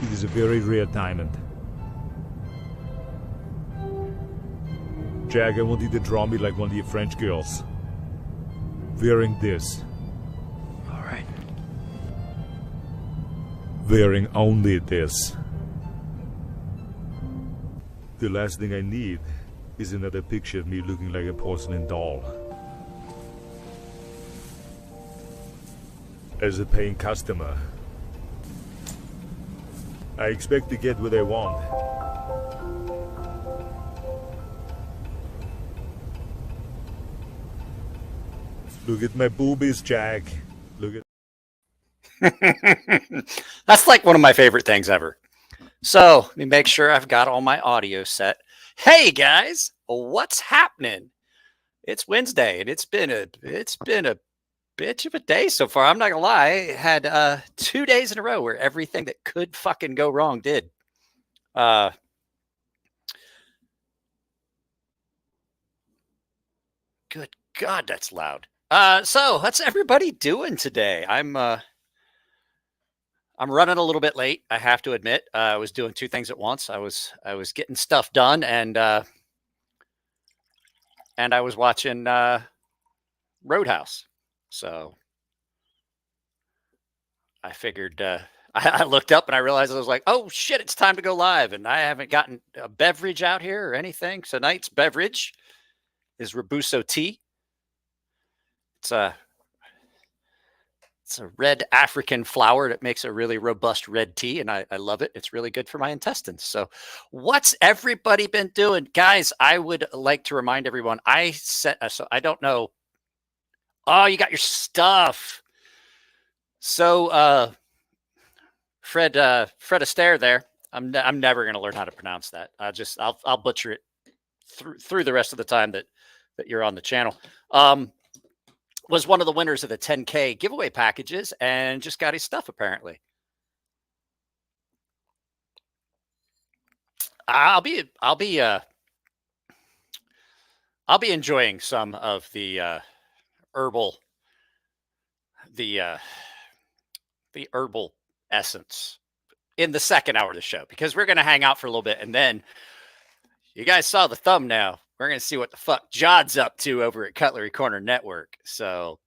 It is a very rare diamond. Jack, I want you to draw me like one of your French girls. Wearing this. All right. Wearing only this. The last thing I need is another picture of me looking like a porcelain doll. As a paying customer, I expect to get what I want. Look at my boobies, Jack. Look at... That's like one of my favorite things ever. So let me make sure I've got all my audio set. Hey guys, what's happening? It's Wednesday and it's been a bitch of a day so far. I'm not gonna lie. I had 2 days in a row where everything that could fucking go wrong did. Good God, that's loud. So what's everybody doing today? I'm running a little bit late. I have to admit. I was doing two things at once. I was getting stuff done, and I was watching Roadhouse. So I figured I looked up and I realized I was like, oh shit, it's time to go live. And I haven't gotten a beverage out here or anything. So tonight's beverage is Robusto tea. It's a red African flower that makes a really robust red tea. And I love it. It's really good for my intestines. So what's everybody been doing? Guys, I would like to remind everyone, so I don't know. Oh, you got your stuff. So Fred Astaire there. I'm never going to learn how to pronounce that. I'll butcher it through the rest of the time that you're on the channel. Was one of the winners of the 10K giveaway packages and just got his stuff apparently. I'll be enjoying some of the herbal essence in the second hour of the show, because we're going to hang out for a little bit. And then you guys saw the thumbnail. We're going to see what the fuck Jodd's up to over at Cutlery Corner Network. So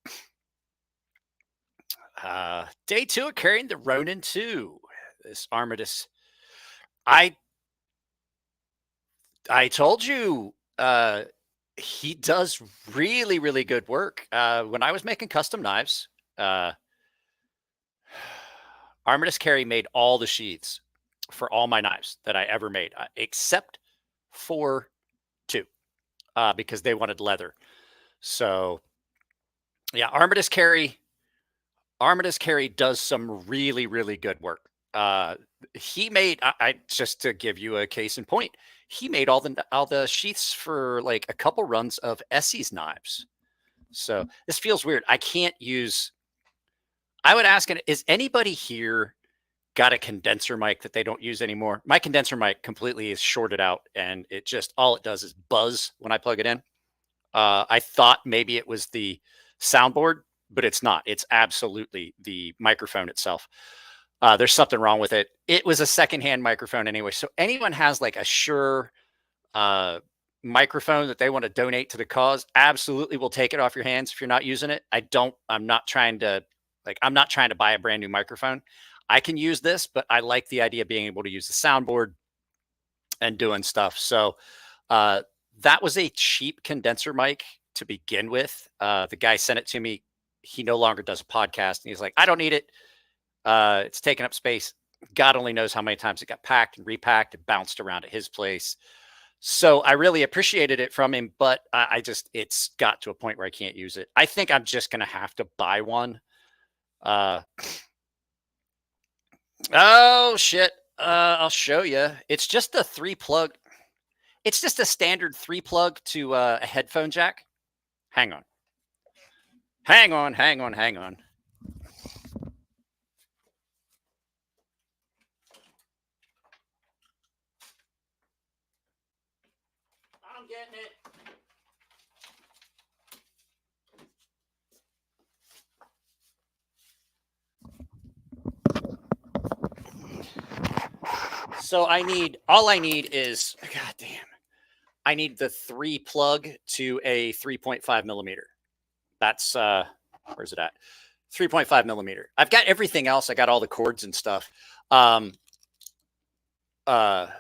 day 2 of carrying the Ronin 2, this Armistice. I told you, he does really, really good work. When I was making custom knives, Armistice Carry made all the sheaths for all my knives that I ever made, except for 2, because they wanted leather. So yeah, Armistice Carry does some really, really good work. He made, just to give you a case in point, he made all the sheaths for like a couple runs of Essie's knives. So this feels weird. I can't use. I would ask, is anybody here got a condenser mic that they don't use anymore? My condenser mic completely is shorted out, and all it does is buzz when I plug it in. I thought maybe it was the soundboard, but it's not. It's absolutely the microphone itself. There's something wrong with it. It was a secondhand microphone anyway. So anyone has like a Shure microphone that they want to donate to the cause, absolutely will take it off your hands if you're not using it. I'm not trying to buy a brand new microphone. I can use this, but I like the idea of being able to use the soundboard and doing stuff. So that was a cheap condenser mic to begin with. The guy sent it to me. He no longer does a podcast, and he's like, I don't need it. It's taking up space. God only knows how many times it got packed and repacked and bounced around at his place. So I really appreciated it from him, but I just, it's got to a point where I can't use it. I think I'm just going to have to buy one. Oh shit. I'll show you. It's just a 3-plug. It's just a standard 3-plug to a headphone jack. Hang on. Hang on. I'm getting it. So all I need is, God damn, I need the 3-plug to a 3.5 millimeter. That's, where's it at? 3.5 millimeter. I've got everything else. I got all the cords and stuff. I got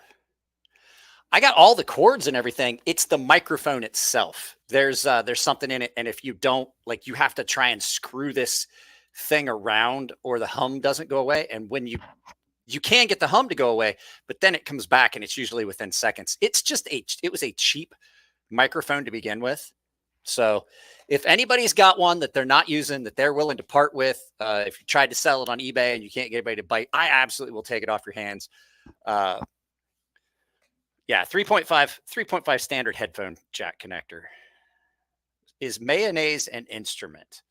all the cords and everything. It's the microphone itself. There's something in it. And if you don't, like, you have to try and screw this thing around or the hum doesn't go away. And when you can get the hum to go away, but then it comes back and it's usually within seconds. It's just it was a cheap microphone to begin with. So if anybody's got one that they're not using, that they're willing to part with, if you tried to sell it on eBay and you can't get anybody to bite, I absolutely will take it off your hands. Yeah, 3.5 standard headphone jack connector. Is mayonnaise an instrument?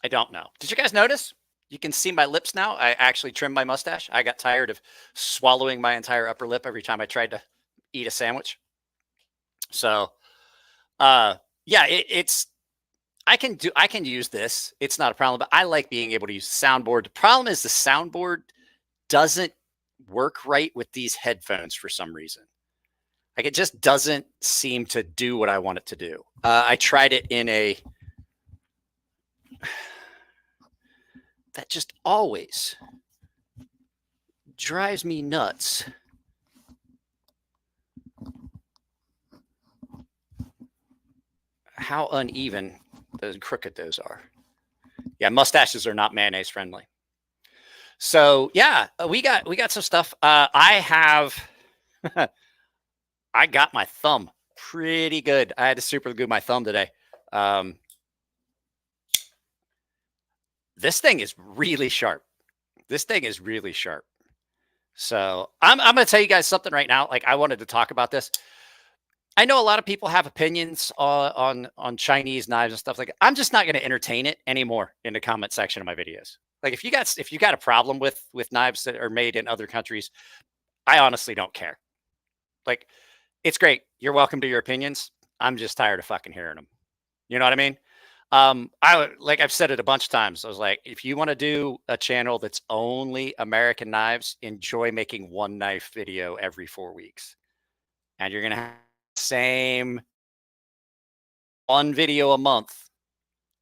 I don't know. Did you guys notice? You can see my lips now. I actually trimmed my mustache. I got tired of swallowing my entire upper lip every time I tried to eat a sandwich. So, yeah, it's, I can use this. It's not a problem, but I like being able to use the soundboard. The problem is the soundboard doesn't work right with these headphones for some reason. Like, it just doesn't seem to do what I want it to do. I tried it in a, that just always drives me nuts. How uneven and crooked those are. Yeah, mustaches are not mayonnaise friendly. So yeah, we got some stuff. I have, I got my thumb pretty good. I had to super glue my thumb today. This thing is really sharp. This thing is really sharp. So I'm going to tell you guys something right now. Like, I wanted to talk about this. I know a lot of people have opinions on Chinese knives and stuff like that. I'm just not going to entertain it anymore in the comment section of my videos. Like, if you got a problem with knives that are made in other countries, I honestly don't care. Like, it's great. You're welcome to your opinions. I'm just tired of fucking hearing them. You know what I mean? Like I've said it a bunch of times. I was like, if you want to do a channel that's only American knives, enjoy making one knife video every 4 weeks. And you're going to have the same one video a month.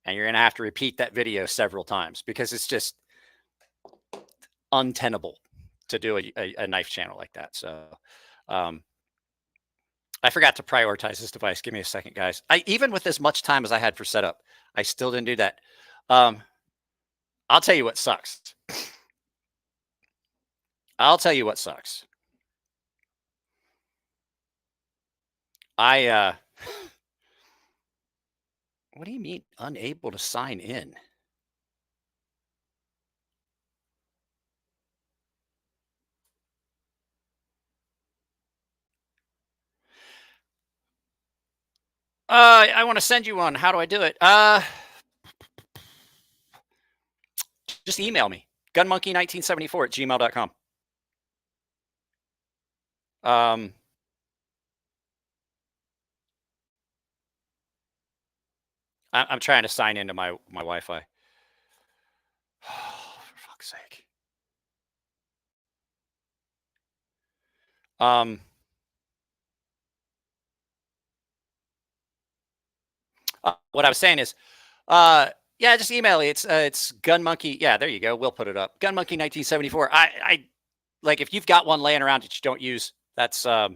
And you're going to have to repeat that video several times because it's just untenable to do a knife channel like that. So, I forgot to prioritize this device. Give me a second, guys. Even with as much time as I had for setup, I still didn't do that. I'll tell you what sucks. I'll tell you what sucks. What do you mean unable to sign in? I want to send you one. How do I do it? Just email me. gunmonkey1974@gmail.com. I'm trying to sign into my Wi-Fi. Oh, for fuck's sake. What I was saying is, yeah, just email me. It's Gunmonkey. Yeah, there you go. We'll put it up. Gunmonkey1974. like if you've got one laying around that you don't use, that's I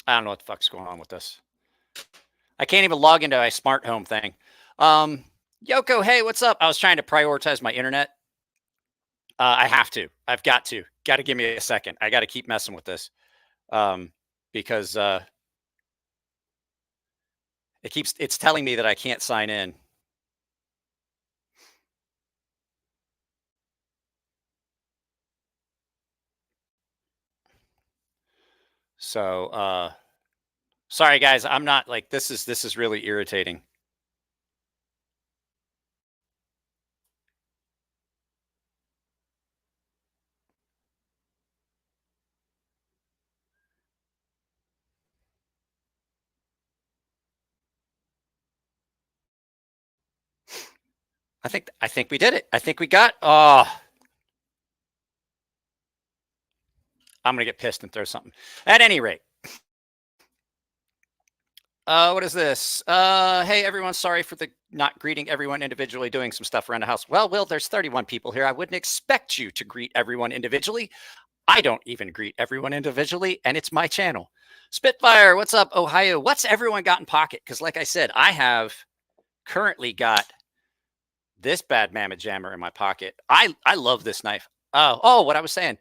don't know what the fuck's going on with this. I can't even log into my smart home thing. Yoko, hey, what's up? I was trying to prioritize my internet. I have to. I've got to. Got to give me a second. I got to keep messing with this because it's telling me that I can't sign in. So sorry guys, I'm not like this is really irritating. I think we did it. I think we got I'm gonna get pissed and throw something. At any rate. What is this? Hey everyone, sorry for the not greeting everyone individually, doing some stuff around the house. Well, Will, there's 31 people here. I wouldn't expect you to greet everyone individually. I don't even greet everyone individually, and it's my channel. Spitfire, what's up, Ohio? What's everyone got in pocket? Because like I said, I have currently got this bad mammoth jammer in my pocket. I love this knife. What I was saying.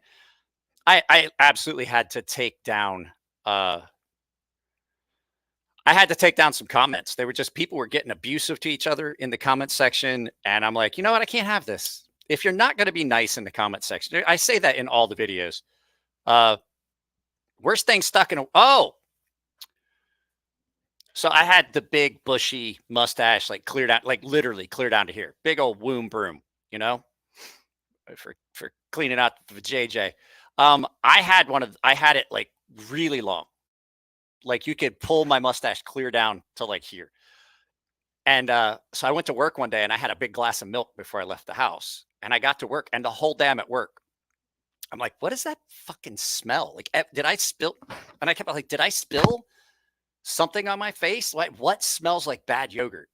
I absolutely had to take down I had to take down some comments. They were just people were getting abusive to each other in the comment section. And I'm like, you know what? I can't have this. If you're not going to be nice in the comment section, I say that in all the videos. Worst thing stuck in so I had the big bushy mustache, like clear down, like literally clear down to here. Big old womb broom, you know, for cleaning out the JJ. I had it like really long. Like you could pull my mustache clear down to like here. And so I went to work one day and I had a big glass of milk before I left the house. And I got to work and the whole damn at work, I'm like, what is that fucking smell? Like, did I spill? And I kept like, did I spill something on my face? Like, what smells like bad yogurt?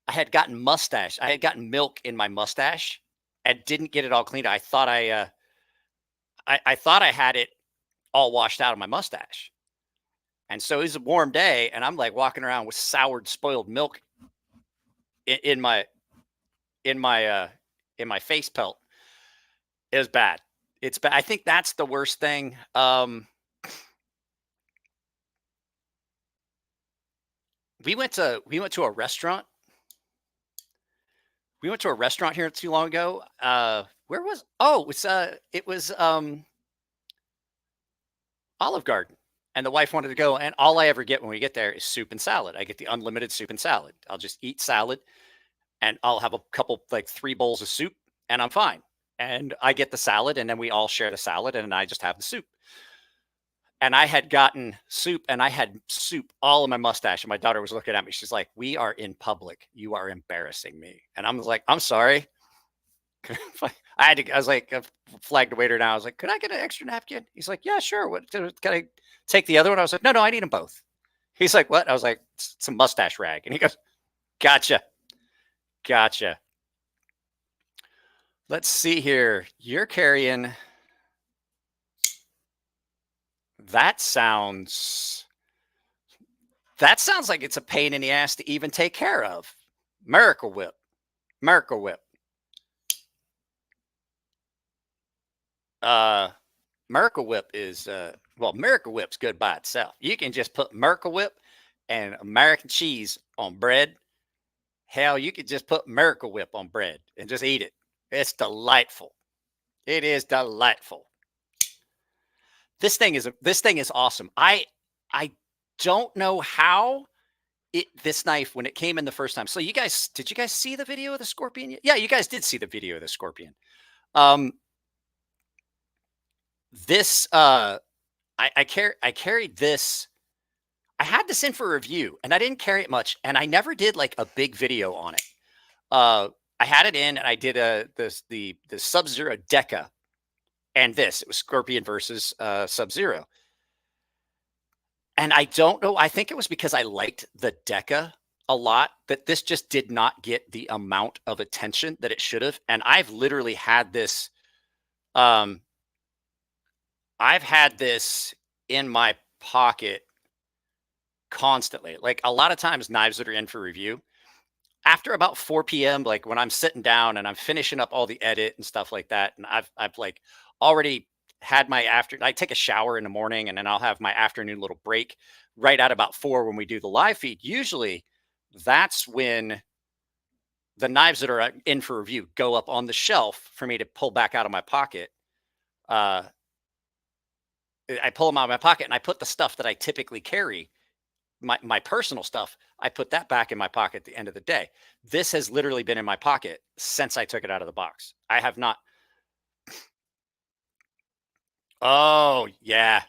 I had gotten milk in my mustache and didn't get it all cleaned. I thought I thought I had it all washed out of my mustache. And so it was a warm day, and I'm like walking around with soured, spoiled milk in my face pelt. It was bad. It's bad. I think that's the worst thing. We went to a restaurant. We went to a restaurant here not too long ago. Where was? Oh, it was Olive Garden. And the wife wanted to go, and all I ever get when we get there is soup and salad. I get the unlimited soup and salad. I'll just eat salad, and I'll have a couple, like 3 bowls of soup, and I'm fine. And I get the salad, and then we all share the salad, and I just have the soup. And I had gotten soup, and I had soup all in my mustache. And my daughter was looking at me. She's like, "We are in public. You are embarrassing me." And I'm like, "I'm sorry." I was like, flagged the waiter down. I was like, "Could I get an extra napkin?" He's like, "Yeah, sure. What can I take the other one?" I was like, "No, I need them both." He's like, "What?" I was like, "It's a mustache rag." And he goes, "Gotcha, gotcha." Let's see here. You're carrying. That sounds. That sounds like it's a pain in the ass to even take care of. Miracle Whip. Miracle Whip. Miracle Whip is Miracle Whip's good by itself. You can just put Miracle Whip and American cheese on bread. Hell, you could just put Miracle Whip on bread and just eat it. It's delightful. It is delightful. This thing is awesome. I don't know how this knife, when it came in the first time. So did you guys see the video of the scorpion? Yeah, you guys did see the video of the scorpion. This I carried this. I had this in for review, and I didn't carry it much, and I never did like a big video on it. I had it in, and I did the Sub-Zero Deca, and it was Scorpion versus Sub-Zero. And I don't know. I think it was because I liked the Deca a lot that this just did not get the amount of attention that it should have. And I've literally had this, I've had this in my pocket constantly. Like a lot of times, knives that are in for review after about 4 p.m., like when I'm sitting down and I'm finishing up all the edit and stuff like that, and I've like already had my I take a shower in the morning and then I'll have my afternoon little break right at about 4 when we do the live feed. Usually that's when the knives that are in for review go up on the shelf for me to pull back out of my pocket. Uh, I pull them out of my pocket and I put the stuff that I typically carry, my personal stuff, I put that back in my pocket at the end of the day. This has literally been in my pocket since I took it out of the box. I have not. Oh, yeah.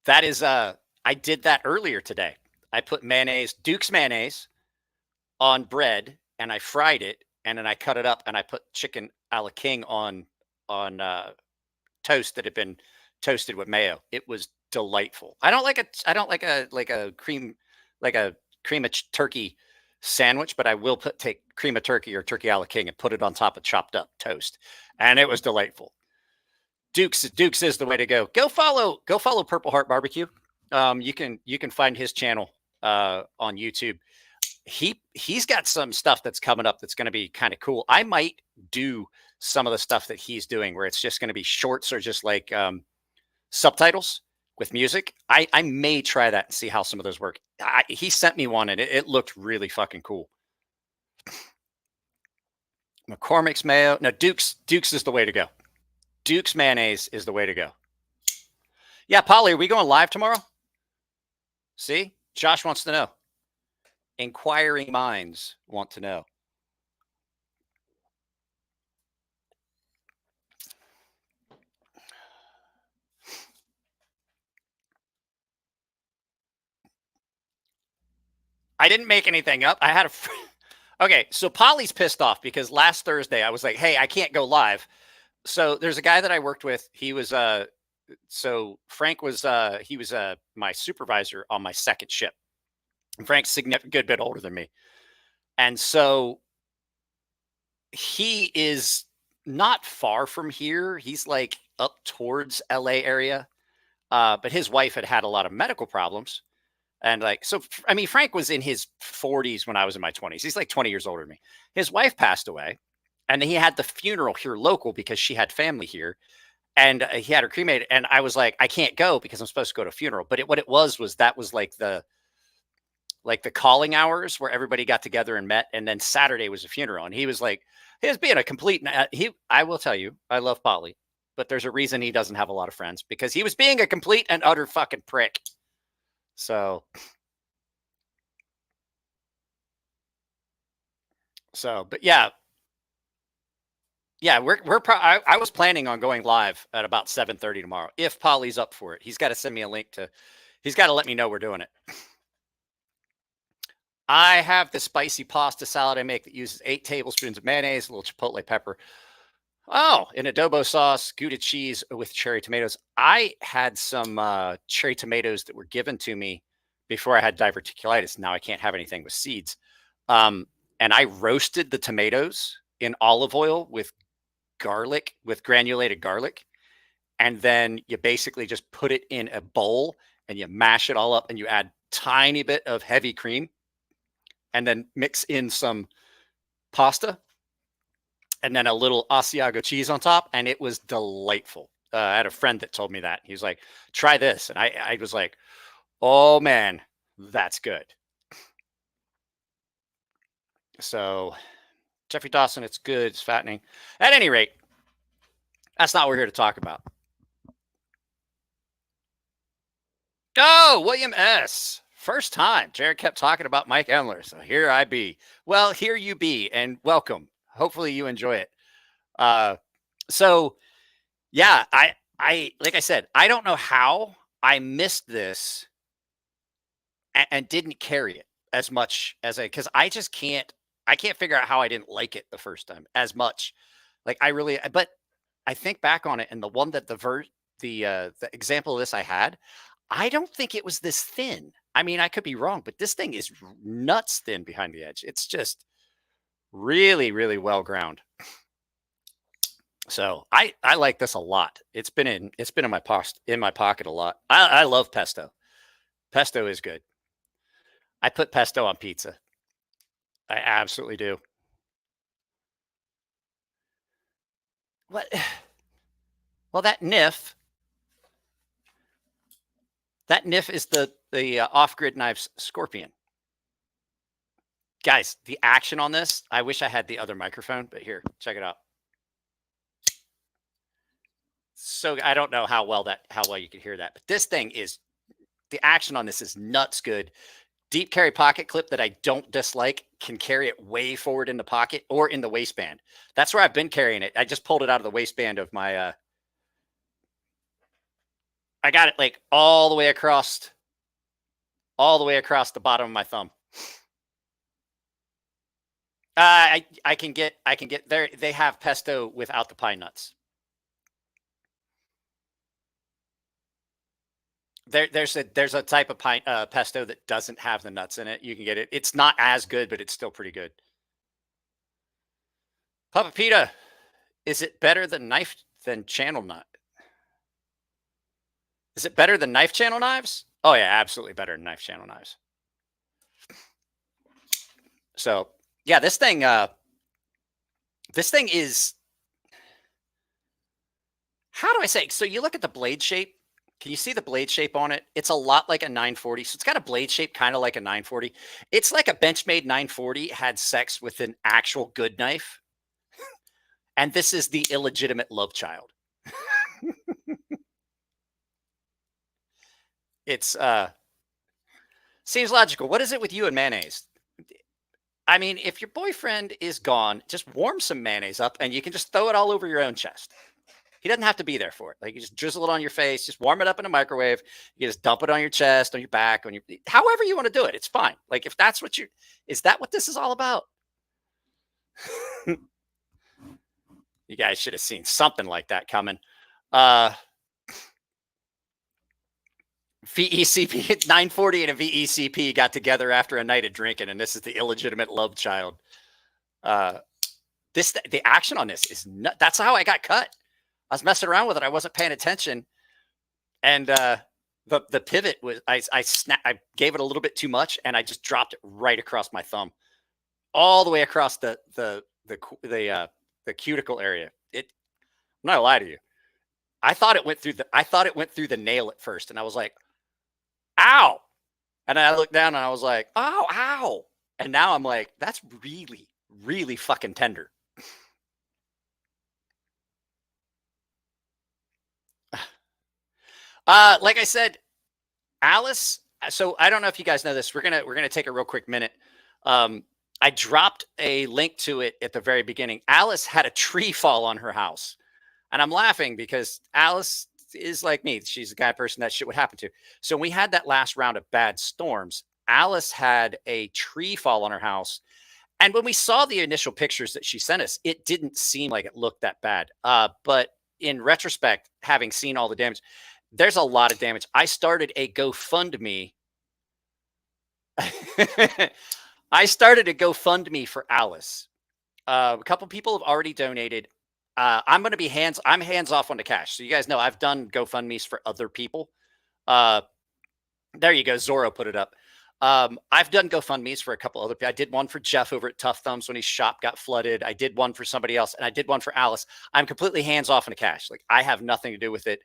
That is I did that earlier today. I put mayonnaise, Duke's mayonnaise on bread and I fried it and then I cut it up and I put chicken a la king on toast that had been toasted with mayo. It was delightful. I don't like a cream like a cream of turkey sandwich, but I will take cream of turkey or turkey a la king and put it on top of chopped up toast, and it was delightful. Duke's is the way to go. Go follow Purple Heart Barbecue. You can find his channel on YouTube. He's got some stuff that's coming up that's going to be kind of cool. I might do some of the stuff that he's doing where it's just going to be shorts or just like subtitles with music. I may try that and see how some of those work. He sent me one and it looked really fucking cool. McCormick's mayo. No, Duke's is the way to go. Duke's mayonnaise is the way to go. Yeah, Polly, are we going live tomorrow? See, Josh wants to know. Inquiring minds want to know. I didn't make anything up. I had okay, so Polly's pissed off because last Thursday I was like, hey, I can't go live. So there's a guy that I worked with. He was so Frank was he was my supervisor on my second ship. And Frank's significant good bit older than me. And so he is not far from here. He's like up towards LA area. But his wife had a lot of medical problems. And like, so, I mean, Frank was in his 40s when I was in my 20s. He's like 20 years older than me. His wife passed away and he had the funeral here local because she had family here and he had her cremated. And I was like, I can't go because I'm supposed to go to a funeral. But what it was that was like the calling hours where everybody got together and met. And then Saturday was a funeral. And he was like, he was being a complete, I will tell you, I love Polly, but there's a reason he doesn't have a lot of friends because he was being a complete and utter fucking prick. So, but yeah, I was planning on going live at about 7:30 tomorrow. If Polly's up for it, he's got to send me a link he's got to let me know we're doing it. I have the spicy pasta salad I make that uses 8 tablespoons of mayonnaise, a little chipotle pepper. Oh, an adobo sauce, Gouda cheese with cherry tomatoes. I had some cherry tomatoes that were given to me before I had diverticulitis. Now I can't have anything with seeds. And I roasted the tomatoes in olive oil with garlic, with granulated garlic. And then you basically just put it in a bowl and you mash it all up and you add tiny bit of heavy cream and then mix in some pasta and then a little Asiago cheese on top. And it was delightful. I had a friend that told me that. He was like, try this. And I was like, oh man, that's good. So Jeffrey Dawson, it's good. It's fattening. At any rate, that's not what we're here to talk about. Oh, William S. First time. Jared kept talking about Mike Emler. So here I be. Well, here you be and welcome. Hopefully you enjoy it. So yeah, I like I said, I don't know how I missed this and didn't carry it as much as because I can't figure out how I didn't like it the first time as much. Like but I think back on it and the one that the example of this I had, I don't think it was this thin. I mean, I could be wrong, but this thing is nuts thin behind the edge. It's just really, really well ground. So I like this a lot. It's been in my pocket a lot. I love pesto. Pesto is good. I put pesto on pizza. I absolutely do. What? Well, that NIF is the off-grid knives Scorpion. Guys, the action on this, I wish I had the other microphone, but here, check it out. So I don't know how well you can hear that, but this thing is, the action on this is nuts good. Deep carry pocket clip that I don't dislike, can carry it way forward in the pocket or in the waistband. That's where I've been carrying it. I just pulled it out of the waistband of my, I got it like all the way across the bottom of my thumb. I can get there. They have pesto without the pine nuts. There's a type of pesto that doesn't have the nuts in it. You can get it. It's not as good, but it's still pretty good. Papa Pita, is it better than channel nut? Is it better than knife channel knives? Oh yeah, absolutely better than knife channel knives. So yeah, this thing is, how do I say? So you look at the blade shape. Can you see the blade shape on it? It's a lot like a 940. So it's got a blade shape kind of like a 940. It's like a Benchmade 940 had sex with an actual good knife. And this is the illegitimate love child. It's seems logical. What is it with you and mayonnaise? I mean, if your boyfriend is gone, just warm some mayonnaise up and you can just throw it all over your own chest. He doesn't have to be there for it. Like, you just drizzle it on your face, just warm it up in a microwave. You just dump it on your chest, on your back, on your, however you want to do it. It's fine. Like, if that's what is that what this is all about? You guys should have seen something like that coming. VECP 940 and a VECP got together after a night of drinking, and this is the illegitimate love child. The action on this is nuts. That's how I got cut. I was messing around with it. I wasn't paying attention. And the pivot was, I gave it a little bit too much, and I just dropped it right across my thumb, all the way across the cuticle area. I'm not gonna lie to you. I thought it went through the nail at first, and I was like, ow. And I looked down and I was like, oh, ow. And now I'm like, that's really, really fucking tender. Like I said, Alice. So I don't know if you guys know this. We're gonna take a real quick minute. I dropped a link to it at the very beginning. Alice had a tree fall on her house, and I'm laughing because Alice is like me. She's the kind of person that shit would happen to. So when we had that last round of bad storms, Alice had a tree fall on her house. And when we saw the initial pictures that she sent us, it didn't seem like it looked that bad. But in retrospect, having seen all the damage, there's a lot of damage. I started a GoFundMe. I started a GoFundMe for Alice. A couple people have already donated. I'm going to be hands off on the cash. So you guys know I've done GoFundMe's for other people. There you go. Zorro put it up. I've done GoFundMe's for a couple other people. I did one for Jeff over at Tough Thumbs when his shop got flooded. I did one for somebody else, and I did one for Alice. I'm completely hands off on the cash. Like, I have nothing to do with it.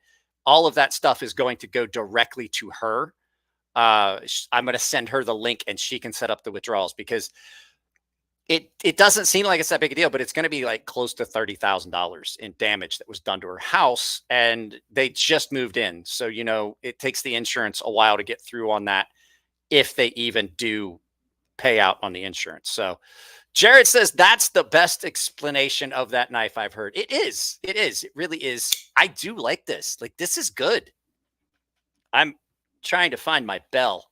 All of that stuff is going to go directly to her. I'm going to send her the link, and she can set up the withdrawals, because it doesn't seem like it's that big a deal, but it's going to be like close to $30,000 in damage that was done to her house, and they just moved in. So, you know, it takes the insurance a while to get through on that, if they even do pay out on the insurance. So Jared says that's the best explanation of that knife I've heard. It is. It is. It really is. I do like this. Like, this is good. I'm trying to find my bell.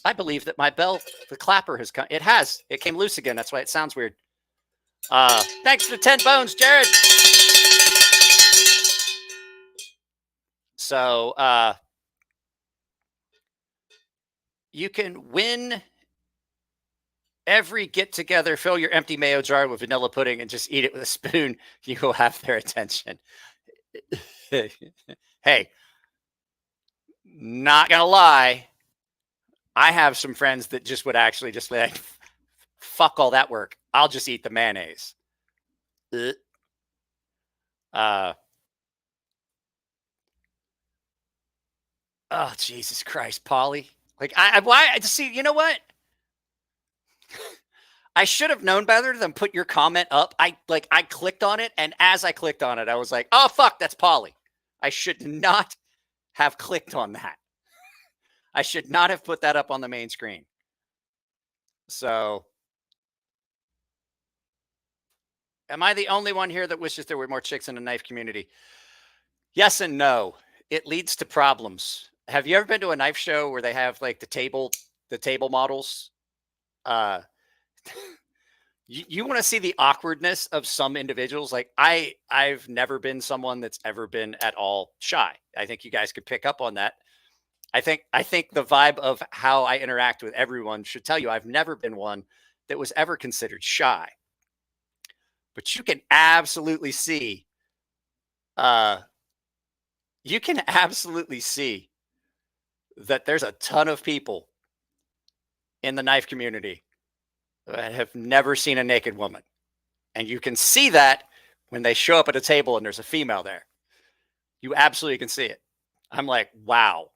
I believe that my bell, the clapper has come. It has. It came loose again. That's why it sounds weird. Thanks for the 10 bones, Jared. So you can win every get together, fill your empty mayo jar with vanilla pudding and just eat it with a spoon. You will have their attention. Hey, not gonna lie, I have some friends that just would actually just be like, fuck all that work. I'll just eat the mayonnaise. Oh, Jesus Christ, Polly. Like, why? See, you know what? I should have known better than put your comment up. I clicked on it, and as I clicked on it, I was like, oh, fuck, that's Polly. I should not have clicked on that. I should not have put that up on the main screen. So, am I the only one here that wishes there were more chicks in the knife community? Yes and no. It leads to problems. Have you ever been to a knife show where they have like the table models? You want to see the awkwardness of some individuals. Like I've never been someone that's ever been at all shy. I think you guys could pick up on that. I think the vibe of how I interact with everyone should tell you I've never been one that was ever considered shy. But you can absolutely see that there's a ton of people in the knife community that have never seen a naked woman. And you can see that when they show up at a table and there's a female there. You absolutely can see it. I'm like, wow,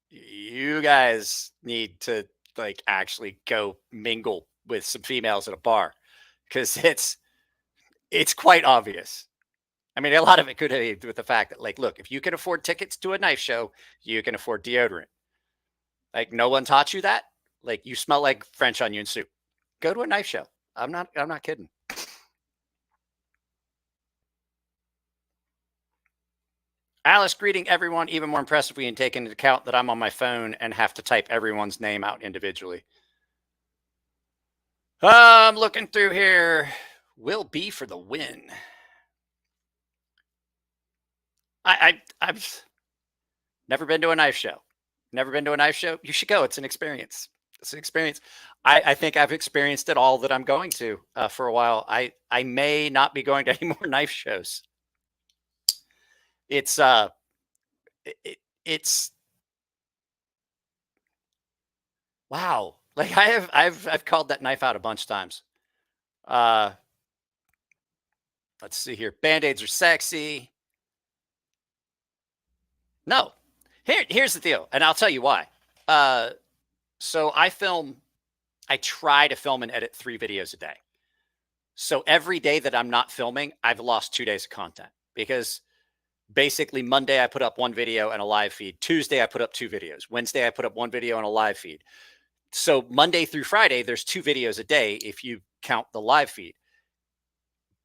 you guys need to like actually go mingle with some females at a bar because it's quite obvious. I mean, a lot of it could have to do with the fact that, like, look, if you can afford tickets to a knife show, you can afford deodorant. Like, no one taught you that. Like, you smell like French onion soup. Go to a knife show. I'm not kidding. Alice, greeting everyone. Even more impressively, and taking into account that I'm on my phone and have to type everyone's name out individually. I'm looking through here. Will be for the win. I've never been to a knife show. Never been to a knife show. You should go. It's an experience. It's an experience. I think I've experienced it all that I'm going to for a while. I may not be going to any more knife shows. It's it's wow. Like I've called that knife out a bunch of times. Let's see here. Band-Aids are sexy. No. Here's the deal, and I'll tell you why. So I try to film and edit 3 videos a day. So every day that I'm not filming, I've lost 2 days of content because basically Monday I put up 1 video and a live feed. Tuesday I put up 2 videos. Wednesday I put up 1 video and a live feed. So Monday through Friday, there's 2 videos a day if you count the live feed.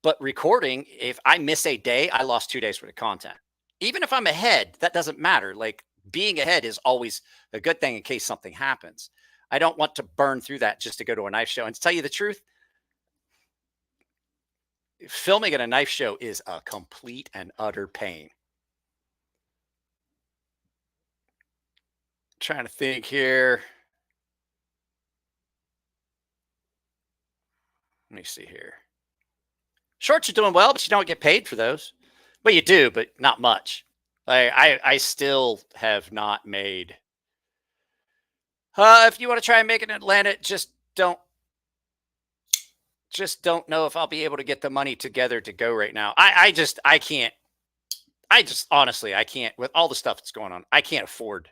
But recording, if I miss a day, I lost 2 days worth of content. Even if I'm ahead, that doesn't matter. Like being ahead is always a good thing in case something happens. I don't want to burn through that just to go to a knife show. And to tell you the truth, filming at a knife show is a complete and utter pain. Trying to think here. Let me see here. Shorts are doing well, but you don't get paid for those. Well, you do, but not much. I still have not made. If you want to try and make it in Atlanta, just don't know if I'll be able to get the money together to go right now. I can't. Honestly, I can't with all the stuff that's going on. I can't afford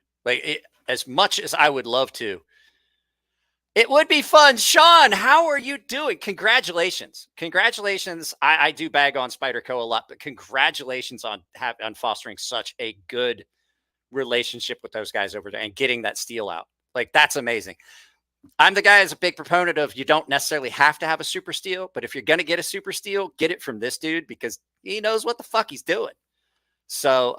as much as I would love to. It would be fun. Sean, how are you doing? Congratulations. I do bag on Spyderco a lot, but congratulations on fostering such a good relationship with those guys over there and getting that steel out. Like, that's amazing. I'm the guy who's a big proponent of you don't necessarily have to have a super steel, but if you're going to get a super steel, get it from this dude because he knows what the fuck he's doing. So,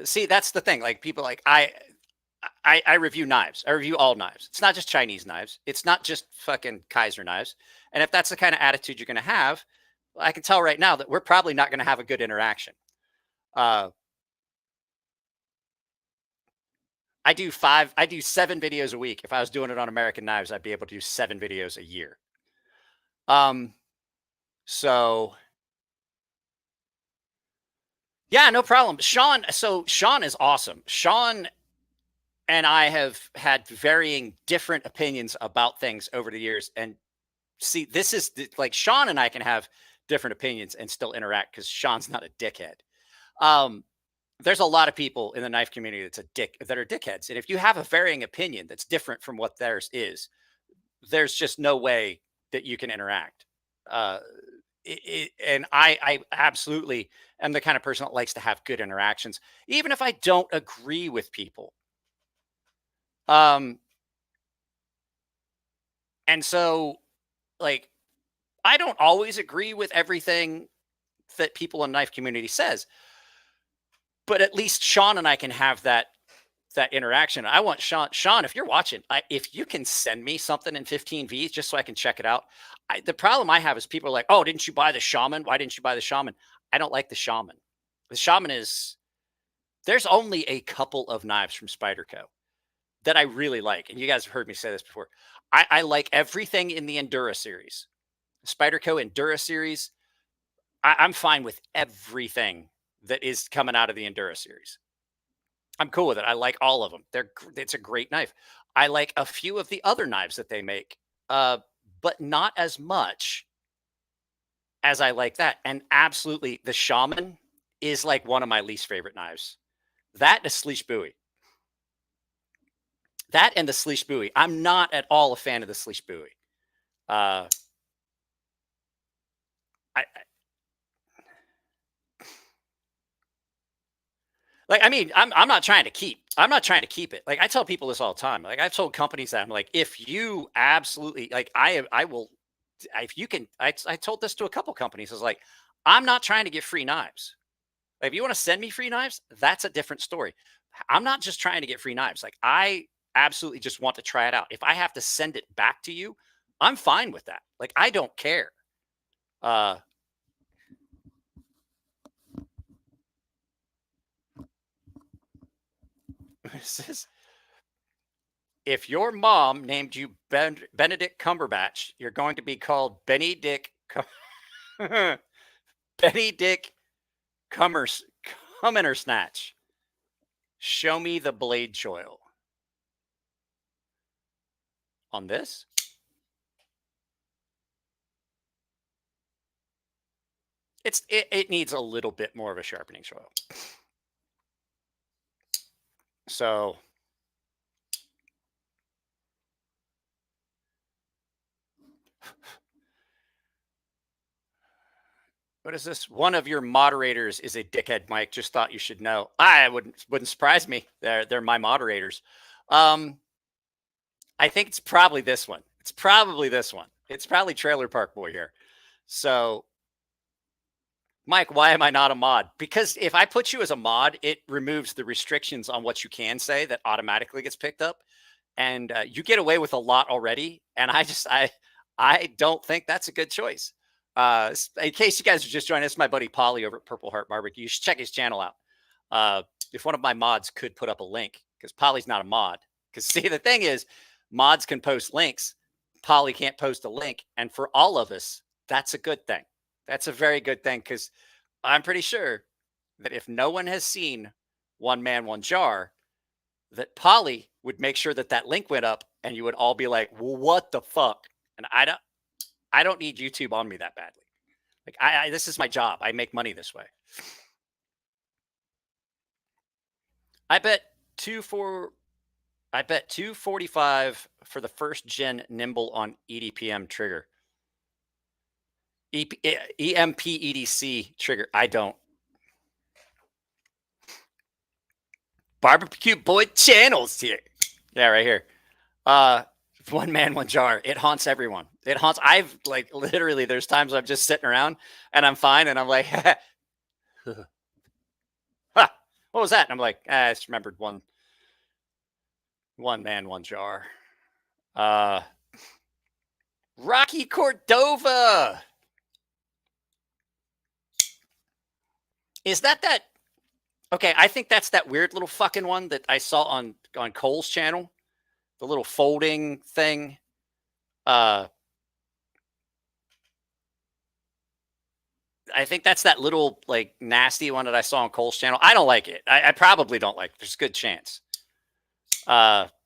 see, that's the thing. Like people like I review knives. I review all knives. It's not just Chinese knives. It's not just fucking Kaiser knives. And if that's the kind of attitude you're going to have, I can tell right now that we're probably not going to have a good interaction. I do 7 videos a week. If I was doing it on American Knives, I'd be able to do 7 videos a year. So yeah, no problem. Sean is awesome. Sean and I have had varying different opinions about things over the years. And see, this is like Sean and I can have different opinions and still interact because Sean's not a dickhead. There's a lot of people in the knife community that are dickheads. And if you have a varying opinion that's different from what theirs is, there's just no way that you can interact. And I absolutely am the kind of person that likes to have good interactions, even if I don't agree with people. And so, like, I don't always agree with everything that people in the knife community says, but at least Sean and I can have that interaction. I want Sean, if you're watching, if you can send me something in 15 Vs just so I can check it out. The problem I have is people are like, oh, didn't you buy the Shaman? Why didn't you buy the Shaman? I don't like the Shaman. The Shaman there's only a couple of knives from Spyderco that I really like. And you guys have heard me say this before. I like everything in the Endura series. Spyderco Endura series, I'm fine with everything that is coming out of the Endura series. I'm cool with it. I like all of them. It's a great knife. I like a few of the other knives that they make, but not as much as I like that. And absolutely, the Shaman is like one of my least favorite knives. That and the Sleesh Bowie. That and the Sleesh Bowie. I'm not at all a fan of the Sleesh Bowie. Like, I mean, I'm not trying to keep it. Like, I tell people this all the time. Like, I've told companies that I'm like, if you absolutely like, I will, if you can, I told this to a couple companies. I was like, I'm not trying to get free knives. Like, if you want to send me free knives, that's a different story. I'm not just trying to get free knives. Like, I absolutely just want to try it out. If I have to send it back to you, I'm fine with that. Like, I don't care. If your mom named you Benedict Cumberbatch, you're going to be called Benny Dick Benny Dick Cummer Snatch. Show me the blade choil. On this? It needs a little bit more of a sharpening choil. So what is this? One of your moderators is a dickhead, Mike. Just thought you should know. I wouldn't surprise me. They're my moderators. I think it's probably this one. It's probably Trailer Park Boy here. So, Mike, why am I not a mod? Because if I put you as a mod, it removes the restrictions on what you can say that automatically gets picked up, and you get away with a lot already. And I don't think that's a good choice. In case you guys are just joining us, my buddy Polly over at Purple Heart Barbecue. You should check his channel out. If one of my mods could put up a link, because Polly's not a mod. Because see, the thing is, mods can post links. Polly can't post a link. And for all of us, that's a good thing. That's a very good thing, because I'm pretty sure that if no one has seen One Man, One Jar, that Polly would make sure that link went up and you would all be like, well, what the fuck? And I don't need YouTube on me that badly. Like, this is my job. I make money this way. I bet 245 for the first gen Nimble on EDPM trigger. EMP EDC trigger. I don't. Barbecue Boy channels here. Yeah, right here. One Man, One Jar. It haunts everyone. I've like literally, there's times I'm just sitting around and I'm fine. And I'm like, what was that? And I'm like, I just remembered One Man, One Jar. Rocky Cordova. Is that? Okay, I think that's that weird little fucking one that I saw on Cole's channel. The little folding thing. I think that's that little like nasty one that I saw on Cole's channel. I don't like it. I probably don't like it. There's a good chance.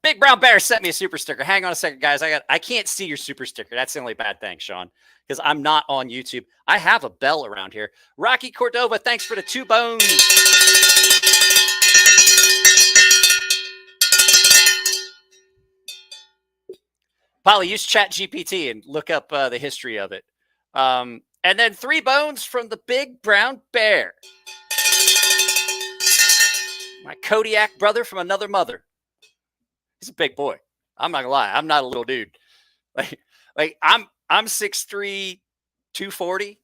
Big Brown Bear sent me a super sticker. Hang on a second, guys. I can't see your super sticker. That's the only bad thing, Sean, because I'm not on YouTube. I have a bell around here. Rocky Cordova, thanks for the 2 bones. Polly, use Chat GPT and look up the history of it. And then 3 bones from the Big Brown Bear. My Kodiak brother from another mother. He's a big boy. I'm not gonna lie. I'm not a little dude. Like I'm 6'3", 240.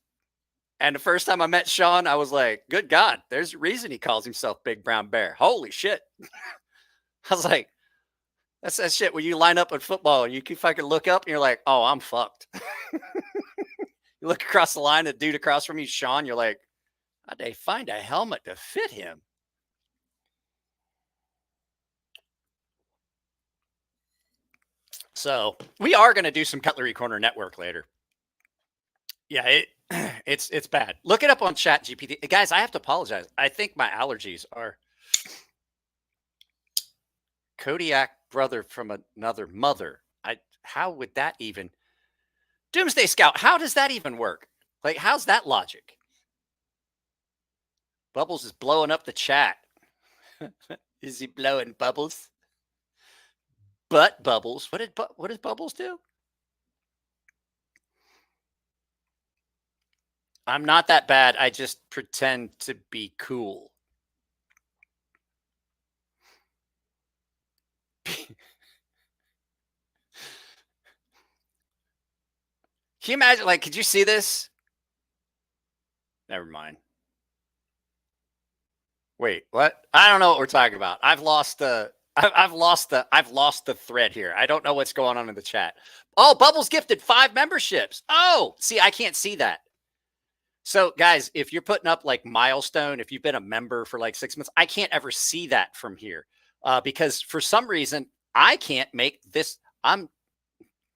And the first time I met Sean, I was like, good God, there's a reason he calls himself Big Brown Bear. Holy shit. I was like, that's that shit when you line up in football and you can fucking look up and you're like, oh, I'm fucked. You look across the line, the dude across from you, Sean, you're like, how'd they find a helmet to fit him? So we are going to do some Cutlery Corner Network later. Yeah, it's bad. Look it up on Chat GPT. Guys, I have to apologize. I think my allergies are Kodiak brother from another mother. How would that even? Doomsday Scout, how does that even work? Like, how's that logic? Bubbles is blowing up the chat. Is he blowing bubbles? Butt bubbles. What does Bubbles do? I'm not that bad. I just pretend to be cool. Can you imagine? Like, could you see this? Never mind. Wait, what? I don't know what we're talking about. I've lost the thread here. I don't know what's going on in the chat. Oh, Bubbles gifted 5 memberships. Oh, see, I can't see that. So, guys, if you're putting up like milestone, if you've been a member for like 6 months, I can't ever see that from here because for some reason I can't make this. I'm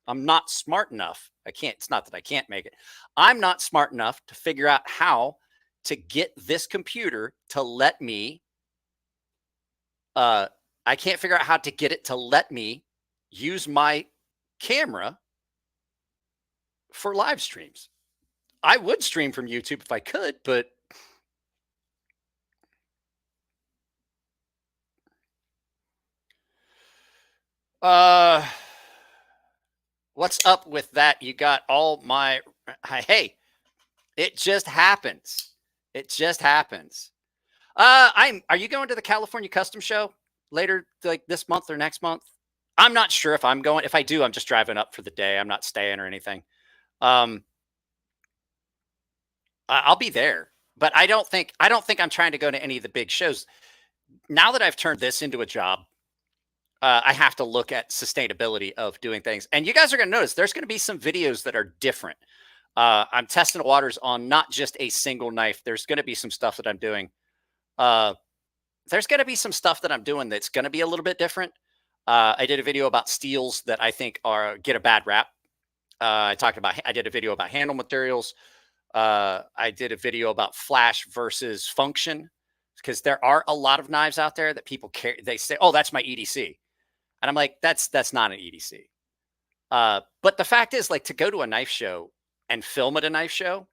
not smart enough. I can't. It's not that I can't make it. I'm not smart enough to figure out how to get this computer to let me. I can't figure out how to get it to let me use my camera for live streams. I would stream from YouTube if I could, but what's up with that? You got all my hey, it just happens. It just happens. Are you going to the California Custom Show later, like this month or next month? I'm not sure if I'm going. If I do, I'm just driving up for the day. I'm not staying or anything. I'll be there, but I don't think I'm trying to go to any of the big shows. Now that I've turned this into a job, I have to look at sustainability of doing things. And you guys are going to notice there's going to be some videos that are different. I'm testing the waters on not just a single knife. There's going to be some stuff that I'm doing. There's going to be some stuff that I'm doing that's going to be a little bit different. I did a video about steels that I think get a bad rap. I did a video about handle materials. I did a video about flash versus function because there are a lot of knives out there that people carry. They say, "Oh, that's my EDC," and I'm like, "That's not an EDC." But the fact is, like, to go to a knife show and film at a knife show,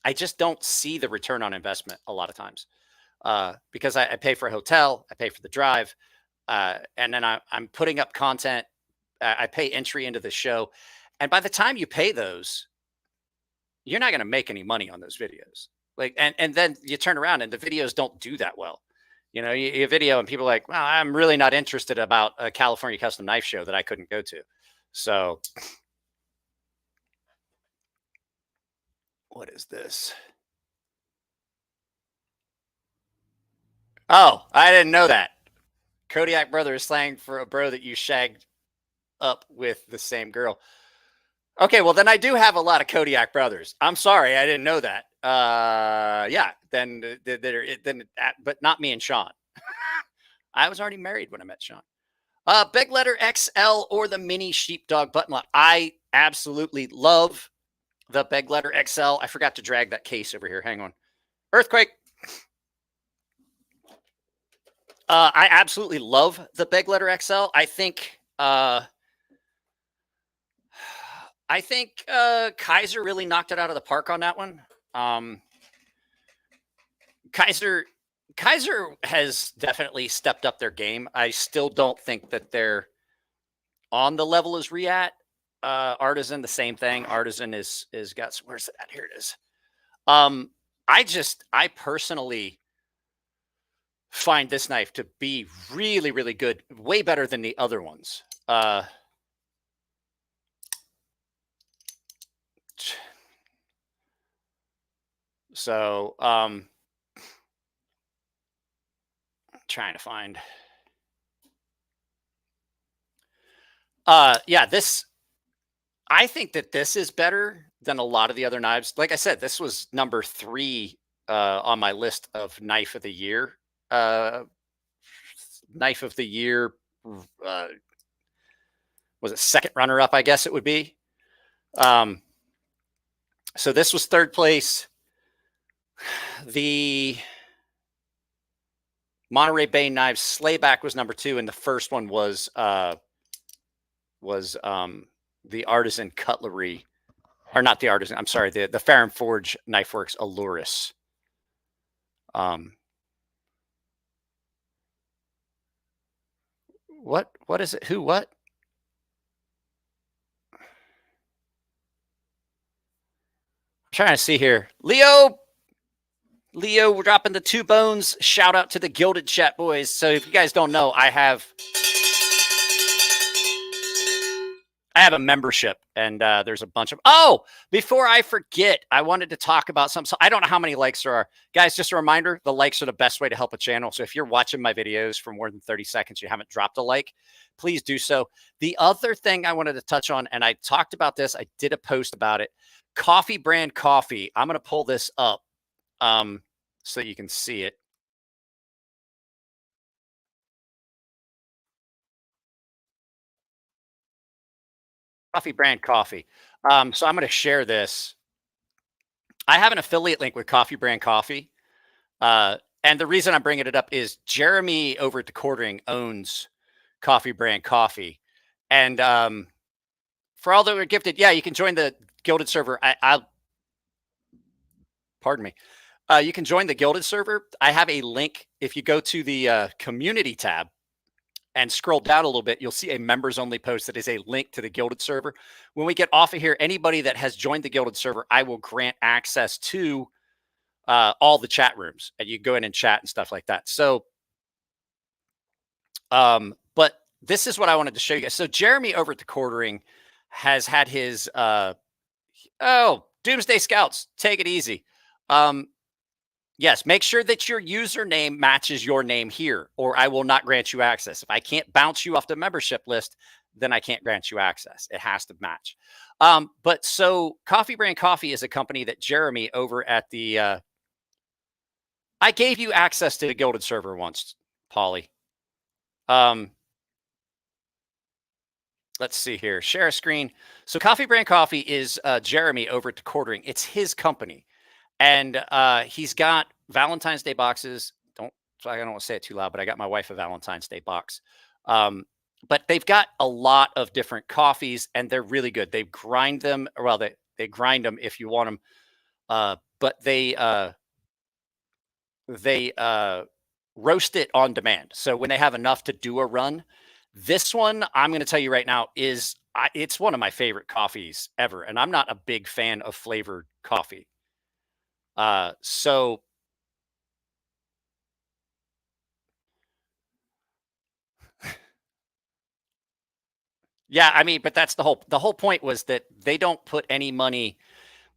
I just don't see the return on investment a lot of times because I pay for a hotel, I pay for the drive, and then I'm putting up content. I pay entry into the show, and by the time you pay those, you're not going to make any money on those videos. Like, and then you turn around and the videos don't do that well. You know, you video and people are like, well, I'm really not interested about a California custom knife show that I couldn't go to. So what is this? Oh, I didn't know that. Kodiak brother is slang for a bro that you shagged up with the same girl. Okay, well then I do have a lot of Kodiak brothers. I'm sorry, I didn't know that. Yeah, but not me and Sean. I was already married when I met Sean. Big letter XL or the mini sheepdog button lock. I absolutely love the big letter XL. I forgot to drag that case over here. Hang on. Earthquake. I absolutely love the big letter XL. I think Kaiser really knocked it out of the park on that one. Kaiser has definitely stepped up their game. I still don't think that they're on the level as Reat. Artisan, the same thing. Artisan is got some, where's that? Here it is. I personally find this knife to be really, really good, way better than the other ones. So trying to find. Yeah, this. I think that this is better than a lot of the other knives. Like I said, this was number 3 on my list of knife of the year. Knife of the year. Was it second runner up? I guess it would be. So this was third place. The Monterey Bay knives slayback was number 2, and the first one was the Artisan cutlery, or not the Artisan. I'm sorry, the Farron Forge Knife Works Aluris. What is it? Who? What? I'm trying to see here. Leo, we're dropping the 2 bones. Shout out to the Gilded Chat boys. So if you guys don't know, I have a membership, and there's a bunch of. Oh, before I forget, I wanted to talk about something. So I don't know how many likes there are, guys. Just a reminder: the likes are the best way to help a channel. So if you're watching my videos for more than 30 seconds, you haven't dropped a like, please do so. The other thing I wanted to touch on, and I talked about this, I did a post about it. Coffee brand coffee. I'm going to pull this up so you can see it. Coffee brand coffee. So I'm going to share this. I have an affiliate link with Coffee brand coffee. And the reason I'm bringing it up is Jeremy over at the Quartering owns Coffee brand coffee. And for all that are gifted, yeah, you can join the Gilded server. Pardon me. You can join the Gilded server. I have a link. If you go to the community tab and scroll down a little bit, you'll see a members only post that is a link to the Gilded server. When we get off of here, anybody that has joined the Gilded server, I will grant access to all the chat rooms, and you go in and chat and stuff like that. So, but this is what I wanted to show you guys. So Jeremy over at the Quartering has had his, Doomsday Scouts, take it easy. Yes, make sure that your username matches your name here, or I will not grant you access. If I can't bounce you off the membership list, then I can't grant you access. It has to match. But so Coffee brand coffee is a company that Jeremy over at the, I gave you access to the Gilded server once, Polly. Let's see here. Share a screen. So Coffee brand coffee is Jeremy over at the Quartering. It's his company. And he's got Valentine's Day boxes. I don't want to say it too loud, but I got my wife a Valentine's Day box. But they've got a lot of different coffees, and they're really good. They grind them. Well, they grind them if you want them. But they roast it on demand. So when they have enough to do a run, this one, I'm going to tell you right now, it's one of my favorite coffees ever. And I'm not a big fan of flavored coffee. So yeah, I mean, but that's the whole point was that they don't put any money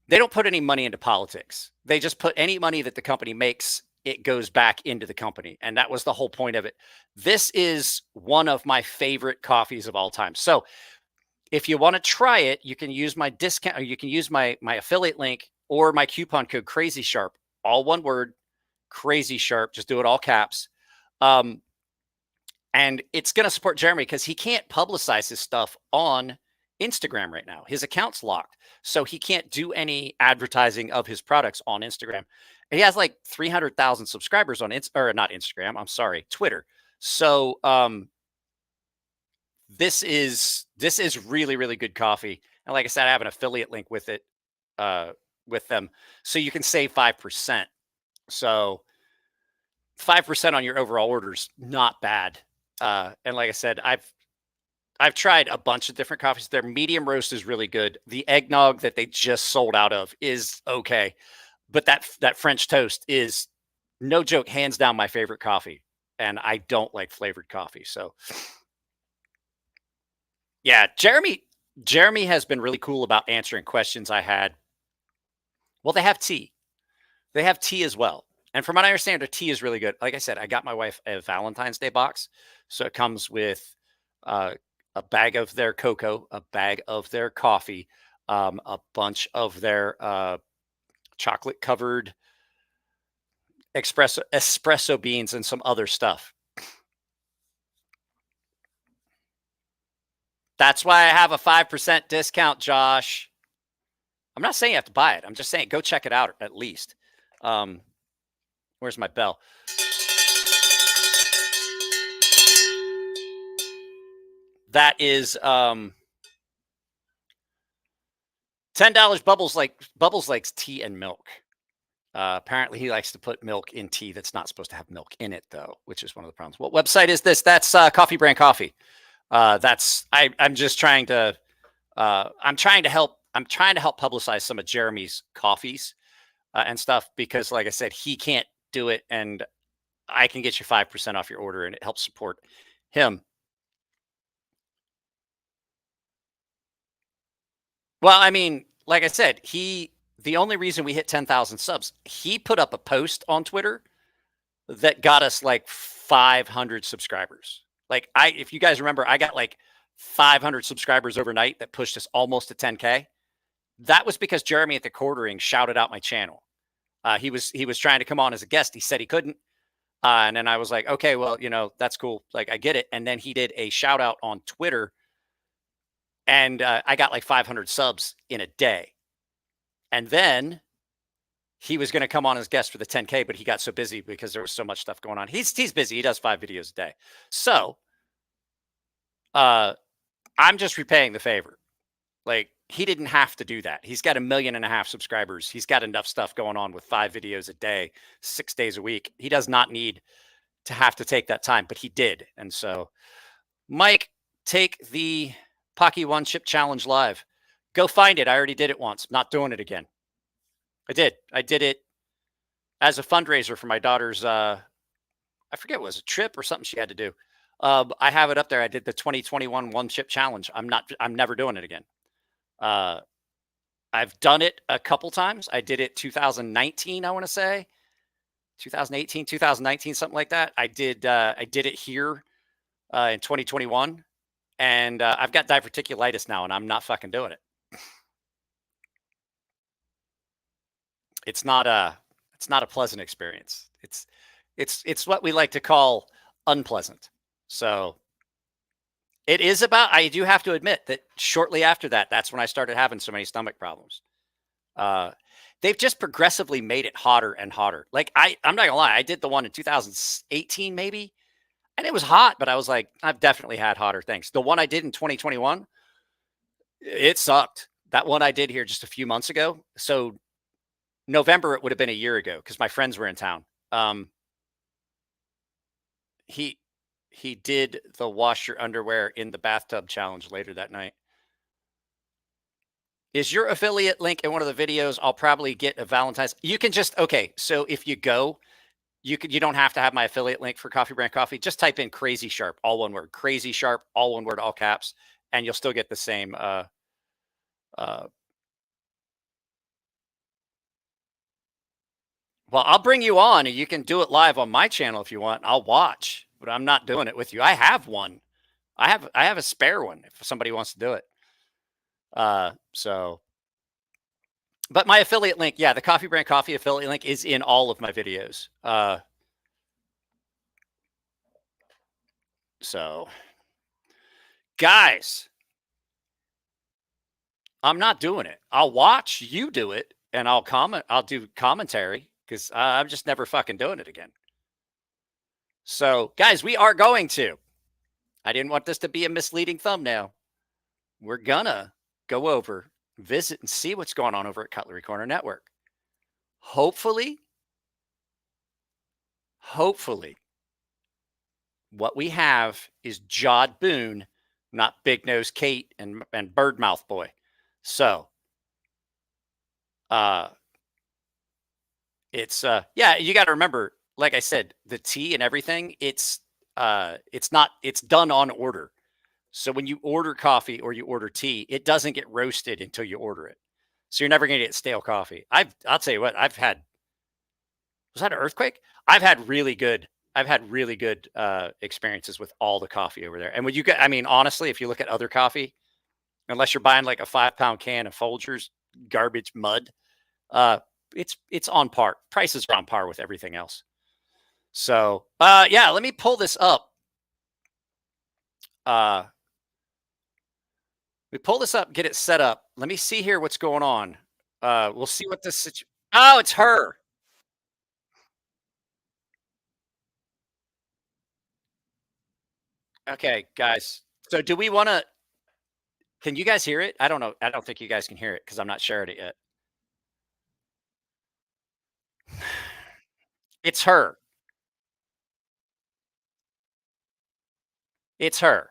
into politics. They just put any money that the company makes, it goes back into the company. And that was the whole point of it. This is one of my favorite coffees of all time. So if you want to try it, you can use my discount, or you can use my affiliate link or my coupon code Crazy Sharp, all one word, Crazy Sharp. Just do it all caps. And it's going to support Jeremy because he can't publicize his stuff on Instagram right now. His account's locked. So he can't do any advertising of his products on Instagram. He has like 300,000 subscribers on not Instagram. I'm sorry, Twitter. So this is really, really good coffee. And like I said, I have an affiliate link with it, with them. So you can save 5%. So 5% on your overall orders, not bad. And like I said, I've tried a bunch of different coffees. Their medium roast is really good. The eggnog that they just sold out of is okay. But that French toast is, no joke, hands down my favorite coffee. And I don't like flavored coffee. So yeah, Jeremy has been really cool about answering questions I had. Well, they have tea. They have tea as well. And from what I understand, their tea is really good. Like I said, I got my wife a Valentine's Day box. So it comes with a bag of their cocoa, a bag of their coffee, a bunch of their chocolate covered espresso beans, and some other stuff. That's why I have a 5% discount, Josh. I'm not saying you have to buy it. I'm just saying go check it out at least. Where's my bell? That is $10. Bubbles likes tea and milk. Apparently he likes to put milk in tea that's not supposed to have milk in it, though, which is one of the problems. What website is this? That's Coffee Brand Coffee. I'm just trying to I'm trying to help publicize some of Jeremy's coffees and stuff, because like I said, he can't do it, and I can get you 5% off your order, and it helps support him. Well, I mean, like I said, the only reason we hit 10,000 subs, he put up a post on Twitter that got us like 500 subscribers. Like if you guys remember, I got like 500 subscribers overnight that pushed us almost to 10K. That was because Jeremy at the Quartering shouted out my channel. He was trying to come on as a guest. He said he couldn't. And then I was like, okay, well, that's cool. Like, I get it. And then he did a shout out on Twitter, and I got like 500 subs in a day. And then he was going to come on as guest for the 10K, but he got so busy because there was so much stuff going on. He's busy. He does 5 videos a day. So I'm just repaying the favor. Like, he didn't have to do that. He's got 1.5 million subscribers. He's got enough stuff going on with 5 videos a day, 6 days a week. He does not need to have to take that time, but he did. And so, Mike, take the Pocky One Chip Challenge live. Go find it. I already did it once. I'm not doing it again. I did it as a fundraiser for my daughter's, I forget, it was a trip or something she had to do. I have it up there. I did the 2021 One Chip Challenge. I'm never doing it again. I've done it a couple times. I did it 2019, I want to say 2018, 2019, something like that. I did it here in 2021, and I've got diverticulitis now, and I'm not fucking doing it. It's not a pleasant experience. It's what we like to call unpleasant. So it is about, I do have to admit that shortly after that, that's when I started having so many stomach problems. They've just progressively made it hotter and hotter. Like, I'm not gonna lie, I did the one in 2018 maybe, and it was hot, but I was like, I've definitely had hotter things. The one I did in 2021, it sucked. That one I did here just a few months ago. So November, it would have been a year ago, because my friends were in town. He did the wash your underwear in the bathtub challenge later that night. Is your affiliate link in one of the videos? I'll probably get a Valentine's. You can just, okay. So if you go, you don't have to have my affiliate link for Coffee Brand Coffee. Just type in Crazy Sharp, all one word, Crazy Sharp, all one word, all caps, and you'll still get the same, well, I'll bring you on, and you can do it live on my channel if you want. I'll watch, but I'm not doing it with you. I have one. I have a spare one if somebody wants to do it. So, but my affiliate link, yeah, the Coffee Brand Coffee affiliate link is in all of my videos. So, guys, I'm not doing it. I'll watch you do it and I'll comment. I'll do commentary because I'm just never fucking doing it again. So, guys, we are going to. I didn't want this to be a misleading thumbnail. We're gonna go over, visit, and see what's going on over at Cutlery Corner Network. Hopefully, what we have is Jodd Boone, not Big Nose Kate and Birdmouth Boy. So, it's yeah, you got to remember, like I said, the tea and everything, it's done on order. So when you order coffee or you order tea, it doesn't get roasted until you order it. So you're never going to get stale coffee. I'll tell you what, I've had, was that an earthquake? I've had really good experiences with all the coffee over there. And when you get, I mean, honestly, if you look at other coffee, unless you're buying like a 5-pound can of Folgers garbage mud, uh, it's on par. Prices are on par with everything else. So yeah, let me pull this up. We pull this up, get it set up. Let me see here what's going on. We'll see what this situation. Oh, it's her. Okay, guys. So do we want to? Can you guys hear it? I don't know. I don't think you guys can hear it because I'm not sharing it yet. It's her. It's her.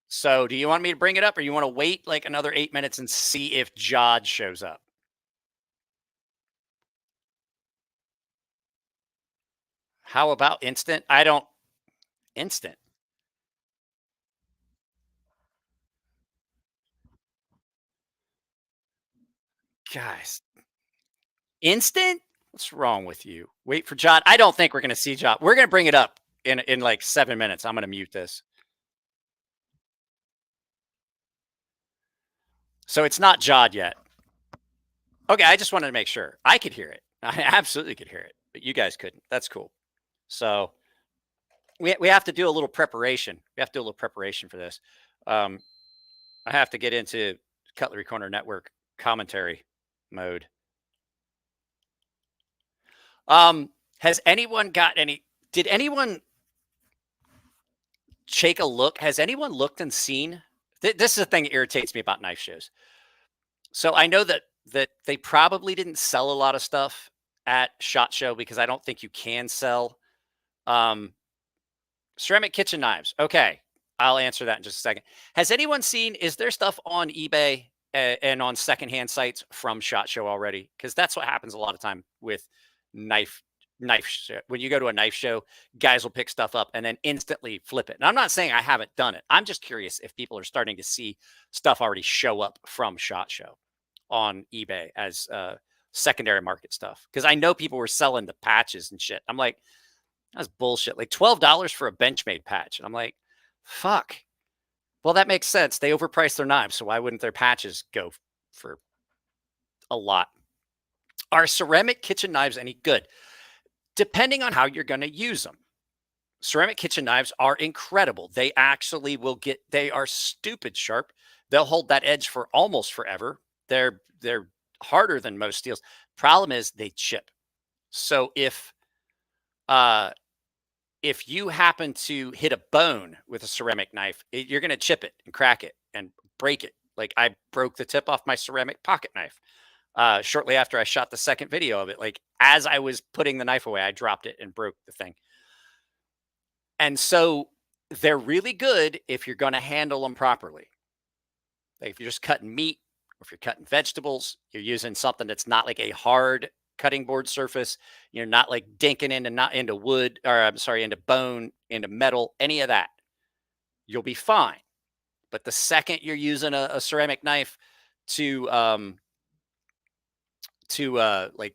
So do you want me to bring it up or you want to wait like another 8 minutes and see if Jodd shows up? How about instant? I don't instant. Guys, instant? What's wrong with you? Wait for Jodd. I don't think we're going to see Jodd. We're going to bring it up in like 7 minutes. I'm going to mute this. So it's not Jodd yet. Okay, I just wanted to make sure. I could hear it. I absolutely could hear it, but you guys couldn't. That's cool. So we have to do a little preparation. We have to do a little preparation for this. I have to get into Cutlery Corner Network commentary mode. Has anyone got any? Did anyone take a look? Has anyone looked and seen? This is the thing that irritates me about knife shows. So I know that they probably didn't sell a lot of stuff at SHOT Show because I don't think you can sell ceramic kitchen knives. Okay, I'll answer that in just a second. Has anyone seen? Is there stuff on eBay and on secondhand sites from SHOT Show already? Because that's what happens a lot of time with knife when you go to a knife show, guys will pick stuff up and then instantly flip it. And I'm not saying I haven't done it. I'm just curious if people are starting to see stuff already show up from SHOT Show on eBay as secondary market stuff. Because I know people were selling the patches and shit. I'm like, that's bullshit. Like $12 for a Benchmade patch. And I'm like, fuck. Well, that makes sense. They overpriced their knives. So why wouldn't their patches go for a lot? Are ceramic kitchen knives any good? Depending on how you're going to use them. Ceramic kitchen knives are incredible. They actually they are stupid sharp. They'll hold that edge for almost forever. They're harder than most steels. Problem is they chip. So if you happen to hit a bone with a ceramic knife, you're going to chip it and crack it and break it. Like I broke the tip off my ceramic pocket knife shortly after I shot the second video of it. Like as I was putting the knife away, I dropped it and broke the thing. And so they're really good if you're going to handle them properly. Like if you're just cutting meat or if you're cutting vegetables, you're using something that's not like a hard cutting board surface. You're not like dinking into wood, or I'm sorry, into bone, into metal, any of that. You'll be fine. But the second you're using a ceramic knife to like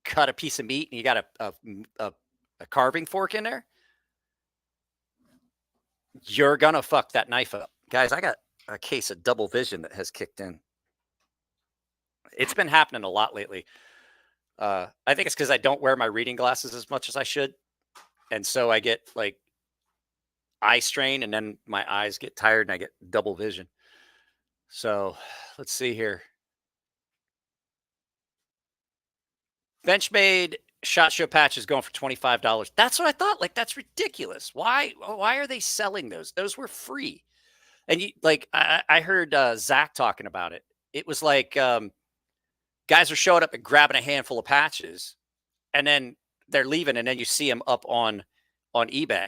cut a piece of meat and you got a carving fork in there, you're gonna fuck that knife up. Guys, I got a case of double vision that has kicked in. It's been happening a lot lately. I think it's because I don't wear my reading glasses as much as I should. And so I get like eye strain and then my eyes get tired and I get double vision. So let's see here. Benchmade SHOT Show patches going for $25. That's what I thought. Like, that's ridiculous. Why are they selling those? Those were free. And you like I heard Zach talking about it. It was like guys are showing up and grabbing a handful of patches and then they're leaving and then you see them up on eBay.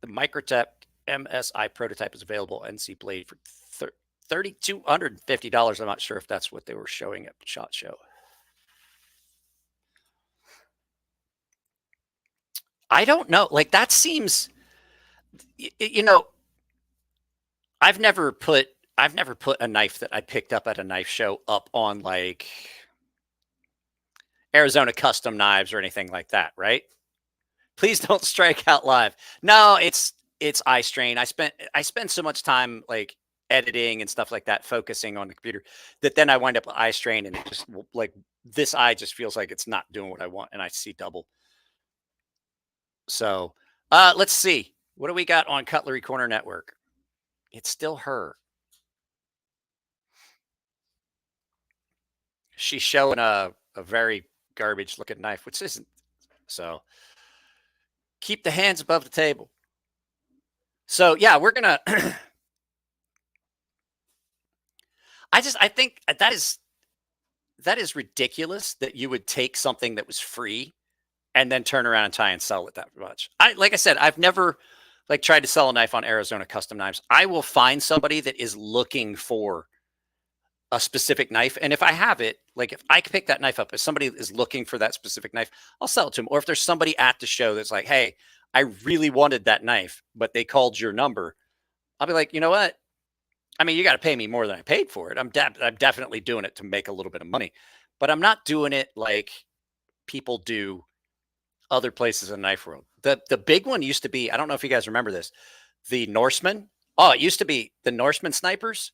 The Microtech MSI prototype is available NC Blade for $3,250. I'm not sure if that's what they were showing at SHOT Show. I don't know. Like, that seems, you know, I've never put a knife that I picked up at a knife show up on like Arizona Custom Knives or anything like that, right? Please don't strike out live. No, it's eye strain. I spend so much time like editing and stuff like that, focusing on the computer, that then I wind up with eye strain and it just like this eye just feels like it's not doing what I want and I see double. So let's see. What do we got on Cutlery Corner Network? It's still her. She's showing a very garbage looking knife, which isn't. So keep the hands above the table. So yeah, we're gonna. I think that is ridiculous that you would take something that was free and then turn around and try and sell it that much. Like I said, I've never like tried to sell a knife on Arizona Custom Knives. I will find somebody that is looking for a specific knife. And if I have it, like if I can pick that knife up, if somebody is looking for that specific knife, I'll sell it to them. Or if there's somebody at the show that's like, hey, I really wanted that knife, but they called your number, I'll be like, you know what? I mean, you got to pay me more than I paid for it. I'm definitely doing it to make a little bit of money, but I'm not doing it like people do other places in the knife world. The big one used to be, I don't know if you guys remember this, the Norseman. Oh, it used to be the Norseman snipers.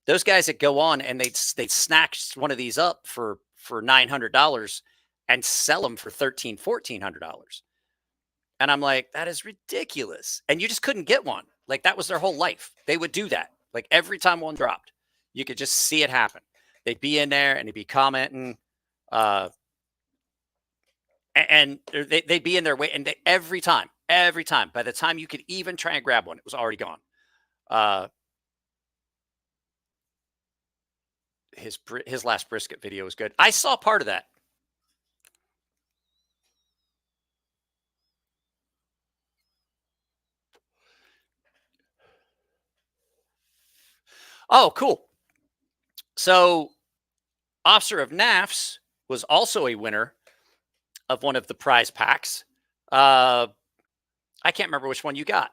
Those guys that go on and they'd snatch one of these up for $900 and sell them for $1,400. And I'm like, that is ridiculous. And you just couldn't get one. Like, that was their whole life. They would do that. Like, every time one dropped, you could just see it happen. They'd be in there and they'd be commenting, and they'd be in their way. And every time, by the time you could even try and grab one, it was already gone. His last brisket video was good. I saw part of that. Oh, cool. So Officer of NAFs was also a winner of one of the prize packs. I can't remember which one you got.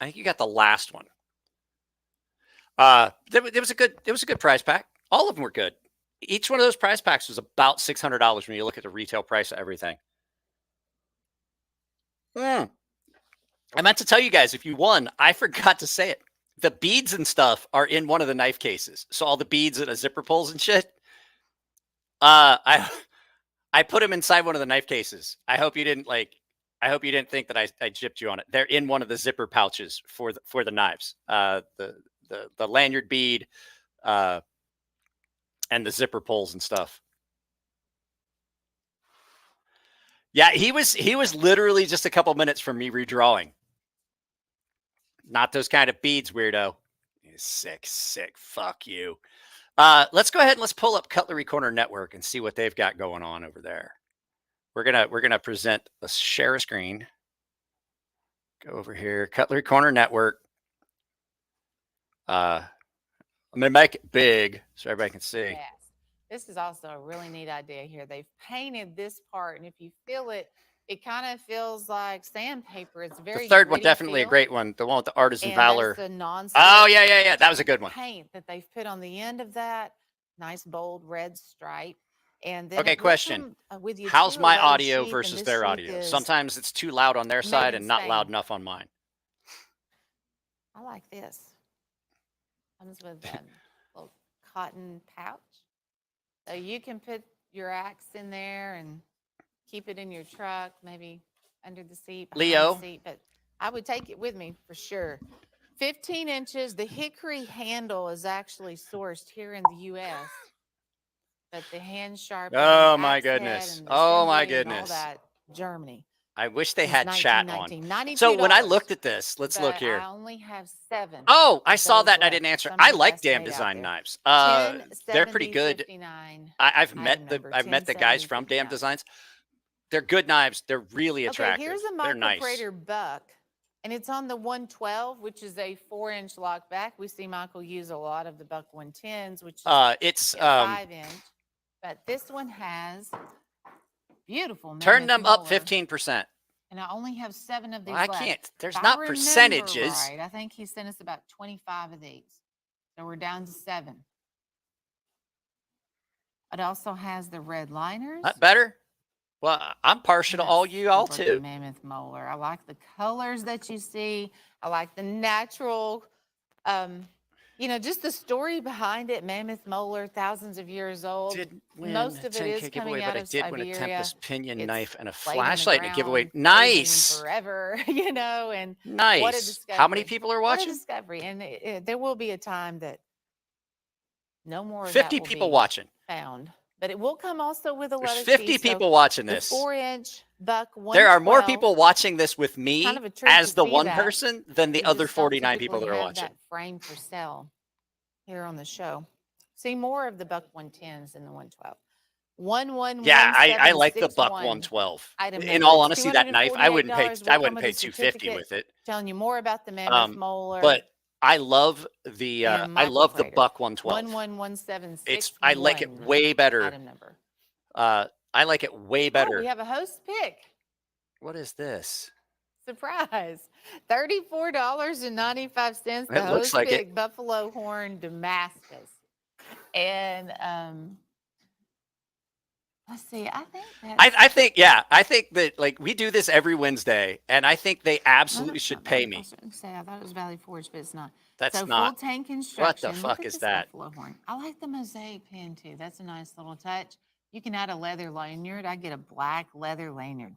I think you got the last one. It was a good prize pack. All of them were good. Each one of those prize packs was about $600 when you look at the retail price of everything. I meant to tell you guys, if you won, I forgot to say it. The beads and stuff are in one of the knife cases. So all the beads and the zipper pulls and shit. I put them inside one of the knife cases. I hope you didn't think that I gypped you on it. They're in one of the zipper pouches for the knives. The lanyard bead, and the zipper pulls and stuff. Yeah, he was literally just a couple minutes from me redrawing. Not those kind of beads, weirdo. Sick. Fuck you. Let's go ahead and let's pull up Cutlery Corner Network and see what they've got going on over there. We're gonna present a share a screen. Go over here, Cutlery Corner Network. I'm gonna make it big so everybody can see. Yes. This is also a really neat idea here. They've painted this part, and if you feel it, it kind of feels like sandpaper. It's very. The third one, definitely a great one. The one with the Artisan Valor. The oh yeah. That was a good one. Paint that they've put on the end of that nice bold red stripe. And then Okay, it will question. come, with you How's too, a my leather audio sheath, and versus this their sheath audio? is Sometimes it's too loud on their made side in and not loud Spain. enough on mine. I like this. Comes with a little cotton pouch. So you can put your axe in there and keep it in your truck, maybe under the seat, behind Leo? the seat. But I would take it with me for sure. 15 inches. The hickory handle is actually sourced here in the U.S., but the hand sharpener, Oh the my axe head, goodness. and the Oh my assembly and all goodness. that, Germany. I wish they Since had chat on. 1919. So when I $92. looked at this, let's look But here. I only have 7. Oh, I of saw those that and I left. didn't answer. Some of I the like best Damn made out Design there. knives. 10, They're pretty 70, good. 59. I've Item met number the guys 1070, from Damn 59. Designs. They're good knives. They're really Okay, attractive. here's a They're Michael nice. Prater buck, and it's on the 112, which is a 4-inch lock back. We see Michael use a lot of the buck 110s, which is It's a 5-inch. But this one has beautiful turn mammoth them up molar, 15%. and I only have 7 of these Well, I left. can't. There's If I not remember percentages. right, I think he sent us about 25 of these, so we're down to 7. It also has the red liners. Not better. Well, I'm partial to all you all Look at too. mammoth molar. I like the colors that you see. I like the natural, just the story behind it. Mammoth molar, thousands of years old. Did win Most a of it is 10K coming giveaway, out but I of did win a Siberia. Tempest pinion It's knife and a laid on the flashlight in a giveaway. ground, frozen Nice. forever, and what a Nice. discovery. How many people are What a watching? discovery. And there will be a time that no more of 50 that will people be watching. found. But it will come also with a There's leather 50 sheath. So people watching the this. 4-inch buck 112. There are more people watching this with me kind of a treat as to the see one that. person than the We other just don't 49 people that typically are have watching. that frame for sale here on the show. See more of the buck 110s than the 112. 111. Yeah, I like the buck 112. Item In number, all it's honesty, that knife I wouldn't pay. $248. I Will come wouldn't with pay a $250 certificate with it. telling you more about the mammoth molar. But I love the and I love the Prater. buck 112. 111761. I like it way better. Item number. I like it way better. Oh, we have a host pick. What is this? Surprise. $34.95. The It looks host like it. pick buffalo horn Damascus. And let's see. I think that's, I think that like we do this every Wednesday, and I think they absolutely should pay me. I was going to say I thought it was Valley Forge, but it's not. That's so not. Full tank construction. What the fuck is that? Buffalo horn. I like the mosaic pin too. That's a nice little touch. You can add a leather lanyard. I get a black leather lanyard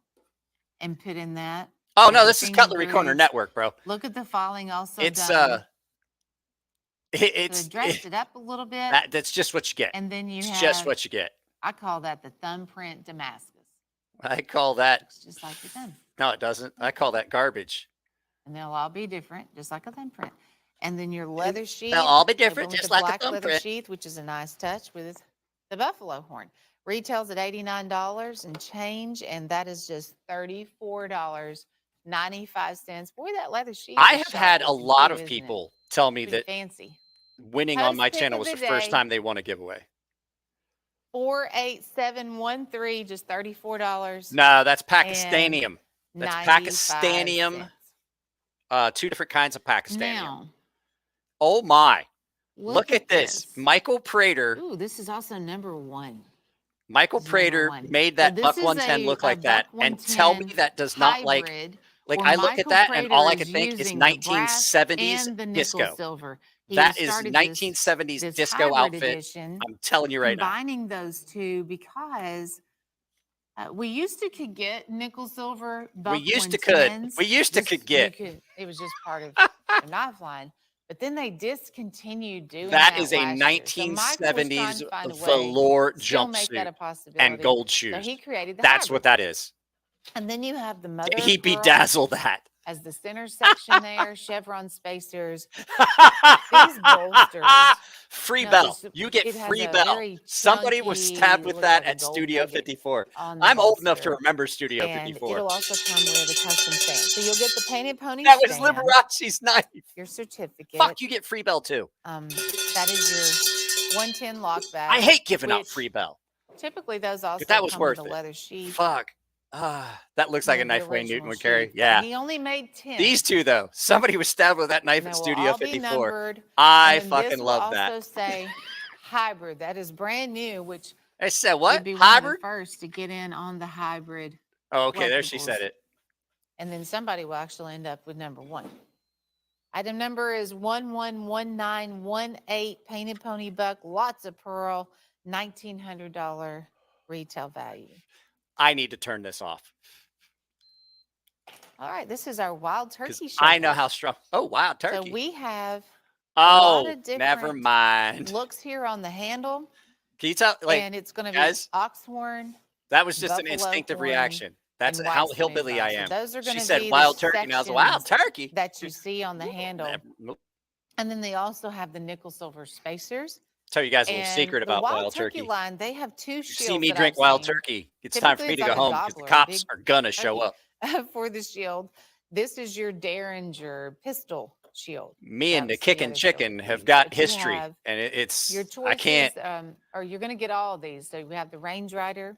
and put in that. Oh no, this is Cutlery Corner Network, bro. Look at the filing also it's done. It's so dressed it up a little bit. That's just what you get. And then you it's have just what you get. I call that the thumbprint Damascus. I call that looks just like the thumb. No, it doesn't. I call that garbage. And they'll all be different, just like a thumbprint. And then your leather sheath. They'll all be different, just like a black leather thumbprint. sheath, which is a nice touch with the buffalo horn. Retails at $89 and change, and that is just $34.95. Boy, that leather sheath. I is have had sharp a lot too, of isn't people tell me Pretty that fancy. winning Host on my pick channel of was the the first day. time they won a giveaway. 48713, just $34. No, that's Pakistanium. That's 95 Pakistanium. cents. 2 different kinds of Pakistanium. Now, Oh my. look at this. Michael Prater. Ooh, this is also number 1. Michael This is number Prater 1. made So that this Buck is 110 look like a that. Buck And tell me 110 that does not like hybrid, I where look at Michael that and all I Prater can think is using the brass 1970s and the nickel disco. silver. He That has is started 1970s this disco hybrid outfit. edition, I'm telling you right now. combining those two because we used to could get nickel silver Buck We used to 110s. could get. It was just part of the knife line. But then they discontinued doing That that is a last year. So Michael was trying 1970s to find a way velour to still make that jumpsuit a possibility. and gold So shoes. he created the That's hybrid. what that is. And then you have the mother He of pearl bedazzled that. as the center section there, chevron spacers, these bolsters. Free No, bell. this- You get it has free a bell. very Somebody was chunky, stabbed with looks that like a at gold Studio nugget 54. on the I'm old enough to bolster. remember Studio And 54. it'll also come with a custom stand. So you'll get the painted pony That was stand, Liberace's knife. your certificate. Fuck, you get free bell too. That is your 110 lockback. I hate giving out which free bell. Typically, those also that was come worth with a it. leather sheath. Fuck. That looks like a and the knife Wayne Newton original would carry. sheath. Yeah. He only made 10. These two though. Somebody was stabbed with that knife And at they will Studio all be 54. numbered. I And then fucking this will love also that. say hybrid. That is brand new, which I said You'd what? be one of the Hybrid? first to get in on the hybrid. Oh, okay. There she said collectibles. it. And then somebody will actually end up with number 1. Item number is 111918, painted pony buck, lots of pearl, $1,900 retail value. I need to turn this off All right, this is our wild because turkey I know showcase. how strong. Oh, wow, turkey. So we have a lot oh, of different never mind. looks here on the handle, Can you tell? Like, and it's going to be guys, oxhorn, that was just an buffalo instinctive horn, reaction. That's and how white hillbilly I smooth bone. So am. those are She going to said be wild the turkey, and I was like, wild sections turkey. that you see on the handle. Nope. And then they also have the nickel silver spacers. Tell you guys a little And secret the about wild wild turkey turkey. line, they have 2 You shields. see me that drink I've wild seen. turkey. It's time for Typically, me it's to go like a home because the gobbler, a cops big are gonna show turkey. up. For the shield. This is your Derringer pistol shield. Me and the That's kicking other chicken shield have piece. got But you history, have and your it's I choices, can't. or you're going to get all of these. So we have the Range Rider,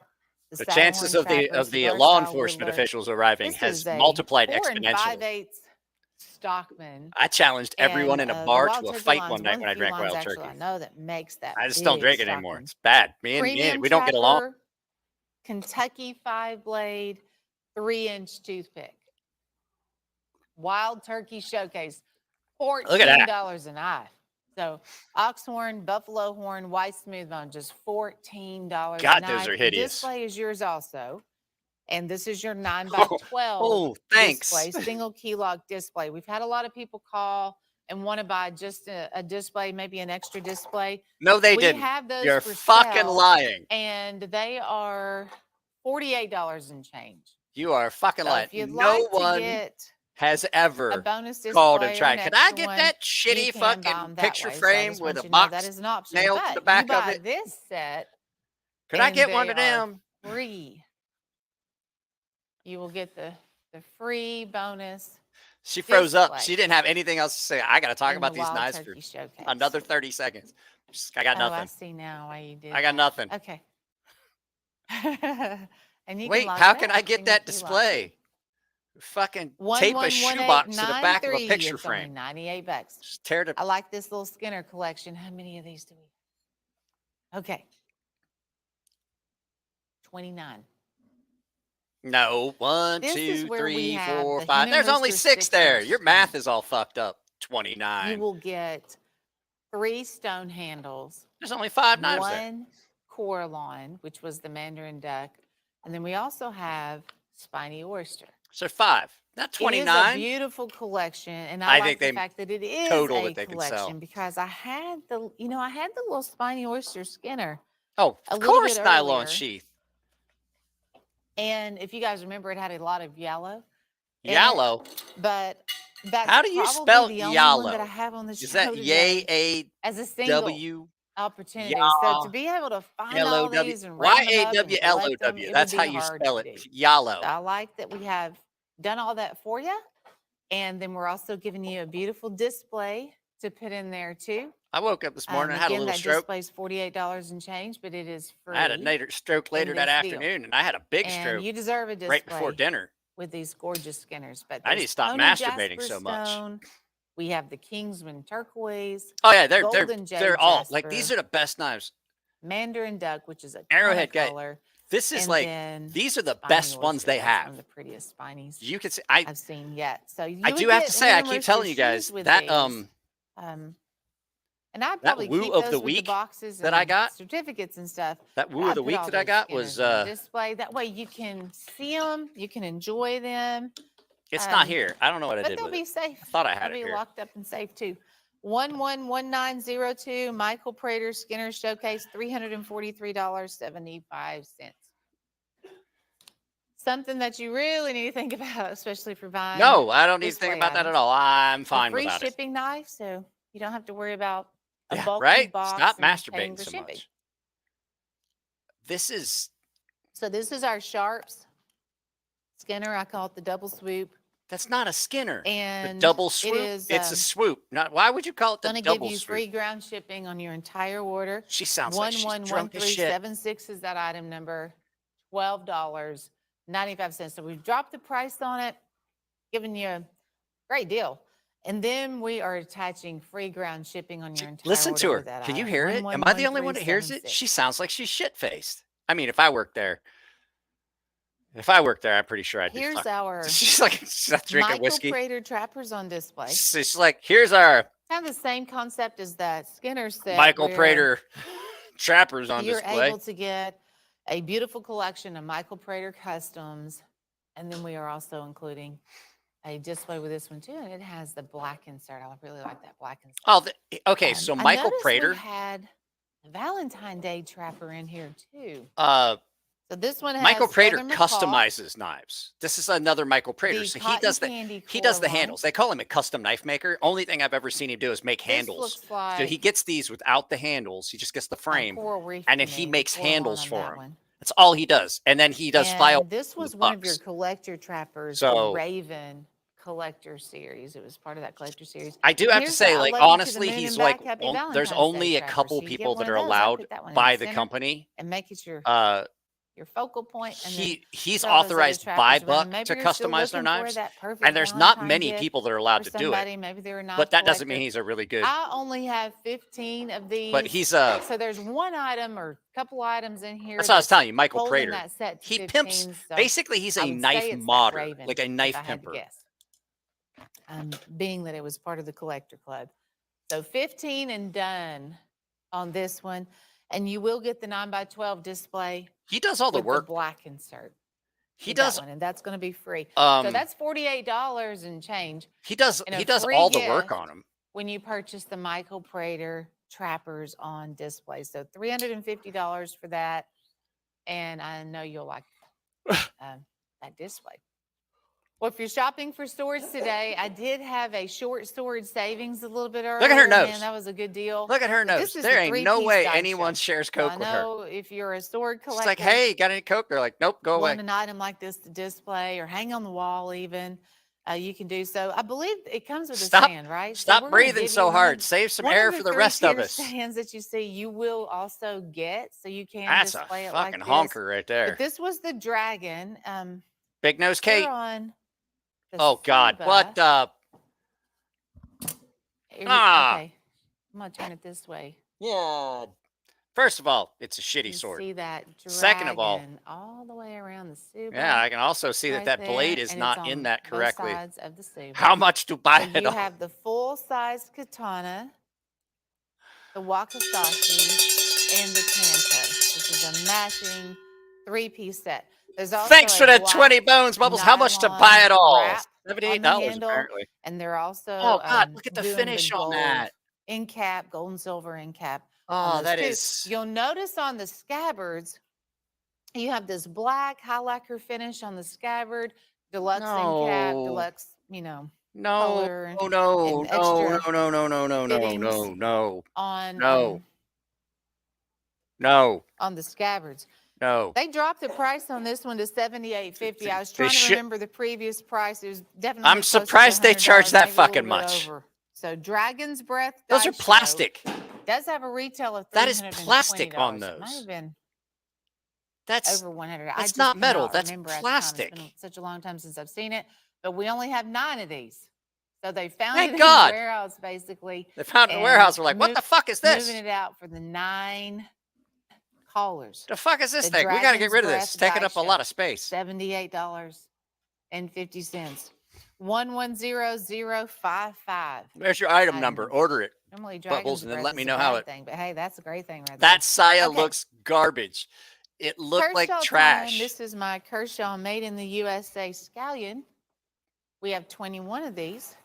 The the chances Saddlehorn of the Trappers, the law Versatile enforcement Whittler. officials arriving This has is a multiplied 4 exponentially. 5/8 Stockman. I challenged everyone And in a the bar wild to a turkey fight line's one night one when of I the few drank lines wild actually turkey. I know that makes that. I just don't big drink it anymore. Stockman. It's bad. Me and Premium we don't get along. Trapper, Kentucky 5-blade, 3-inch toothpick. Wild Turkey Showcase, Look at that. $14 an eye. So oxhorn, buffalo horn, white smooth bone, just $14 God, an those eye. are The hideous. display is yours also. And this is your 9x12 thanks. display, single key lock display. We've had a lot of people call and want to buy just a display, maybe an extra display. No, they We didn't. have those You're for fucking sale, lying. and they are $48 and change. You are fucking So lying. if you'd No like to one get has a ever bonus called and display or tried. an Can I extra get one, that you shitty can buy fucking 'em that picture way. So I frame just with want a you to know that box is an option. nailed to But the you back of buy it? this set, Could I and get one they of them? are free. You will get the free bonus She froze up. display She didn't have anything else to say. I got to talk in about the these Wild knives for Turkey Showcase. another 30 seconds. I got Oh, I nothing. see now why you did. I got that. nothing. Okay. And you Wait, can lock how it can up. I get Single that key lock. display? Fucking tape a shoebox to the back of a 111893. picture It's only frame. 98 bucks. Just tear the. I like this little Skinner collection. How many of these do we have? Okay. 29. No, 1, This is 2, where we 3, have 4, the 5. Henry There's only Lister 6 there. 6-inch Your math is all fucked up. 29. You will get 3 stone handles, There's only 5 knives there. 1 Coraline, which was the Mandarin duck, and then we also have spiny oyster. So 5, not It is a 29. beautiful collection, and I I think like the they fact that it is total a what they can sell. collection because I had the little spiny oyster Skinner, Oh, a of little course, bit nylon earlier. sheath. And if you guys remember, it had a lot of yellow. in it, Yellow. But that's How do you probably spell the only one that yellow? I have on the Is show that today Y-A-W? as a single opportunity. So to be able to find all L-O-W. these and round them up and collect them, Y-A-W-L-O-W. it That's would how be you hard spell to it. do. Yellow. So I like that we have done all that for you. And then we're also giving you a beautiful display to put in there too. I woke up this morning and had a Again, little that stroke. display's $48 and change, but it is free. I had a stroke later that this deal. afternoon, and I had a big And stroke you deserve a display right before dinner. with these gorgeous Skinners. But I need to there's stop Pony masturbating Jasper so much. Stone. We have the Kingsman turquoise, Oh yeah, Golden Jade they're all like Jasper, these are the best knives. Mandarin duck, which is a ton Arrowhead of guy. color. This is And like then these are the spiny best ones oyster. they That's one have. of the prettiest spinies You can see I've seen yet. So you I would do have get to say I Henry keep Lister telling you guys shoes with that these. And I'd probably woo keep of those the with week the boxes that I and got, certificates and stuff. that but woo of I'd the put week all that I those got Skinners was on display. That way you can see them, you can enjoy them. it's not here. I don't know what I But did they'll with be it. safe. I thought I had They'll it be here. locked up and safe too. 111902 Michael Prater Skinner Showcase, $343.75. Something that you really need to think about, especially for buying. No, I don't need to think display about that at items. all. I'm A fine free without it. shipping knife, so you don't have to worry about a Yeah, bulky right? box. Stop and paying masturbating for so shipping. much. This is So this is our Sharps Skinner. I call it the double swoop. that's not a Skinner. And the double swoop. it is, it's a swoop. Not why would you call it the going to double give you swoop? free ground shipping on your entire order. She sounds like she's drunk as shit. 111376 is that item number. $12.95. So we've dropped the price on it, giving you a great deal. And then we are attaching free ground shipping on your entire Listen order to her. with that Can you item. hear it? Am I the only one that hears it? 111376. She sounds like she's shit-faced. I mean, if I worked there, I'm pretty sure I'd be Here's fucked. our She's like, she's not drinking Michael whiskey. Prater trappers on display. She's like, here's our Kind of the same concept as that Skinner set. Michael where Prater trappers on you're display. able to get a beautiful collection of Michael Prater customs. And then we are also including a display with this one too. And it has the black insert. I really like that black insert. Oh, okay. So I Michael noticed Prater. we had a Valentine Day trapper in here too. So this one has Michael Prater Feather Macaw, customizes knives. This is another Michael Prater. the So cotton he does the line. handles. They call him a custom knife maker. Only thing I've ever seen him do is make This handles. looks like So he gets these without the handles. He just gets the frame, coral reef and then to he me, makes coral line handles on for that him. one. That's all he does. And then he does file. And this was one of your collector trappers, So- the Raven collector series. It was part of that collector series. I do have to Here's say, the like, I Love You to the honestly, Moon he's and like, Back. Happy there's Valentine's only Day a trapper. couple So you get people one that of are those. I allowed put that one in by the the center company. and make it your focal point. And He's throw those other authorized trappers by around. Buck Maybe to you're still customize their looking for knives. that perfect And there's not Valentine many gift people that are allowed for to do somebody. it. Maybe they're not. But that doesn't mean he's a really good. I only have 15 of these. But he's so there's one item or a couple items in here. That's what I was telling you, Michael holding Prater. that set to He 15, pimps. so Basically, he's I a would say knife it's that modder, Raven, like a if knife I had to pimper. guess. Being that it was part of the collector club. So 15 and done on this one. And you will get the 9x12 display. He does all the with work. The black insert. He with that does. one, and that's going to be free. So that's $48 and change. He does. And a He does free all the work gift on them. when you purchase the Michael Prater trappers on display. So $350 for that. And I know you'll like that display. Well, if you're shopping for storage today, I did have a short storage savings a little bit earlier. Look at her nose. Man, that was a good deal. Look at her But nose. this is There a ain't no three-piece way dice anyone show. shares So Coke with her. I know if you're a sword collector. She's like, hey, got any Coke? They're like, nope, go away. Want an item like this to display or hang on the wall even, you can do so. I believe it comes with a stand, right? Stop we're gonna breathing give so you hard. Save some air for the rest of us. Stands that you see, you will also get, so you can That's a display it fucking like honker right But there. this was the dragon. Big nose Here Kate. on the Oh God, Saba. what? Okay, I'm gonna turn it this way. Yeah. First of all, it's a shitty You sword. see that dragon Second of all, the way around the Suba. yeah, I can also see right that blade there, is and not it's in on that both correctly. sides of the Suba. How much to buy So it you all? have the full-size katana, the wakizashi, and the tanto. This is a matching three-piece set. There's also Thanks for a the black 20 bones, Bubbles. How much to buy it nylon all? wrap on the $78 handle, apparently. and they're also Oh God, look at the doing finish on gold that. end cap, gold and silver end cap. On Oh, those that two. is. You'll notice on the scabbards, you have this black high lacquer finish on the scabbard, deluxe end cap, No. deluxe, No, color and- oh, no, and no, extra no, no, no, no, no, fittings no, no, on no, no, on the scabbards. no. They dropped the price on this one to $78.50. I was They trying to should- remember the previous price. It was definitely I'm close to surprised they charge $100, that maybe a fucking little bit much. over. So Dragon's Breath Those are dice show plastic. does have a retail of $320. That is plastic on It might those. have been That's over 100. that's I just not metal, cannot that's remember at the time. plastic. It's been such a long time since I've seen it, but we only have 9 of these. So they found Thank it in God. the warehouse basically. they found it in the and warehouse. We're like, what move- the fuck is this? Moving it out for the 9 callers. The fuck is this The thing? We got to get Dragon's rid of this. Breath It's taking die up a lot show. of space. $78.50. 110055. There's your item I number. know. Order it. Normally Bubbles, Dragon's and then Breath let me is know a how bad it. thing, but hey, that's a great thing right That Saya Okay. looks garbage. It looked like Kershaw trash. time. This is my Kershaw made in the USA scallion. We have 21 of these.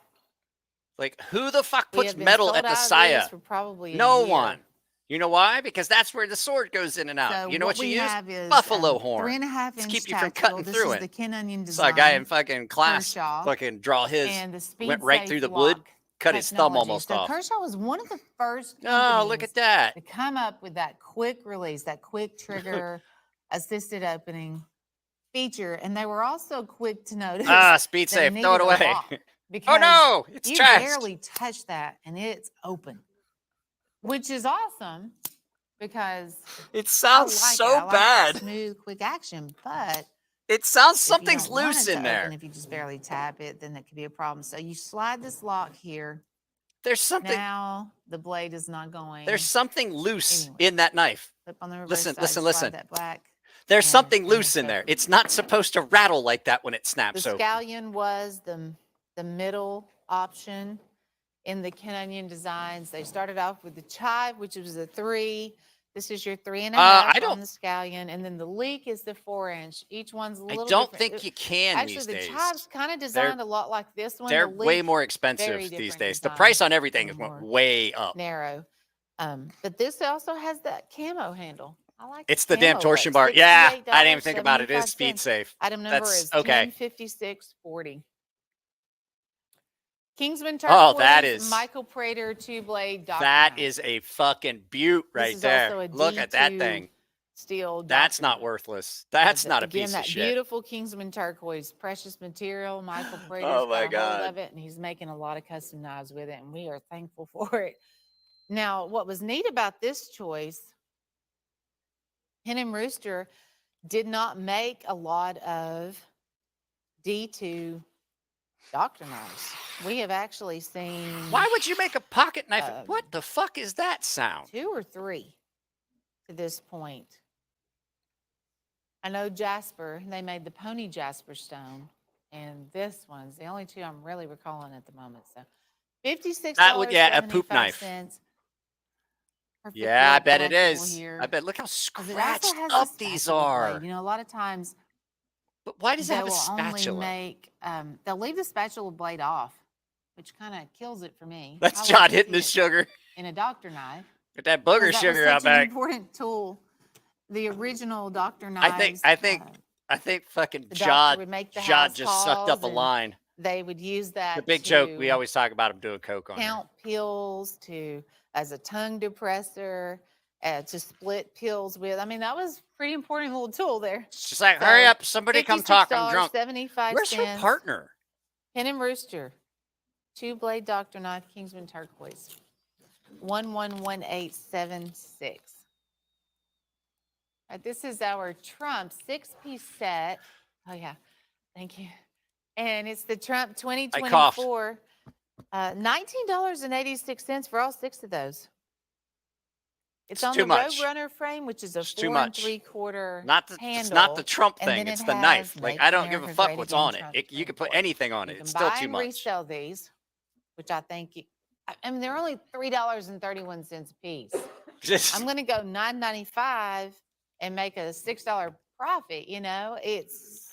Like, who the fuck We puts have been metal sold at the out of Saya? these for probably a No year. one. You know why? Because that's where the sword goes in and out. So You know what you we use? have is, Buffalo horn. 3.5 to inch keep you from tactical. cutting This through is it. the Ken Onion Saw a design. guy in fucking class Kershaw, fucking draw his, and the speed went right safe through the wood, lock cut his thumb technology. almost so off. Kershaw was one of the first Oh, look at that. to come up with that quick release, that quick trigger assisted opening feature. And they were also quick to notice Ah, speed that safe. it Throw it needed a away. lock, Oh because no, it's you trash. barely touch that and it's open, which is awesome because It I sounds like so it. I like bad. smooth, quick action, but It sounds If you something's don't want loose it to in there. open, if you just barely tap it, then that could be a problem. So you slide this lock here. There's something. Now the blade is not going. There's something loose anywhere. in that knife. Flip on the reverse Listen, side, listen, slide listen. that back, There's and something then loose it's in there. open. It's not supposed to rattle like that when it snaps The open. scallion was the middle option in the Ken Onion designs. They started off with the chive, which was a 3. This is your 3.5 on the scallion, and then the leek is the 4-inch. Each one's a little different. I don't think you can Actually, these the days. chive's kind of designed a lot like this one. They're the way leek, more very expensive these different days. The design, price on everything a is little went more way up. narrow. But this also has that camo handle. I like It's the damn camo, torsion but bar. Yeah, $68, I didn't even think about it. It is 75 speed cents. safe. Item number That's is okay. 1056.40. Kingsman Oh, turquoise, that is Michael Prater 2-blade Dr. That knife. is a fucking beaut This right is there. also a Look at that D2 thing. Steel. That's Dr. not knife. worthless. That's not a Again, piece that of shit. beautiful Kingsman turquoise, precious material. Michael Prater's Oh my got a hold God. of it, and he's making a lot of custom knives with it, and we are thankful for it. Now, what was neat about this choice, Hen and Rooster did not make a lot of D2 Dr. knives. We have actually seen Why would you make a pocket knife? What the fuck is that sound? 2 or 3 to this point. I know Jasper, they made the Pony Jasper stone, and this one's the only 2 I'm really recalling at the moment. So $56. That would, yeah, a poop knife. Yeah, I bet it is. Here. I bet. Look how 'Cause scratched it also has up a these spatula are. blade. You know, a lot of times But why does it they have a will spatula? only make, they'll leave the spatula blade off, which kind of kills it for me. That's I like Jodd to hitting see his it sugar. in a Dr. knife. Get that booger 'Cause that sugar was out such an back. important tool. The original Dr. knives. I think fucking the doctor Jodd would make the Jodd house just sucked up a calls, and line. they would use that The big to joke we always talk about him doing coke on her. count pills, as a tongue depressor, to split pills with. I mean, that was a pretty important little tool there. It's just like, So, hurry up, somebody come talk. I'm drunk. $56.75. Where's her partner? Hen and Rooster, 2-blade Dr. knife, Kingsman turquoise, 111876. This is our Trump 6-piece set. Oh yeah, thank you. And it's the Trump 2024. $19.86 for all 6 of those. It's on too the much. Roadrunner frame, which is a It's too 4 much. 3/4 handle. It's not the Trump and thing. then It's it the knife. has Like, Make I don't give a America fuck Great what's Again on Trump it. You can put 24. anything on You it. can It's still buy too and much. resell these, which I think, I mean, they're only $3.31 a piece. I'm going to go $9.95 and make a $6 profit. You know, it's.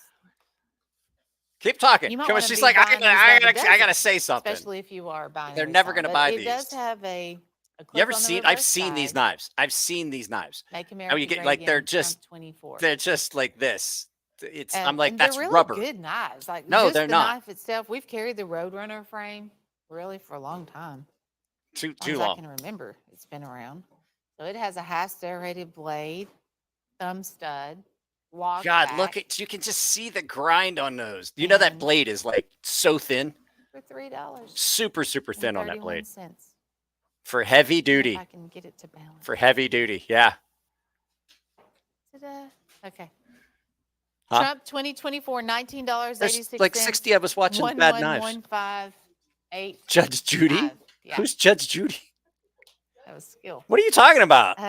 Keep talking. You might Come on, wanna she's be like, I buying these by the gotta dozen, say something. especially if you are buying. They're and never reselling. gonna But buy it these. does have a clip You ever on the seen? I've reverse seen these side. knives. I've seen these knives. Make America you get Great like they're Again, just Trump 24. they're just like this. It's I'm like And that's they're really rubber. good knives. Like No, just they're the not. knife itself. We've carried the Roadrunner frame really for a long time. Too As I long. can remember, it's been around. So it has a high serrated blade, thumb stud, walk God, back. look at you can just see the grind on those. You know that And blade is like so thin. for $3. Super thin on that blade. 31 cents. For heavy See if duty. I can get it to balance. For heavy duty. Yeah. Ta-da. Okay. Huh? Trump 2024, $19.86. There's like 60 of us watching Bad Knives. 11158. Judge Judy? Yeah, Who's Judge Judy? that was skill. What are you talking about?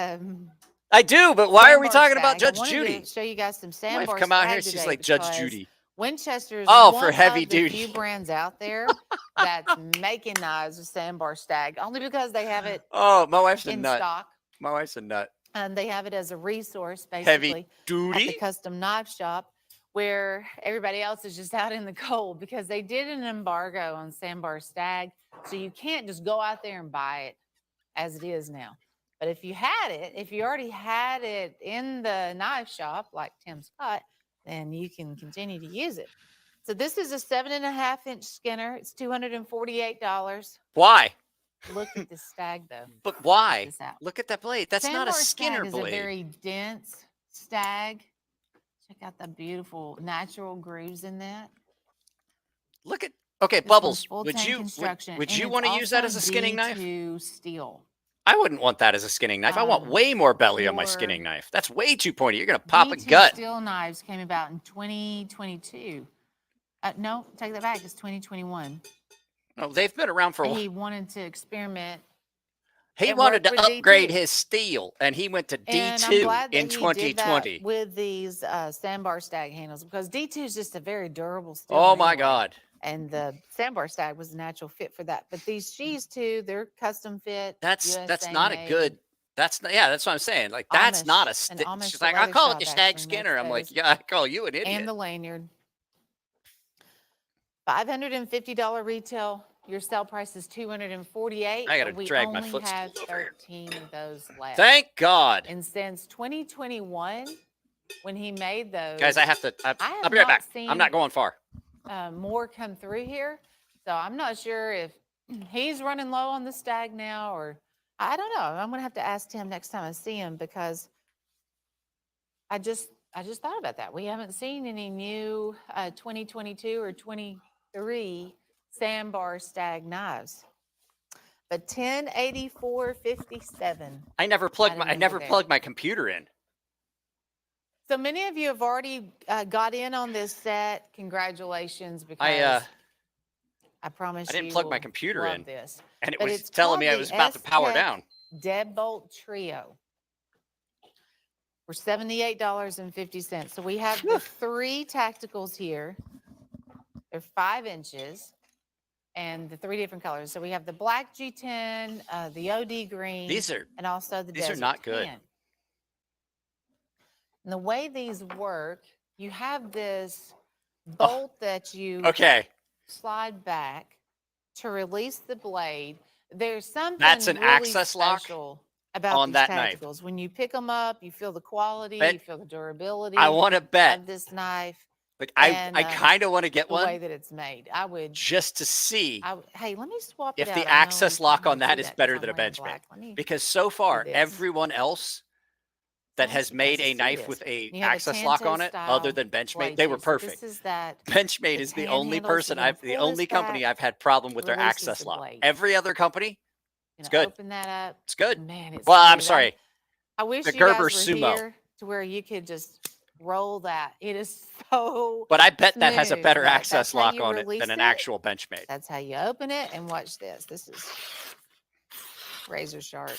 I do, but why are we Sandbar talking about stag. Judge I wanted Judy? to show you guys some My sandbar wife come out stag here, she's today like Judge because Judy. Winchester's Oh, one for heavy of the duty. few brands out there that's making knives with sandbar stag, only because they have it Oh, my wife's a in nut. stock. My wife's a nut. And they have it as a resource, Heavy basically, at the duty? custom knife shop, where everybody else is just out in the cold because they did an embargo on sandbar stag. So you can't just go out there and buy it as it is now. But if you had it, if you already had it in the knife shop, like Tim Scott, then you can continue to use it. So this is a 7.5-inch Skinner. It's $248. Why? Look at this stag, though. But Check why? this out. Look at that blade. That's not a Sandbar Skinner stag blade. is a very dense stag. Check out the beautiful natural grooves in that. Look at okay, This Bubbles. one's full Would tank you construction, would and you it's want to use that also as a skinning knife? D2 steel. I wouldn't want that as a skinning knife. I want way more belly on my skinning knife. That's way too pointy. You're going to pop a D2 gut. steel knives came about in 2022. No, take that back. It's 2021. No, they've been around for a while. He wanted to experiment. He and wanted work to with upgrade D2. his steel, and he went to And I'm D2 glad that in he 2020. did that with these sandbar stag handles, because D2 is just a very durable steel. Oh my anyway. God. And the sandbar stag was a natural fit for that. But these sheaths too, they're custom fit. That's USA not made. a good. That's that's what I'm saying. Like that's not a. Amish She's like, I leather call it shop the stag actually skinner. makes I'm like, those. yeah, I call you an idiot. And the lanyard. $550 retail. Your sale price is $248. I gotta we drag my only foot have 13 of those left. Thank God. And since 2021, when he made those, Guys, I have to. I'll be right back. I'm not going far. More come through here, so I'm not sure if he's running low on the stag now, or I don't know. I'm gonna have to ask Tim next time I see him, because I just thought about that. We haven't seen any new 2022 or 23 sandbar stag knives. But 1084.57. I never plugged my computer in. So many of you have already got in on this set. Congratulations, because I promise I didn't you plug my will computer love in, this. and it But was it's telling me called I was the about to power S-Tech down. Deadbolt Trio for $78.50. So we have the 3 tacticals here. They're 5 inches, and the 3 different colors. So we have the black G10, the OD green, and also the these are desert not good. tan. And the way these work, you have this bolt that you slide back to release the blade. There's something that's an really access lock about on these that tacticals. knife. When you pick them up, you feel the quality, Bet. you feel the durability. I want to bet of this knife. Like I kind of want to get the one. way that it's made. I would just to see. Hey, let me swap if it out. the access lock on that is better than a Benchmade. Benchmade, because so far everyone else that has made a knife with a access lock on it, other than Benchmade, they were perfect. This is that Benchmade is the only company I've had problem with their access lock. Every other company, it's good. Open that up. It's good. Man, it's well, good. I'm sorry. I wish the you Gerber guys were Sumo. Here to where you could just roll that. It is so. But I bet that smooth. has a better access lock you on it than an actual Benchmade. That's how you open it, and watch this. This is razor sharp.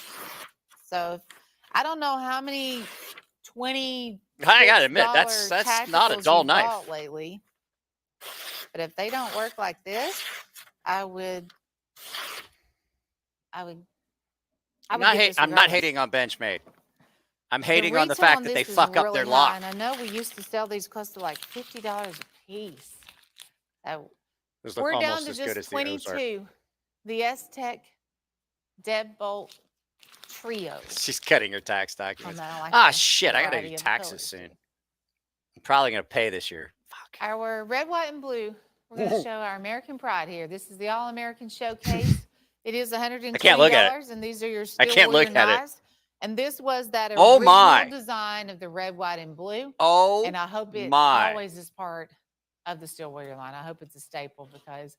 So I don't know how many 20. I gotta admit, that's not a dull knife lately. But if they don't work like this, I would. I'm not hating on Benchmade. I'm hating on the fact that they fuck up their lock. And I know we used to sell these close to like $50 a piece. We're down to just 22. The S-Tech Deadbolt Trio. She's cutting her tax documents. Shit! I gotta do taxes soon. I'm probably gonna pay this year. Fuck. Our red, white, and blue. We're gonna show our American pride here. This is the All-American Showcase. It is $120. I can't look at it. And these are your I can't look at it. And this was that original design of the red, white, and blue. Oh, and I hope it always is part of the Steel Warrior line. I hope it's a staple, because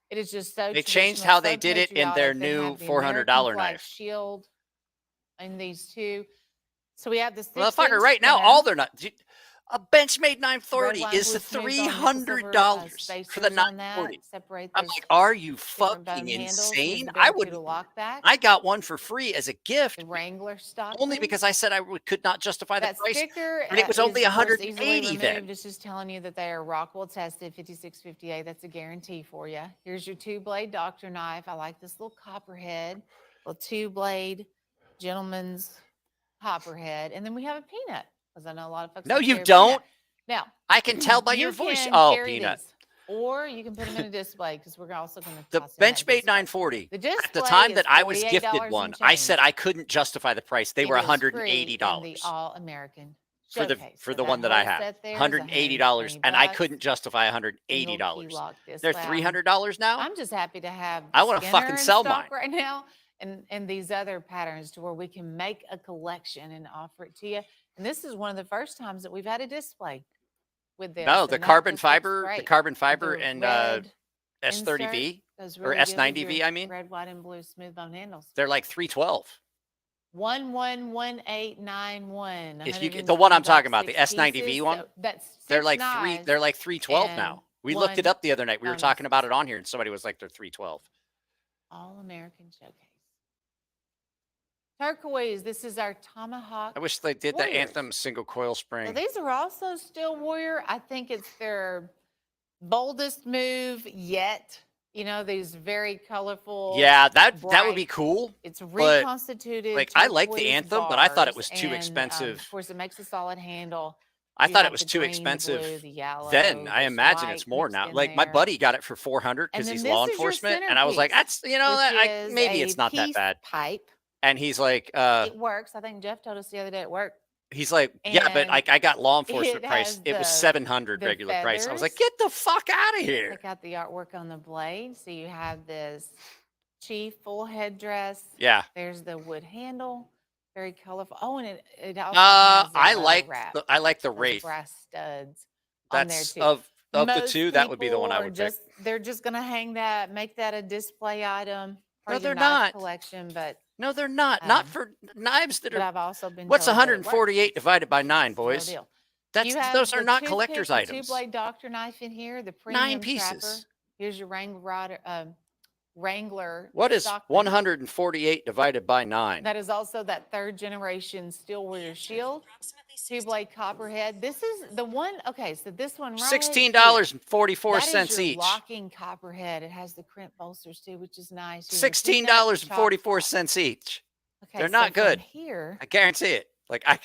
it is just so. They changed how they did it in their new $400 knife. Shield. And these two. So we have the 6-inch. Motherfucker, right now all they're not. A Benchmade 940 is $300 for the 940. I'm like, are you fucking insane? I would. I got one for free as a gift. Wrangler stock. Only because I said I could not justify the price. And it was only $180 then. This is telling you that they are Rockwell tested 5658. That's a guarantee for you. Here's your 2-blade doctor knife. I like this little copperhead, little 2-blade gentleman's copperhead, and then we have a peanut. Because I know a lot of folks. No, you don't. Now I can tell by your voice. Peanut. Or you can put them in a display, because we're also going to. The Benchmade 940. At the time that I was gifted one, I said I couldn't justify the price. They were $180. The All-American for the one that I have, $180, and I couldn't justify $180. They're $300 now. I'm just happy to have. I want to fucking sell mine right now, and these other patterns to where we can make a collection and offer it to you. And this is one of the first times that we've had a display with this. No, the carbon fiber and S30V or S90V. I mean, red, white, and blue smooth bone handles. They're like $312. 111891. If you get the one I'm talking about, the 6 S90V pieces, one, so that's they're 6 like knives they're like 312 and now. We looked it one up the other night. We were bonus. talking about it on here, and somebody was like, they're 312. All-American Showcase. Turquoise, this is our Tomahawk. I wish they did the Warriors. Anthem single coil spring. So these are also Steel Warrior. I think it's their boldest move yet. You know, these very colorful. Yeah, that would be bright. cool. It's but, reconstituted. like, I like the turquoise Anthem, but I thought it bars, was too and, expensive. Of course, it makes a solid handle. I You thought it have was the too green, the expensive blue, the yellow, then. I this imagine white it's more mixed now. in Like, my there. buddy got it for $400 because And he's then law this is your enforcement, and I was like, centerpiece, that's, you know, which maybe is it's not that peace bad. pipe. And he's like, It works. I think Jeff told us the other day it worked. he's like, yeah, but And I got law enforcement it price. has It was the $700 regular price. I was like, feathers. get the fuck out of here. Check out the artwork on the blade. So you have this chief full headdress. Yeah. There's the wood handle, very colorful. Oh, and it also has I a like wrap. the Those Wraith. brass studs on there That's too. of the Most two, that would be the one I people would are pick. They're just gonna hang that, make that a display item for No, your they're knife not. collection. But No, they're not. Not Um, for knives that are. I've also been What's told that it works. 148 divided by 9, It's the real boys? deal. That's You have those are the not toothpick, collector's the items. two-blade doctor knife in here, the 9 premium pieces. trapper. Here's your Wrangler. What is stock knife. 148 divided by 9? That is also that third generation Steel Warrior shield. Two-blade copperhead. This is the one. Okay, so this one right $16.44 that is your each. locking copperhead. It has the crimp bolsters too, which is nice. $16.44 each. Okay, They're so not from good. Here, I guarantee it. Like that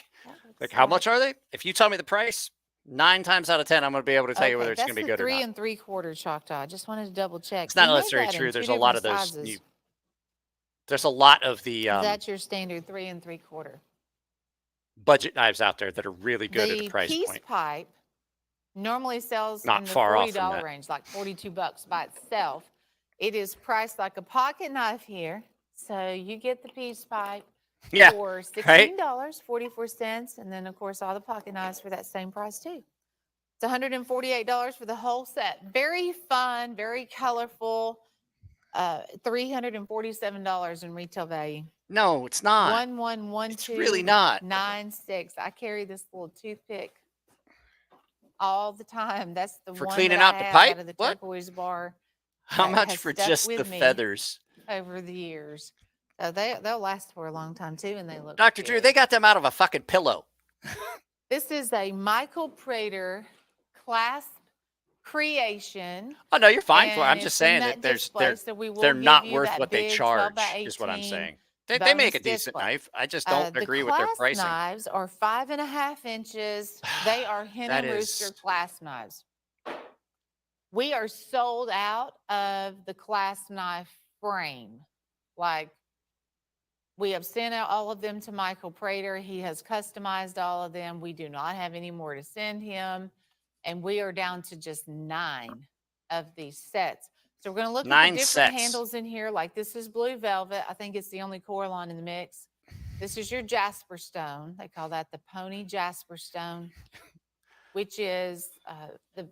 looks how much are they? If you tell me the price, 9 times out of 10, I'm going to be able to tell you whether it's going to be good or That's not. the 3 3/4 Choctaw. I just wanted to double check. It's not We made necessarily that in true. 2 There's a lot of different those. sizes. There's a lot of the That's your standard 3 3/4. budget knives out there that are really good at the The price peace point. pipe normally sells Not in the far off from $40 that. range, like $42 by itself. It is priced like a pocket knife here. So you get the peace pipe Yeah, for right? $16.44. And then, of course, all the pocket knives for that same price, too. It's $148 for the whole set. Very fun, very colorful. $347 in retail value. No, it's not. 1112. It's really not. 96. I carry this little toothpick all the time. That's the For one cleaning that out I the have pipe? out of the What? turquoise bar How that much has for stuck just with the me feathers? over the years. So they'll last for a long time too, and they look. Dr. Drew, good. they got them out of a fucking pillow. This is a Michael Prater clasp creation. Oh no, you're fine for it. I'm and just it's in saying that that display, so we will they're give not you worth that what they big charge, 12 by is what I'm 18 saying. They make a bonus decent display. knife. I just don't agree with their clasp pricing. Knives are 5.5 inches. They are Hen That and Rooster is- clasp knives. We are sold out of the clasp knife frame. Like, we have sent out all of them to Michael Prater. He has customized all of them. We do not have any more to send him. And we are down to just 9 of these sets. So we're going to look at 9 the different sets. handles in here. Like, this is blue velvet. I think it's the only Coralon in the mix. This is your Jasper stone. They call that the pony Jasper stone, which is the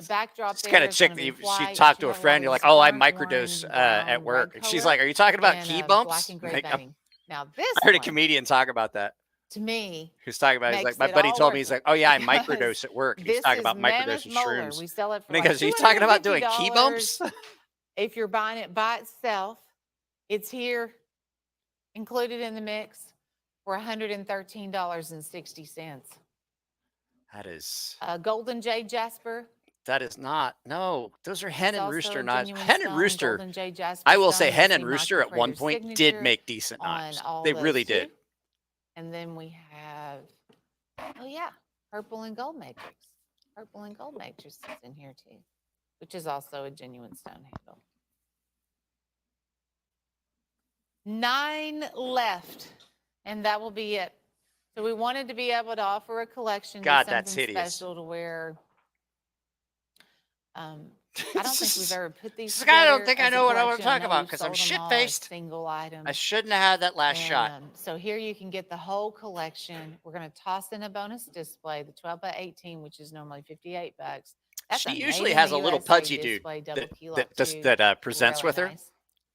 backdrop It's there. kind of is chick gonna that be you white, talk but to you a have friend. of You're like, this oh, I burnt microdose orange, at brown, work. red And she's color, like, are you talking about and, key black bumps? and gray Like, veining. Now this I heard a one, comedian talk about that. to me, Who's talking about it. He's makes like, my it buddy all told me, worth he's it like, oh yeah, I because microdose at work. He's this talking is about Mammoth microdosing molar. shrooms. We sell it for And he like goes, are you talking about doing key $250 bumps? if you're buying it by itself. It's here included in the mix for $113.60. That is Golden Jade Jasper. not. No, those are Hen It's and also Rooster a knives. genuine Hen and stone, Rooster. Golden Jade Jasper I will stone. say You'll Hen see and Rooster Michael at one Prater's point did signature make decent on knives. all They those really did. too. And then we have, oh yeah, purple and gold matrix. Purple and gold matrix is in here too, which is also a genuine stone handle. 9 left, and that will be it. So we wanted to be able to offer a collection, do God, that's something hideous. special to where. I don't think we've ever put these. It's like, I don't together think I as a know what I want to collection. talk know about we've because I'm sold them all as shit-faced. Single item. I shouldn't have had that last shot. So here you can get the whole collection. We're going to toss in a bonus display, the 12 by 18, which is normally $58. That's She a usually made in has the a little USA pudgy dude display, double kilo that too. presents Really with her. nice.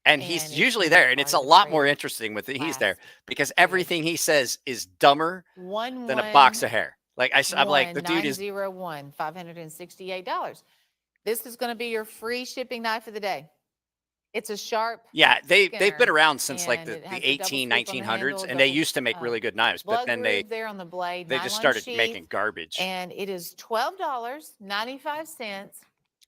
And And he's it's usually gonna be there, and part it's of a the lot more trade interesting with he's there class because period. everything he says is dumber One than a box of hair. Like I'm like, the dude is 901 $568. This is going to be your free shipping knife of the day. It's a sharp they've been Skinner, around since like and the it has the the double 18 swoop on the 1900s, handle, and they double used to make really good knives, but blood then groove there on the blade, they just nylon started sheath, making garbage. and it is $12.95.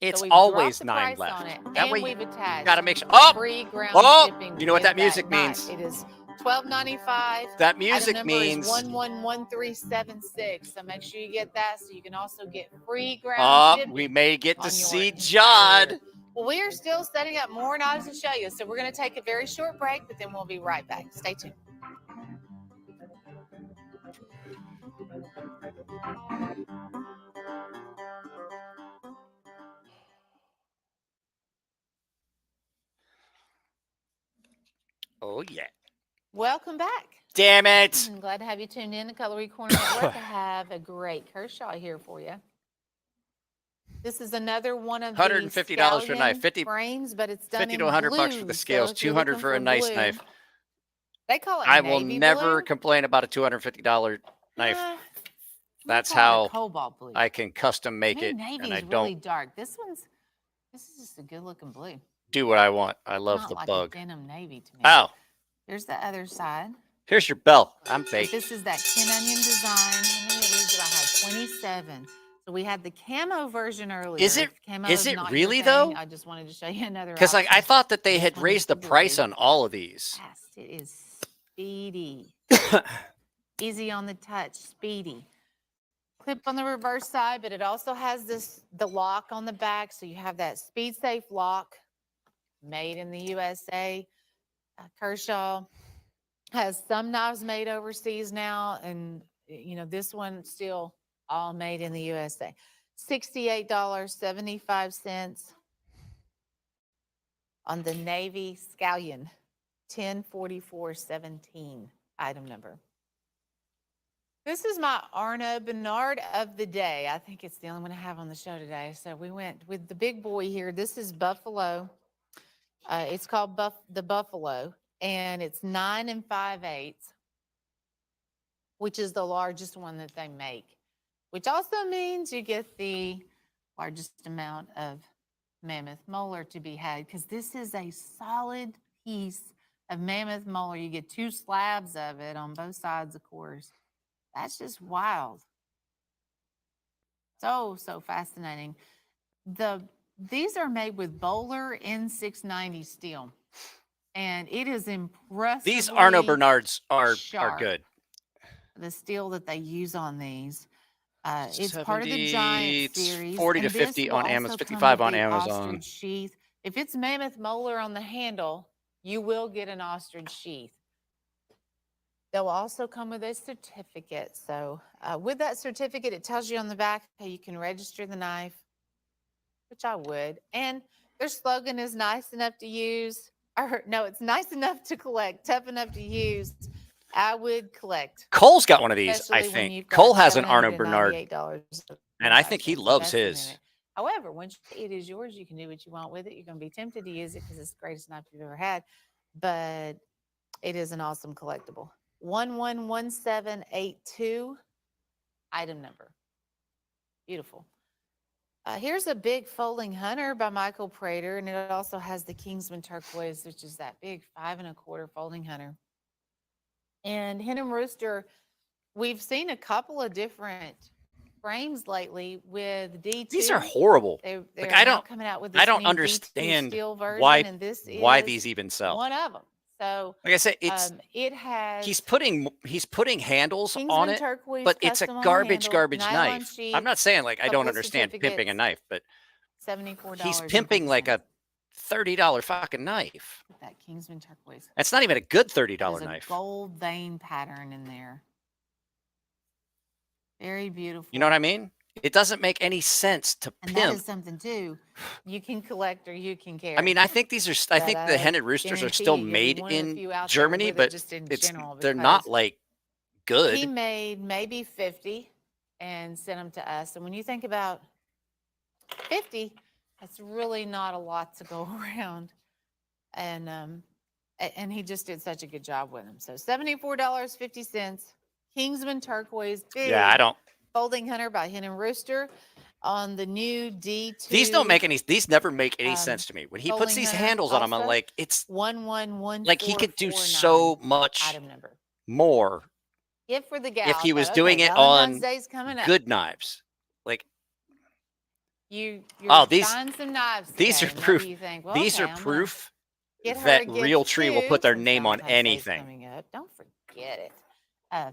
It's so we've always dropped the $9 price left. on it, That and way we've you attached gotta make sure. Oh, free ground shipping. you know what with that music knife. means? It is $12.95. That Item music number is means 111376. So make sure you get that, so you can also get free ground shipping. we may get to on your see entire Jodd. order. Well, we are still setting up more knives to show you, so we're going to take a very short break, but then we'll be right back. Stay tuned. Oh yeah. Welcome back. Damn it. I'm glad to have you tuned in to Cutlery Corner Network. I have a great Kershaw here for you. This is another one of the $150 for a knife. 50 frames, but it's done 50 in to 100 blue. bucks for the scales, So if you're 200 looking for a nice blue, knife. They call it I will navy never blue. complain about a $250 knife. We That's call it how a cobalt blue. I can custom make To me, it, navy and I is really don't dark. This is just a good looking blue. do what I want. I love Not the like bug. a denim navy to me. Oh, Here's the other side. here's your bell. I'm But baked. this is that tin onion design. How many of these did I have? 27. So we had the camo version earlier. Is it- If camo is it not your really, thing, though? I just wanted to show you another Because like I option. thought that they This had one is raised the the price blue. on all of these. Fast. It is speedy. Easy on the touch. Speedy. Clip on the reverse side, but it also has the lock on the back, so you have that speed safe lock, made in the USA. Kershaw has some knives made overseas now, and this one still all made in the USA. $68.75 on the Navy Scallion, 104417 item number. This is my Arno Bernard of the day. I think it's the only one I have on the show today. So we went with the big boy here. This is Buffalo. It's called the Buffalo, and it's 9 5/8, which is the largest one that they make, which also means you get the largest amount of mammoth molar to be had, because this is a solid piece of mammoth molar. You get 2 slabs of it on both sides, of course. That's just wild. So fascinating. These are made with Bowler N690 steel, and it is impressive. These Arno Bernards are sharp. good. The steel that they use on these. It's 70, part of the Giant it's series. 40 to and this 50 will on Amazon, also come 55 with on the Amazon. ostrich sheath. If it's mammoth molar on the handle, you will get an ostrich sheath. They'll also come with a certificate. So with that certificate, it tells you on the back how you can register the knife, which I would. And their slogan is nice enough to use. Or no, it's nice enough to collect, tough enough to use. I would collect. Cole's got one of these, I Especially when think. you've got Cole has an Arno Bernard, $798 and I think he loves invested in his. it. However, once it is yours, you can do what you want with it. You're going to be tempted to use it because it's the greatest knife you've ever had. But it is an awesome collectible. 111782 item number. Beautiful. Here's a big folding hunter by Michael Prater, and it also has the Kingsman turquoise, which is that big 5 1/4 folding hunter. And Hen and Rooster, we've seen a couple of different frames lately with D2. These are horrible. They're Like, I now don't- coming out with I this don't new understand D2 steel version, why and this why is these even sell. one of them. So Like I said, it's it has he's putting handles Kingsman on it, turquoise but it's a custom on the garbage handle, nylon knife. sheath, I'm not saying like I couple don't of understand pimping a certificates, knife, but $74. he's pimping like a $30 fucking knife. That Kingsman turquoise. That's not even a good $30 There's a knife. gold vein pattern in there. Very beautiful. You know what I mean? It doesn't make any sense to And that pimp. is something too. You can collect or you can carry. I mean, I think these are. I think the Hen and Roosters are still made in Germany, but they're not like good. He made maybe 50 and sent them to us. And when you think about 50, that's really not a lot to go around. And he just did such a good job with them. So $74.50. Kingsman turquoise, big Yeah, I don't. folding hunter by Hen and Rooster on the new D2. These don't make any. These never make any um, sense to me. When he puts folding these hunter handles on them, I'm also like, it's 111449. like he could do so much Item number. more Gift for the gal. if he was but doing okay, it Valentine's on Day's coming up. good knives. Like, You're these buying some knives. these today, are maybe proof. You think, well, These okay, are I'm gonna proof get her that a gift Realtree will too, put their since name on Valentine's Day's anything. coming up. Don't forget it.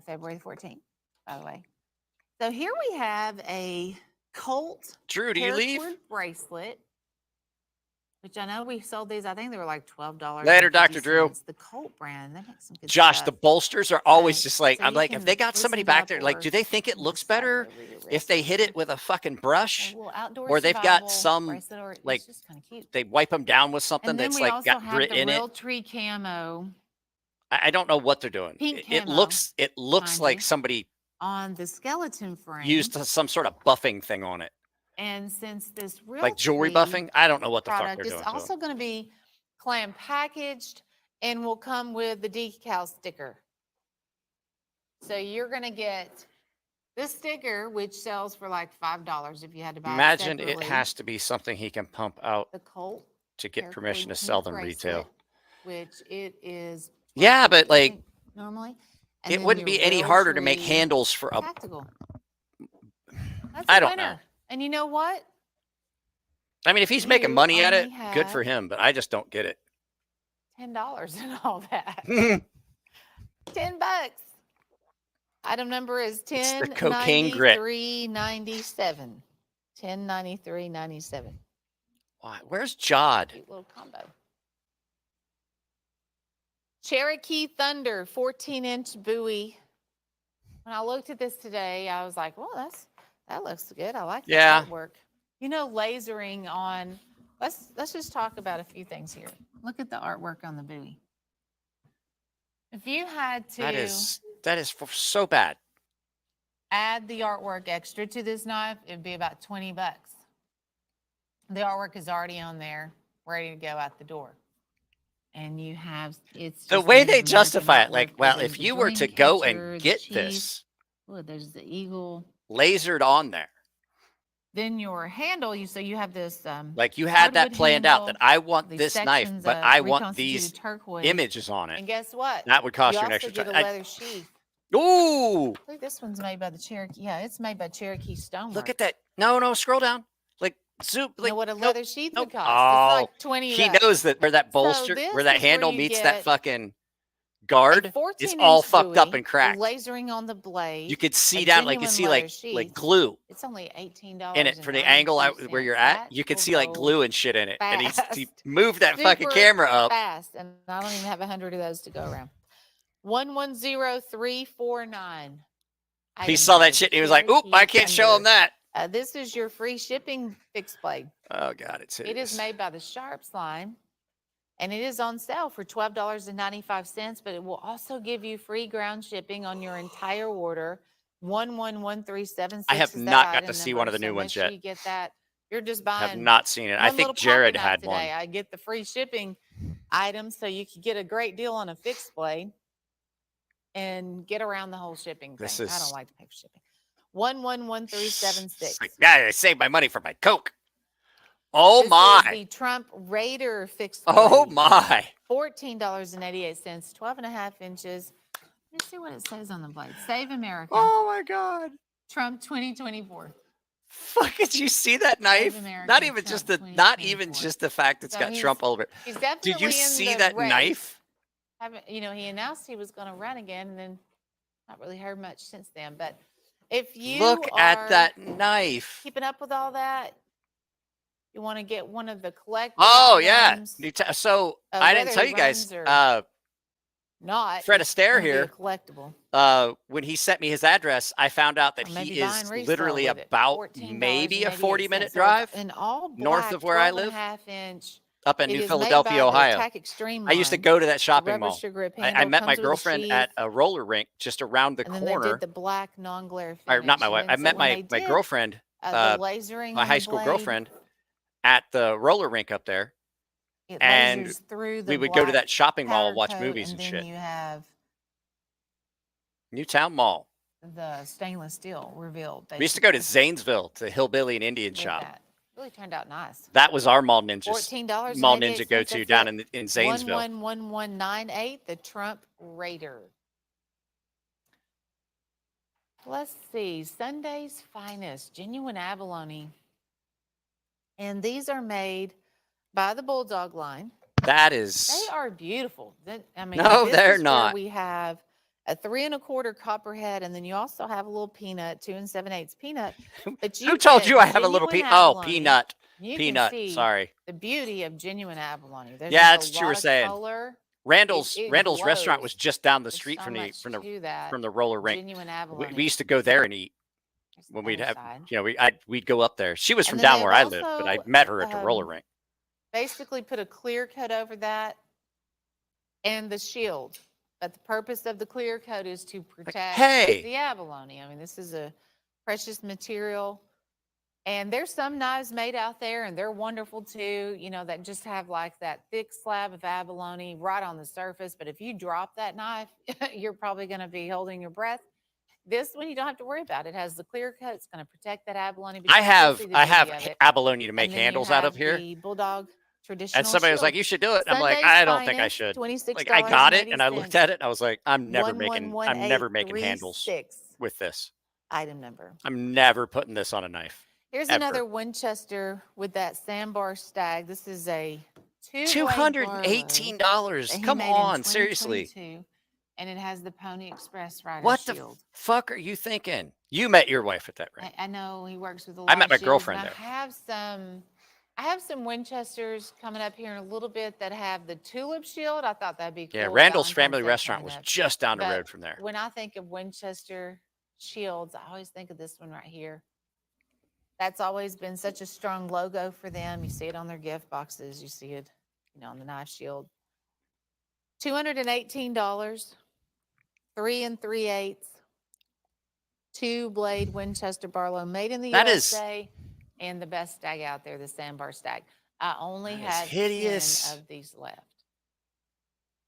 February 14th, by the way. So here we have a Colt Drew, do you leave? paracord bracelet, which I know we sold these. I think they were like $12. Later, Dr. Drew. The Colt brand. They make some good Josh, stuff. the bolsters are always just like, so I'm you like, if can they got somebody loosen it back up there, like, or do they think it you looks just slide it better over your if wrist they or hit it something. with a fucking brush? A little outdoor Or they've got survival some, bracelet, or like, it's just kind of cute. they wipe them down with something And then that's we like also got have grit the in it. Realtree camo I don't know what they're doing. Pink It camo, looks mind like you. somebody on the skeleton frame. used some sort of buffing thing on it, And since this like jewelry Realtree buffing. I don't know what the fuck product they're is doing. to 'em. also going to be clam packaged and will come with the decal sticker. So you're going to get this sticker, which sells for like $5 if you had to buy Imagine it it separately. has to be something he can pump out The Colt to get paracord permission to pink sell them bracelet, retail. which it is. Yeah, but $12, I like, think, normally. And it then wouldn't your be any harder to make Realtree handles for a. tactical. That's I a don't winner. know. And you know what? I mean, if he's making You money at it, only good for have him. But I just don't get it. $10 and all that. $10. Item number is It's the cocaine grit. 1093.97. 1093.97. Why? Where's Jodd? Cute little combo. Cherokee Thunder 14-inch buoy. When I looked at this today, I was like, well, that looks good. I like Yeah. that artwork. You know, lasering on. Let's just talk about a few things here. Look at the artwork on the buoy. If you had to That is so bad. add the artwork extra to this knife, it'd be about $20. The artwork is already on there, ready to go out the door. And you have it's The just way Native they American justify it, artwork, like, as well, in if the you were dream to go catcher, and the get chief. this Look, there's the eagle. lasered on there, Then your handle, you have this like you had that hardwood planned out that handle, I want these this knife, sections but of I want reconstituted these turquoise. images on it. And guess what? That would cost you an also extra. get a leather sheath. Ooh, I think this one's made by the Cherokee. Yeah, it's made by Cherokee Stoneworks. look at that! No, scroll down. Like zoom. You Like know what a nope, leather sheath nope. would cost? Oh, It's like $20. he knows that where that bolster, this where that is where handle you meets that get fucking guard, a is 14-inch all fucked up buoy, and cracked. lasering on the blade. You could see a down, like you genuine see leather like sheath. glue It's only $18 in it for the angle where you're at. That You could will see like go glue and shit in it, and he fast. moved that fucking Super camera up. fast, and I don't even have 100 of those to go around. 110349. He saw that shit and he was like, "Oop, I can't show him that." This is your free shipping fixed blade. Oh God, it's hideous. It is made by the Sharps line, and it is on sale for $12.95, but it will also give you free ground shipping on your entire order. 111376. I have is that not got item to see number, one of the so new make ones sure yet. You get that. You're just I have buying. not seen it. I one think little pocket Jared knife had today. one. I get the free shipping item, so you could get a great deal on a fixed blade and get around the whole shipping thing. This I is- don't like to pay for shipping. 111376. It's like, yeah, I saved my money for my Coke. Oh This is my. the Trump Raider fixed Oh blade. my. $14.88, 12.5 inches. Let's see what it says on the blade. Save America. Oh my God. Trump 2024. Fuck, did you see that knife? America, Not even Trump just not even 2024. just the fact it's So got he's- Trump all over it. He's definitely Did you in see the that race. knife? He announced he was going to run again, and then not really heard much since then. But if you Look at that knife. keeping up with all that, you want to get one of the collector Oh yeah. items, So Uh, I didn't whether tell he you guys. runs not Fred it's Astaire gonna be a here. collectible. When he sent me his address, I found out that Or maybe he buying is resale literally with it, about maybe a 40-minute $14.88. drive So in all north black, of where I live, 12.5 inch. up in It New is Philadelphia, made by the Ohio. Attack Extreme I used to line. go to that The shopping rubber mall. sugar grip I handle met my comes with a girlfriend sheath, at a roller rink just around the and then they corner. did the black non-glare Or finish. not my wife. And I then met so when my they my did, girlfriend, the lasering my on high the school blade, girlfriend, at the roller rink up there. It And lasers through the we would go to black that shopping mall, powder watch coat, movies and and then shit. you have Newtown Mall. the stainless steel revealed. We used to go to basically, Zanesville to Hillbilly and Indian with shop. that. Really turned out nice. That was our mall ninja. Mall $14.88. ninja go to down in Zanesville. 111198, the Trump Raider. Let's see, Sunday's Finest, genuine abalone. And these are made by the Bulldog line. That is. They are beautiful. I mean, No, this they're is not. Where we have a 3 1/4 copperhead, and then you also have a little peanut, 2 7/8 peanut. But you Who told get you I have a little genuine peanut? Oh, abalone. peanut. You Peanut. can see Sorry. the beauty of genuine abalone. There's Yeah, just that's a what you were lot of saying. color. Randall's It Randall's restaurant was glows. just down the There's street so from much the to that from the roller rink. genuine We abalone. used to go there and eat There's the when we'd other have, side. you know, we'd go up there. She was And from then down they've where I lived, but I also, met her at the roller rink. basically put a clear coat over that and the shield. But the purpose of the clear coat is to protect hey. the abalone. I mean, this is a precious material. And there's some knives made out there, and they're wonderful too, you know, that just have like that thick slab of abalone right on the surface. But if you drop that knife, you're probably going to be holding your breath. This one you don't have to worry about. It has the clear coat. It's going to protect that abalone. But I have it. abalone to make And then you handles out of have here. The Bulldog traditional And somebody was like, shield. "You should do it." And I'm like, Sunday's "I don't think I Finest, should." Like, $26.80. I got it, and I looked at it, and I was like, I'm never making handles 111836 with this. item number. I'm never putting this on a knife. Here's ever. another Winchester with that sandbar stag. This is a $218. Come on, seriously. And it has the Pony Express rider What shield. the fuck are you thinking? You met your wife at that ring. I know he works with a lot I met of my shields, girlfriend and there. I have some Winchesters coming up here in a little bit that have the tulip shield. I thought that'd be cool. Yeah, Randall's Valentine's Family Day Restaurant coming was up. just down the But road from there. When I think of Winchester shields, I always think of this one right here. That's always been such a strong logo for them. You see it on their gift boxes. You see it, you know, on the knife shield. $218, 3 3/8, 2-blade Winchester Barlow, made in the USA, and the best stag out there, the sandbar stag. I only have 10 of these left.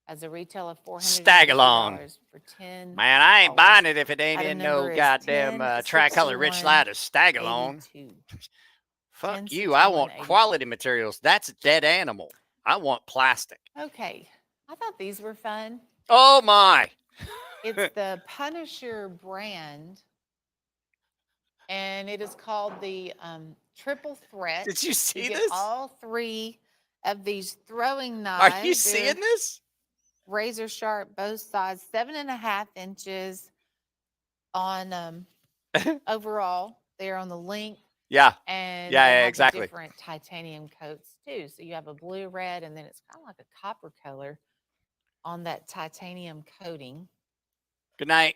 As a retail of $450 for 10. Man, I ain't buying it if it ain't in no goddamn 10, tricolor rich light or Stagalone. 82. Fuck you. I want quality materials. That's a dead animal. I want plastic. Okay. I thought these were fun. Oh my. It's the Punisher brand, and it is called the Triple Threat. Did you see get this? all 3 of these throwing knives. Are you seeing this? Razor sharp, both sides, 7.5 inches on overall. They're on the length. Yeah. And yeah, exactly. Different titanium coats too. So you have a blue, red, and then it's kind of like a copper color on that titanium coating. Good night.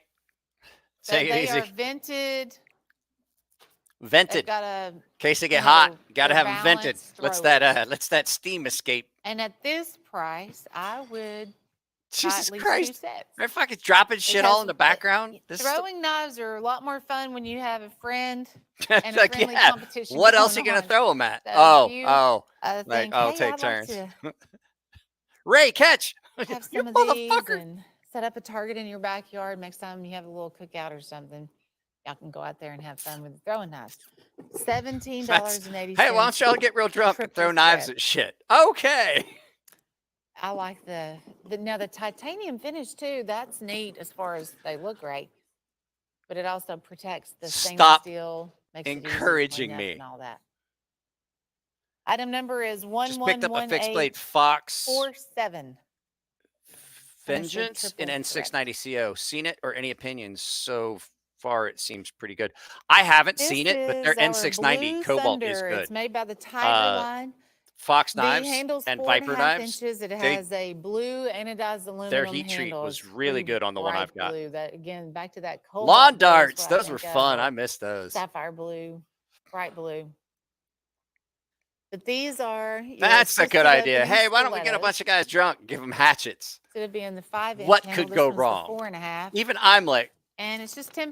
Take it easy. They are vented. Vented. In case they get hot, you got to have them vented. Let's that steam escape. And at this price, I would. Jesus Christ! They're fucking dropping shit all in the background. Throwing knives are a lot more fun when you have a friend and a friendly competition. What else are you gonna throw them at? So like, I'll take turns. Ray, catch! Have some of these and set up a target in your backyard. Next time you have a little cookout or something, y'all can go out there and have fun with the throwing knives. $17.80. Hey, why don't y'all get real drunk and throw knives at shit? Okay. I like the titanium finish too. That's neat as far as they look great, but it also protects the stainless steel. Makes encouraging me. And all that. Item number is 111847. Just picked up a fixed blade Fox 47. Vengeance in N690 CO. Seen it or any opinions? So far, it seems pretty good. I haven't seen it, but their N690 Cobalt is good. It's made by the Tiger line. Fox knives and Viper knives. Inches. It has a blue anodized aluminum. Their heat treat was really good on the one I've got. Blue. That again, back to that cold lawn darts. Those were fun. I missed those. Sapphire blue, bright blue. But these are. That's a good idea. Hey, why don't we get a bunch of guys drunk and give them hatchets? Instead of being the 5-inch. What could go wrong? 4.5. Even I'm like. And it's just $10.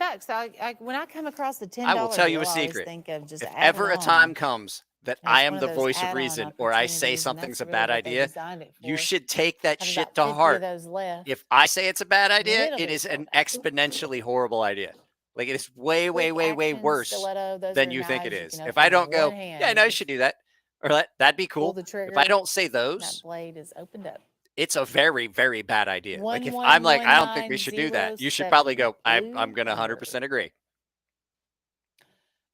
When I come across the $10, I will tell you a secret. Think of just if ever a time comes that And I it's am one the of those voice of add-on reason, or I say opportunities, and something's that's a really bad what they idea, designed it you for. should take that Have shit about to 50 of heart. those left. If I say it's a bad And then idea, it'll it be is an sold out. exponentially horrible idea. Like it is way, way, Quick way, way action worse stiletto. Those than are you think it knives you is. can If open I in don't one go, hand. yeah, You no, you just should do that, or that'd be pull cool. the If trigger. I don't say That those, blade is opened up. it's a very, very bad idea. Like if I'm like, I don't think we should do that, you should probably 111907 go, I'm Blue going to Thunder. 100% agree.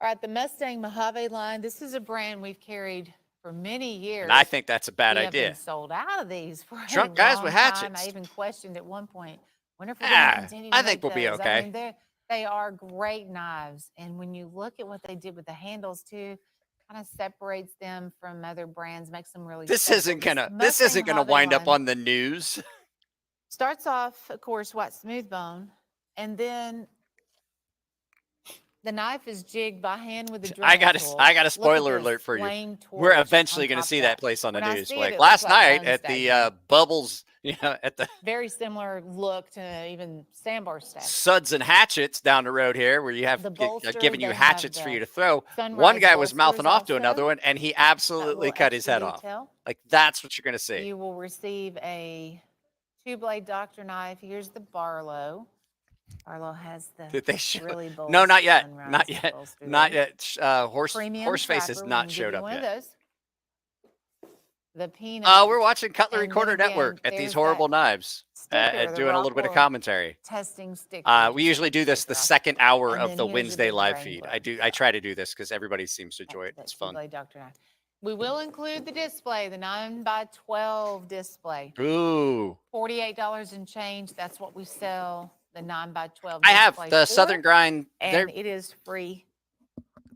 All right, the Mustang Mojave line. This is a brand we've carried for many years. And I think that's a bad we have idea. been sold out of these for Drunk a guys long with time. hatchets. I even questioned at one point, wonder if we're going to continue to I think make we'll be those. okay. I mean, they are great knives, and when you look at what they did with the handles too, kind of separates them from other brands, makes them really. This special. isn't gonna. This Mustang isn't gonna Mojave wind up line on the news. starts off, of course, white smooth bone, and then the knife is jigged by hand with a Dremel I got tool. a spoiler alert for you. flame We're torch eventually on going to top see of that place on the When I news. see it, Like it last looks like night bone at stacking. the Bubbles, at the Very similar look to even sandbar stack. Suds and Hatchets down the road here, where you have The bolster, giving you they hatchets have for the you to throw. One Sunrise guy was bolsters mouthing off to also. another one, and he Got a absolutely little cut his extra head off. detail. Like that's what you're going to see. You will receive a 2-blade doctor knife. Here's the Barlow. Barlow has the Did they show? really bold No, not yet. Sunrise Not yet. bolster Not there. yet. Premium Horseface has trapper, we not can give showed you up one yet. of those. The peanut. We're watching Cutlery And then Corner again, Network at these there's horrible that knives, sticker, the doing a little bit of Rockwell commentary. testing sticker. We usually do this the second hour And of then the here's your Wednesday big live feed. Wrangler. I try to do this because everybody seems to enjoy it. That's It's fun. two-blade doctor knife. We will include the display, the 9x12 display. Ooh. $48 and change. That's what we sell the 9x12 I have display the for, Southern Grind. and it is free.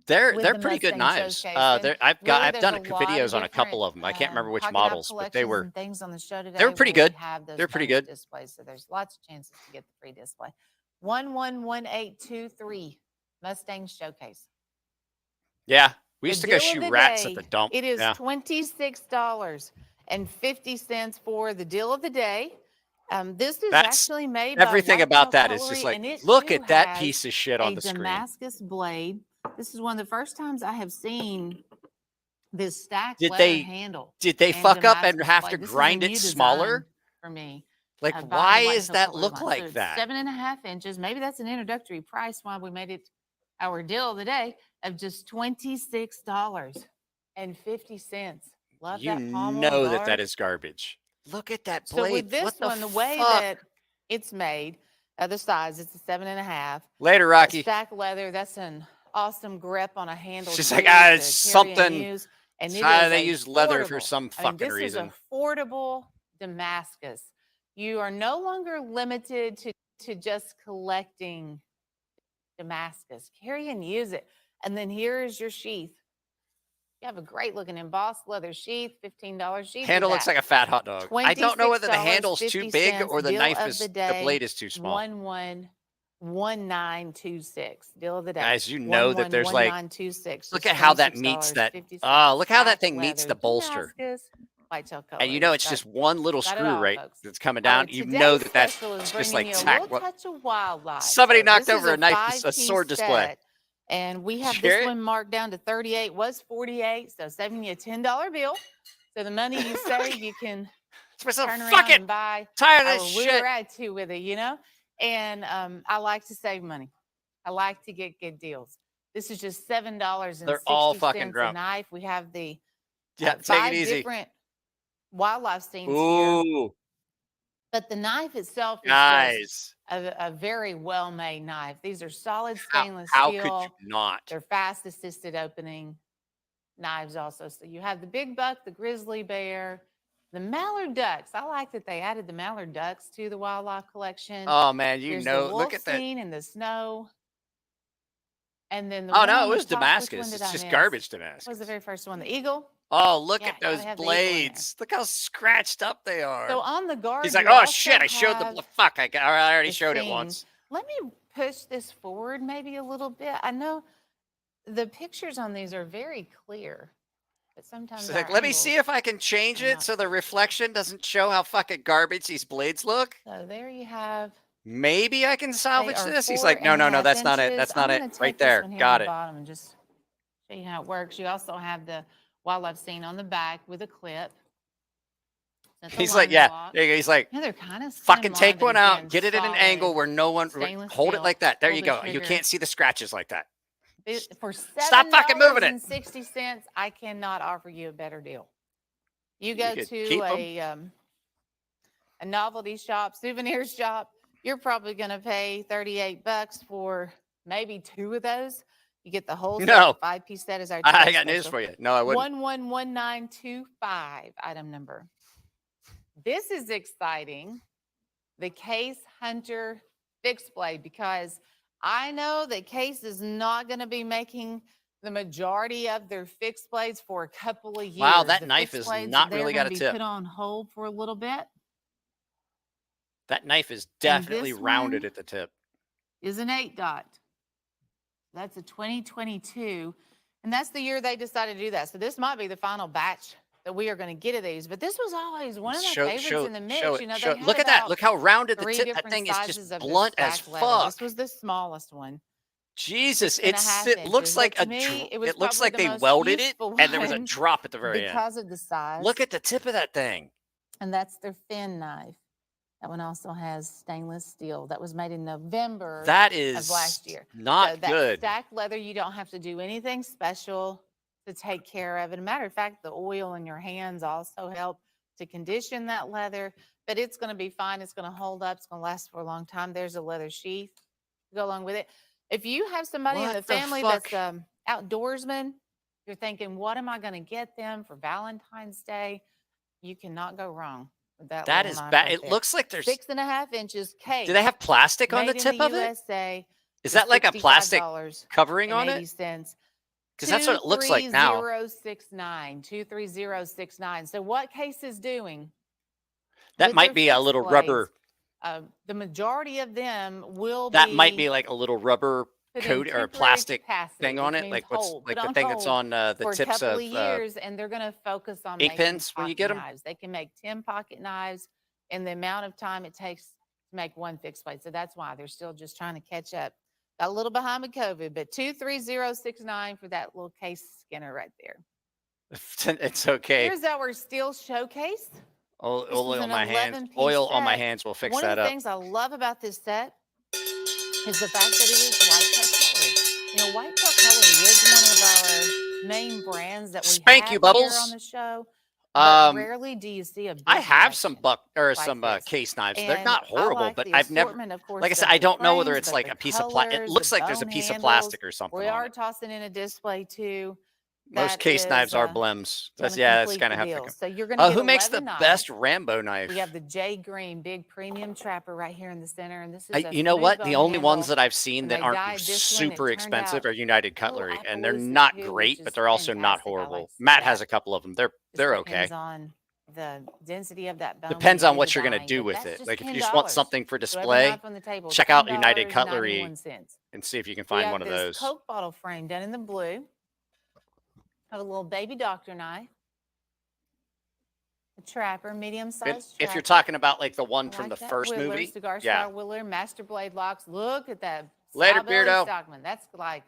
They're with the pretty good Mustang knives. showcase. And I've really, done there's a lot videos of on a couple different, of them. I can't remember which pocket knife models, but they collections were and things on the show today. they were pretty where we good. have those They're pretty bonus good. displays, so there's lots of chances to get the free display. 111823 Mustang Showcase. Yeah, we The used to go deal of shoot the rats at day, the dump. It is Yeah. $26.50 for the deal of the day. This is That's actually made everything by about Whitetail that is just Cutlery, like, and it look too at that has piece of shit on a the screen. Damascus blade. This is one of the first times I have seen this stacked Did leather they- handle. Did they and fuck up and Damascus have to blade. This is a grind new it smaller? design for me. Like, by the why is Whitetail that Cutlery look line. like So it's that? 7.5 inches. Maybe that's an introductory price why we made it our deal of the day of just $26.50. Love You that pommel know that guard. is garbage. Look at that So blade. with this what one, the way fuck? that it's made, the size, it's a 7.5. Later, That Rocky. stacked leather, that's an awesome grip on a handle. She's too, like, to it's carry and something. use. And It's it how is they a use leather for affordable- some fucking this reason. is affordable Damascus. You are no longer limited to just collecting Damascus. Carry and use it. And then here is your sheath. You have a great looking embossed leather sheath, $15 sheath. Handle looks like a fat hot dog. I don't know whether the handle's too big or the deal knife of is the the day, blade is too small. 111926. Deal of the day. Guys, you know that there's like, 111926. look at how that meets that. Oh, look how that thing meets the bolster. Whitetail And you know it's Got- just one little got it screw, all, right? folks. That's coming down. You know that that's it's just like a tack. little touch of wildlife. Somebody knocked this is over a knife, a five-piece sword display. set, and we have Did you hear this it? one marked down to 38. Was 48, so saving you a $10 bill. So the money you save, you can It's myself, turn around fuck it. and buy Tired of our this shit. We're at two with it, you know. And I like to save money. I like to get good deals. This is just $7.60 They're all fucking a drunk. knife. We have the Yeah, take 5 it easy. different wildlife scenes here. Ooh, But the knife itself is just guys. a very well-made knife. These are solid How stainless could steel. you not? They're fast assisted opening knives also. So you have the big buck, the grizzly bear, the mallard ducks. I like that they added the mallard ducks to the wildlife collection. Oh man, you There's know. the Look wolf at that. scene in the snow. And then the Oh one no, on it the was top, which Damascus. one did It's I just miss? garbage What Damascus. was the very first one? The eagle. Oh, look Yeah, at gotta those have the eagle in there. blades. Look how scratched up they are. So on the guard, He's like, you oh also shit, I showed have the fuck. I already the showed it scene. once. Let me push this forward maybe a little bit. I know the pictures on these are very clear, but sometimes So like, our let me see angles if I can change are it not so the reflection doesn't show how fucking garbage these blades look. So there you have. Maybe I can salvage are this. He's like, no, 4.5 that's not it. inches. That's I'm not gonna it. Right take this there. one here on Got the it. bottom and just show you how it works. You also have the while I've seen on the back with a clip. That's a He's like, line yeah. block. There you go. He's like, Yeah, they're kind of fucking take one out, get it at an angle where no one stainless hold it steel, like that. There pull you the go. You trigger. can't see the scratches like that. For Stop fucking moving it. $7.60, I cannot offer you a better deal. You You go could to keep 'em. a novelty shop, souvenir shop, you're probably going to pay $38 for maybe 2 of those. You get the whole set. No. The 5-piece set is our I today got news special. for you. No, I wouldn't. 111925 item number. This is exciting. The Case Hunter fixed blade, because I know that Case is not going to be making the majority of their fixed blades for a couple of years. Wow, that The knife fixed is blades, not they're really gonna got a be tip. put on hold for a little bit. That knife is And definitely this rounded one at the tip. is an 8-dot. That's a 2022. And that's the year they decided to do that. So this might be the final batch that we are going to get of these. But this was always one of my favorites in the mix. Show it, You know, show they it. had Look at that. about Look how rounded the 3 tip. That different thing is sizes just of their blunt as stack leather. fuck. This was the smallest one. Jesus, 6.5 it looks inches. like But to me, it was it looks probably like the they most welded it useful and there was a one drop at the very end. because of the size. Look at the tip of that thing. And that's their fin knife. That one also has stainless steel. That was made in November That of is last year. not So that good. stacked leather, you don't have to do anything special to take care of it. As a matter of fact, the oil in your hands also help to condition that leather. But it's going to be fine. It's going to hold up. It's going to last for a long time. There's a leather sheath to go along with it. If you have somebody in What the the family fuck? that's outdoorsman, you're thinking, what am I going to get them for Valentine's Day? You cannot go wrong with that. That little is knife bad. right It there. looks like there's 6.5 inches case. Do they have plastic on the made in tip the of it? USA. Is that like a plastic $65 covering on and it? 80 cents. Because that's what it looks like now. 23069. So what Case is doing? That with might their be a fixed little blades, rubber. The majority of them will That be might be like a little rubber put in coat or a temporary plastic capacity, thing on which it, means like what's hold, like put the on thing that's hold on the for a tips couple of of years, and they're going to focus on 8 making pins when you pocket get 'em? knives. They can make 10 pocket knives in the amount of time it takes to make one fixed blade. So that's why they're still just trying to catch up. Got a little behind with COVID, but 23069 for that little Case Skinner right there. It's okay. Here's our steel showcase. Oil This is on an my hands. 11-piece Oil on my set. hands will fix One of that the up. things I love about this set is the fact that it is white pearl colored. You know, white pearl colored is one of our main brands that we Spank have you, here Bubbles. on the show. But Um, rarely do you see a big I have some collection some like this. case knives. They're And not I horrible, like but the I've never, assortment, of course, like I said, of I the don't know whether frames, it's but like the a piece of plastic. It colors, looks the like there's a bone piece of handles. plastic or something We on are it. tossing in a display too. Most That case knives is, are blems. That's gonna that's complete kind the of how deal. they So you're gonna get Who makes the 11 best knives. Rambo knife? We have the J Green big premium trapper right here in the center, and this is a You know smooth what? bone The only ones handle. that I've seen When that they aren't dyed this one, it super turned expensive out are United a little Cutlery, and they're Appaloosa not too, great, which but is they're also not fantastic. I like horrible. to see Matt has that. a couple of them. Just They're okay. depends on the density of that bone. Depends when on you what do you're the gonna dyeing, do but with that's it. just Like if you just want $10. something for So every display, knife on the table is check out United Cutlery $10.91. and see if you can We find have one of this those. Coke bottle frame done in the blue. Have a little baby doctor knife. A trapper, medium-sized If you're trapper. talking about like the one I from like the that first Whittler, movie, cigar yeah. style Whittler, master blade locks. Look at that. Later, Sawbelly Beardo. Stockman. That's like,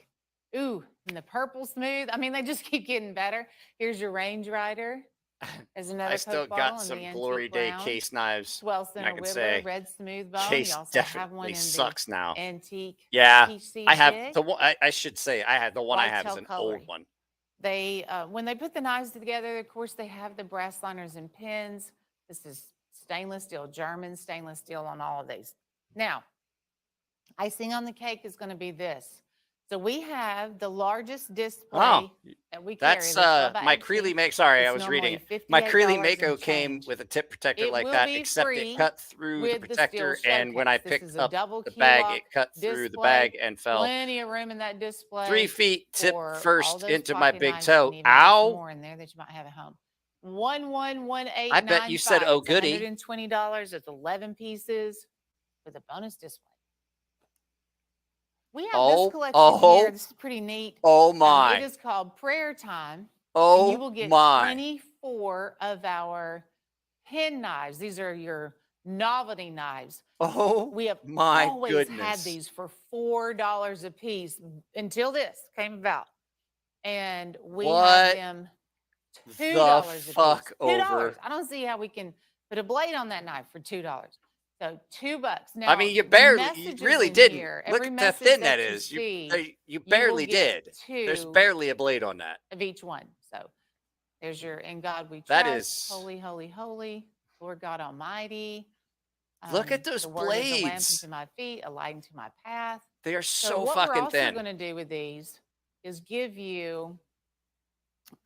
ooh, and the purple smooth. I mean, they just keep getting better. Here's your Range Rider. There's another I still Coke bottle got in some the Glory antique Day brown. case knives. 12 and I center can Whittler, say red smooth bone. Case You also have one definitely in sucks the now. antique Yeah, TC I have jig. the one. I should say I have the one I have is Whitetail an coloring. old one. They, when they put the knives together, of course, they have the brass liners and pins. This is stainless steel, German stainless steel on all of these. Now, icing on the cake is going to be this. So we have the largest display that we carry. That's the 12 by my 18. Creeley make. Sorry, I It's was reading normally it. My Creeley $58 Mako and came change. with a tip protector It like will that, be except free it cut through the with the protector, steel and when I showcase. This picked is a up double the key bag, lock it cut through the display. bag and fell Plenty of room in that display. 3 feet tip for all first those into my pocket big knives. toe. You can even have some Ow! more in there that you might have at home. 111895. I bet you said, "Oh, goody." $120. It's 11 pieces with a bonus display. We have this collection here. This is pretty neat. Oh my! It is called Prayer Time. Oh and you will get my! 24 of our pen knives. These are your novelty knives. Oh, we have my always goodness. had these for $4 a piece until this came about. And we have them $2 a piece. fuck $2. over. I don't see how we can put a blade on that knife for $2. So $2. Now, I mean, you messages really in didn't. here, Look every at how message thin that that you is. see, You will barely get did. There's 2 barely a blade on that. of each one. So there's your "In God We That Trust," is- "Holy, Holy, Holy," "Lord God Almighty." Look at those "The word is a lamp blades. unto my feet, a light unto my path." They are So so what we're fucking also thin. going to do with these is give you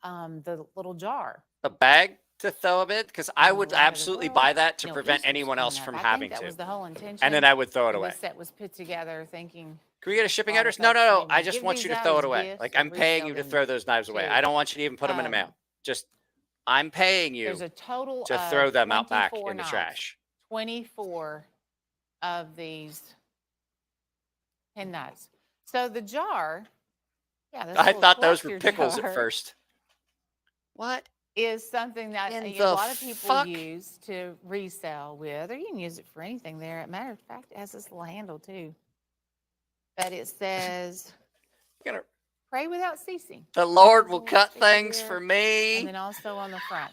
the little jar. A bag to throw them in? Because I On the would light of the absolutely world. buy that to No prevent Easter's anyone else coming up. from I having think that to. was the whole intention. And then I would throw it of away. this set was put together thinking, Can we get a shipping a lot of address? No, no, folks no. may I wanna just give want these you to out throw as it away. gifts Like, or I'm paying resell you to them throw those knives away. I too. don't want you to even put them in the mail. Just, I'm paying you There's a total to of throw them out back 24 in the knives. trash. 24 of these pen knives. So the jar, yeah, this I little thought those were collector pickles jar at first. What? is something that In a the lot of people fuck? use to resell with, or you can use it for anything there. Matter of fact, it has this little handle too. But it says, You're gonna- "Pray without ceasing." The Lord There's a will little cut sticker things here, for and me. then also on the front.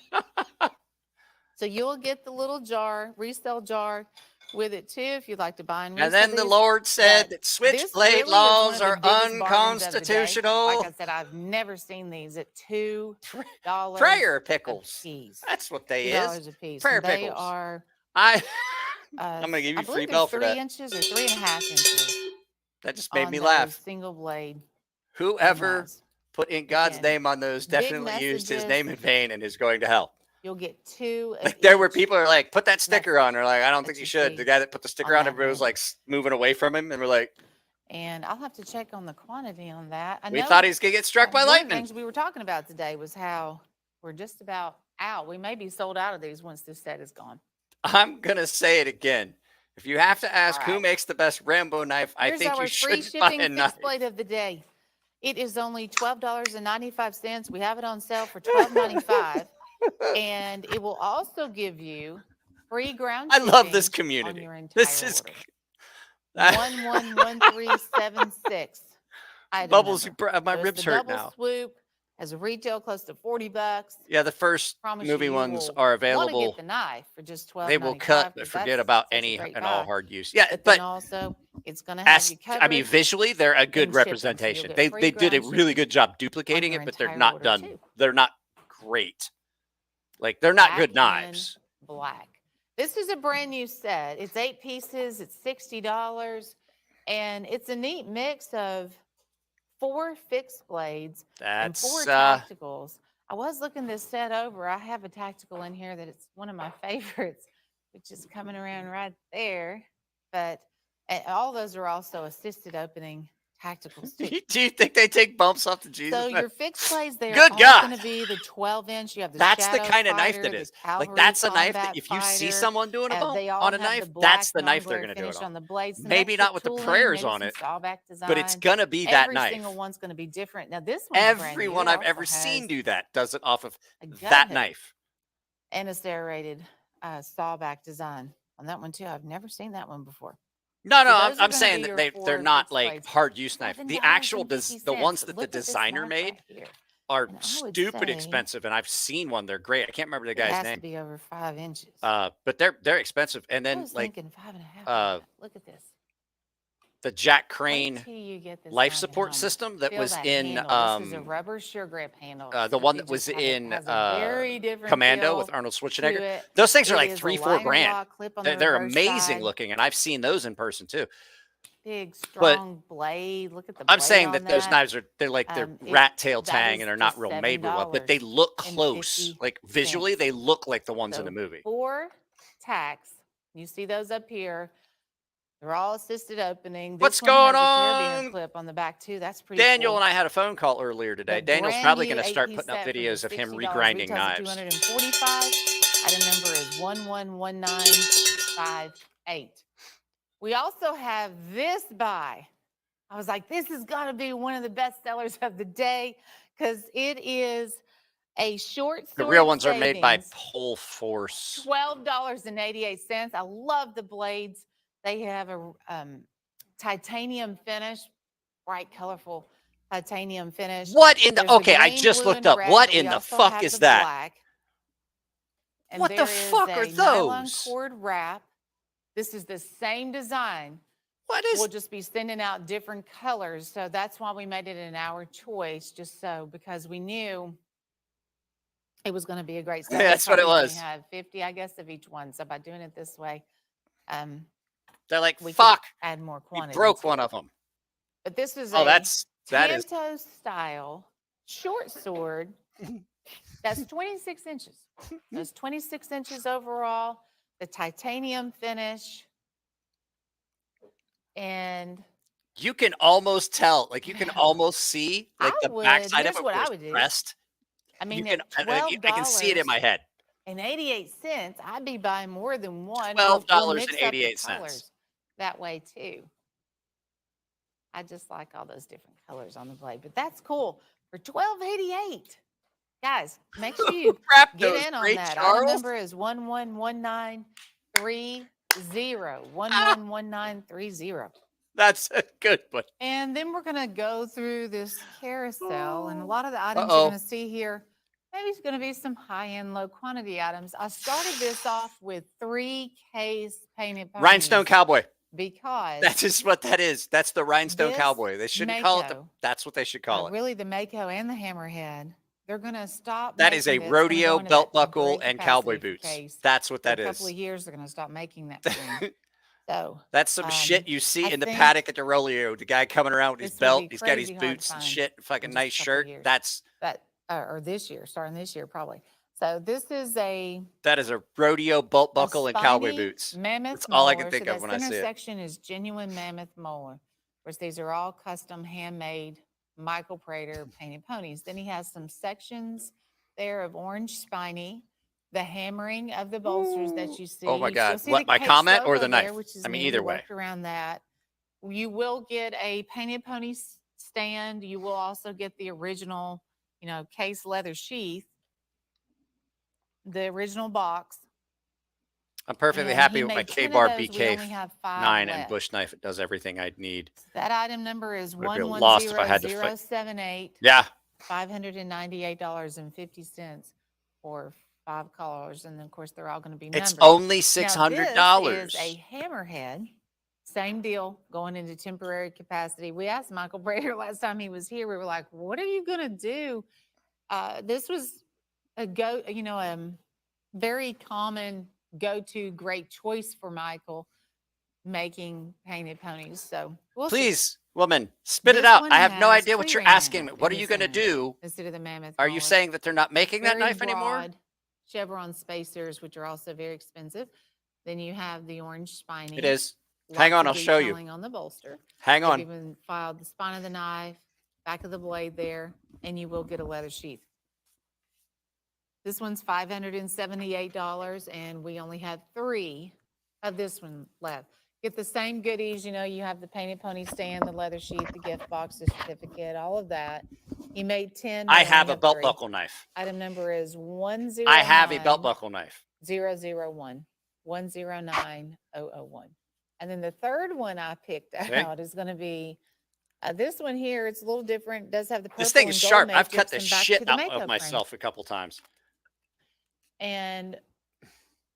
So you'll get the little jar, resale jar with it too, if you'd like to buy and resell And then the these. Lord said But that this switchblade really is one laws of the are biggest bargains of the day. unconstitutional. Like I said, I've never seen these at $2 Prayer a pickles. piece. That's what they $2 is. a piece. Prayer And they pickles. are, I'm uh, gonna give I you free believe bell they're for 3 that. inches or 3.5 inches That just made on me those laugh. single blade pen Whoever knives. put in God's Again, name on those big definitely used his messages. name in vain and is going to hell. You'll get 2 of Like, there were each people who are like, put that sticker on. They're like, I don't that think you you should. see The guy that put the sticker on on, that everybody was pen. like moving away from him, and we're like, And I'll have to check on the quantity on that. I we know thought he was gonna get struck by one of the lightning. things we were talking about today was how we're just about out. We may be sold out of these once this set is gone. I'm gonna say it again. If you have to ask who right. makes the best Rambo knife, I Here's think our you free should buy shipping a knife. fixed blade of the day. It is only $12.95. We have it on sale for $12.95. And it will also give you free ground I shipping love this on community. your entire This is order. 111376. Item Bubbles. number. My So it's ribs the hurt double now. swoop, has a retail close to $40. Yeah, the first Promise movie you ones will are want to available. get the knife for just $12.95. They will cut, but forget about such a any great and all buy. hard use. Yeah, But but then also, it's going to have you covered. I mean, visually, they're a good in shipping, so you'll representation. get They free did a ground really shipping good job on duplicating your it, but they're entire not order, done. too. They're not great. Like, they're not good Black and knives. Black. This is a brand new set. It's 8 pieces. It's $60, and it's a neat mix of 4 fixed blades and 4 That's tacticals. I was looking this set over. I have a tactical in here that it's one of my favorites, which is coming around right there. But all those are also assisted opening tacticals too. Do you think they take bumps off the Jesus? So your fixed blades, they are Good all God. going to be the 12-inch. You have the That's the Shadow kind of knife Fighter, that the is. Like, Cavalry that's a knife that Combat if you see Fighter. someone doing a bump They all on a have knife, the black that's the knife they're non-glare going to do it finish on. on the blades. Some Maybe extra not with the tooling, prayers maybe on some it, sawback design. but it's going to be that Every knife. single one's going to be different. Now this one's brand new. Everyone It I've also ever seen has do that does it off of a gun that hook knife. and a serrated sawback design on that one too. I've never seen that one before. No, So no, those are I'm gonna saying be that your they're 4 not fixed like blades. hard use knife. The actual the ones $7.50. that the Look at this designer knife made right here. are And I would stupid say expensive, and I've seen one. They're great. I can't remember the it guy's has to name. be over 5 inches. But they're expensive. And I then was like thinking 5.5. Look at this. the Jack Wait Crane till you get this life knife at support home. system that Feel was that in handle. This is a rubber sure grip handle. the one that was in has a very different Commando feel with Arnold to Schwarzenegger. it. Those things are It like is a $3-4 liner grand. block clip on the They're reverse amazing side. looking, and I've seen those in person too. Big, But strong blade. Look at the I'm blade saying on that those knives are they're rat tail that tang is and they're not just real made real well, but they look close. $7.50. Like visually, they look like the ones in the So movie. 4 tacks. You see those up here. They're all assisted opening. What's This one going has a on? carabiner clip on the back too. That's pretty Daniel cool. and I had a phone call earlier today. The Daniel's brand probably new going to start 8-piece putting up set for videos just of him $60 regrinding retails at knives. $245. Item number is 111958. We also have this buy. I was like, this has got to be one of the best sellers of the day because it is a short The sword real ones are made by savings, Pole Force. $12.88. I love the blades. They have a titanium finish, bright, colorful titanium finish. What in the? There's Okay, I green, just blue, looked and up. red, What but in we the also fuck have is the that? black. And What the there is fuck are a nylon those? cord wrap. This is the same design. What We'll is? just be sending out different colors. So that's why we made it an hour choice, just so, because we knew it was going to be a great set. That's what it We only was. had 50, I guess, of each one. So by doing it this way, They're like, we fuck. could add more You quantity. broke to one it. of them. But this is Oh, a that is. Tanto style short sword. That's 26 inches. That's 26 inches overall. The titanium finish. And You can almost tell, like you can almost see, like I the would, backside of here's it what where I it's would do. pressed. I mean, You can, at I can see it in my head. $12.88, I'd be buying more than one. $12 mix and up the 88 cents. colors that way too. I just like all those different colors on the blade, but that's cool for $12.88. Guys, make sure you Wrap get those, in on Ray that. Charles. Item number is 111930. 111930. That's a good one. And then we're going to go through this carousel, and a lot of the items you're going to see here, maybe it's going to be some high-end, low-quantity items. I started this off with 3 case painted ponies. Rhinestone Cowboy. Because that is what that is. That's the Rhinestone Cowboy. They shouldn't call it that's what they should call it. Really, the Mako and the Hammerhead. They're going to stop. That is a rodeo belt buckle and cowboy boots. That's what that is. In a couple of years, they're going to stop making that for them. So that's some shit you see in the paddock at the rodeo. The guy coming around with his belt, he's got his boots and shit, fucking nice shirt. That's that, or this year, starting this year probably. So this is that is a rodeo belt buckle and cowboy boots. Mammoth that's all molar. I can think of when I see it. The section is genuine mammoth molar. Of course, these are all custom, handmade, Michael Prater painted ponies. Then he has some sections there of orange spiny. The hammering of the bolsters that you see. Oh my God! What, my comment or the knife? There, which is I mean, either way. Around that, you will get a painted pony stand. You will also get the original, case leather sheath, the original box. I'm perfectly happy with my K-Bar BK9 and bush knife. It does everything I need. So that item number is 110078. Yeah. $598.50 for 5 colors, and then of course they're all going to be numbered. It's only $600. Now, this is a hammerhead. Same deal, going into temporary capacity. We asked Michael Prater last time he was here. We were like, "What are you going to do?" This was a very common go-to, great choice for Michael making painted ponies. So please, woman, spit it out. I have no idea what you're asking me. What are you going to do instead of the mammoth? Are you saying that they're not making that knife anymore? Chevron spacers, which are also very expensive. Then you have the orange spiny. It is. Hang on, I'll show you. On the bolster. Hang on. They've even filed the spine of the knife, back of the blade there, and you will get a leather sheath. This one's $578, and we only had 3 of this one left. Get the same goodies, you have the painted pony stand, the leather sheath, the gift box, the certificate, all of that. He made 10. I have a belt buckle knife. Item number is 109. I have a belt buckle knife. 001 109001. And then the third one I picked out is going to be this one here. It's a little different. It does have the purple. This thing is sharp. I've cut the shit out of frame. myself a couple times. And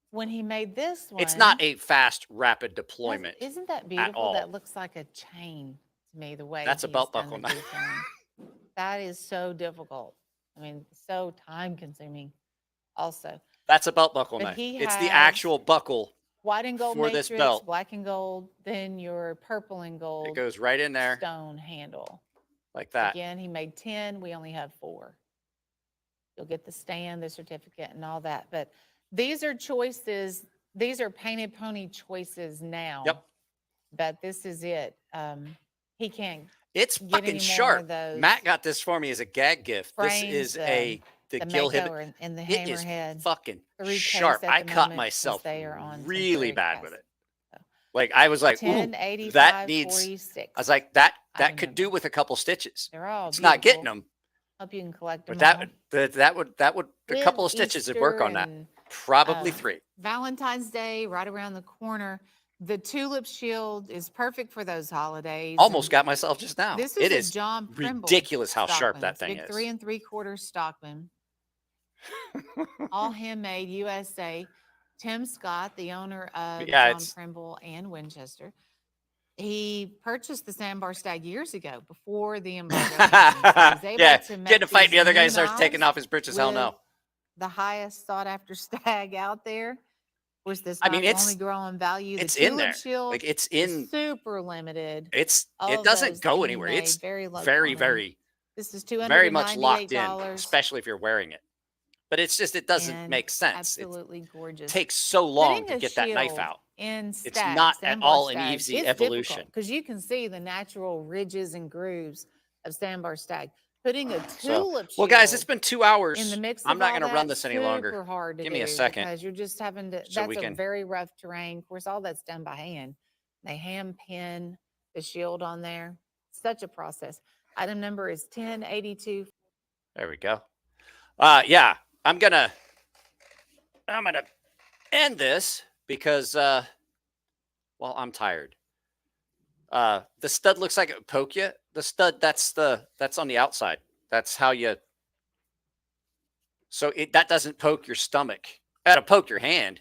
when he made this one, it's not a fast, rapid deployment. Isn't that beautiful? That looks like a chain to me, the way that's a belt buckle knife. That is so difficult. I mean, so time consuming also. That's a belt buckle knife. It's the actual buckle. White and gold for matrix, this belt. Black and gold, then your purple and gold. It goes right in there. Stone handle. Like that. Again, he made 10. We only have 4. You'll get the stand, the certificate, and all that. But these are choices. These are painted pony choices now. Yep. But this is it. He can't. It's fucking sharp. Matt got this for me as a gag gift. This is the gill hip. And the it is hammerhead. Fucking sharp. I cut myself really bad with it. Like I was like, ooh, that needs. 46. I was like, that could do with a couple stitches. They're all it's not getting them. Hope you can collect them. But that would a couple of stitches would work on that. Probably 3. Valentine's Day right around the corner. The tulip shield is perfect for those holidays. Almost and got myself just now. This It is is a John Primble ridiculous how sharp Stockman. that It's thing big is. 3 3/4 Stockman. All handmade, USA. Tim Scott, the owner of Yeah, John Primble and Winchester, he purchased the Sandbar Stag years ago before the embargo happened. So he's able yeah, to make getting to fight these the other guy new starts taking knives off his britches. Hell no. with the highest sought after stag out there. Of course, this I mean, knife will it's only grow in value. The it's in tulip there. shield Like it's is in. super limited. It All of doesn't those go that he anywhere. made, It's very low very, quantity. very, This is very much locked in, $298, especially if you're wearing it. But it's just it doesn't and make sense. absolutely gorgeous. It takes so long Putting to a get that knife shield out. in It's stag, not at sandbar all an stag, easy it's evolution. because you can see the natural ridges and grooves of sandbar stag. Putting a So, tulip well, guys, shield it's been 2 hours. in the mix I'm of not all going to that, run this any longer. super hard to Give do me a second. because you're just having to. So we That's a can- very rough terrain. Of course, all that's done by hand. They hand pin the shield on there. Such a process. Item number is 1082. There we go. Yeah, I'm gonna end this because well, I'm tired. The stud looks like it would poke you. The stud, that's on the outside. That's how you. So that doesn't poke your stomach. That'll poke your hand.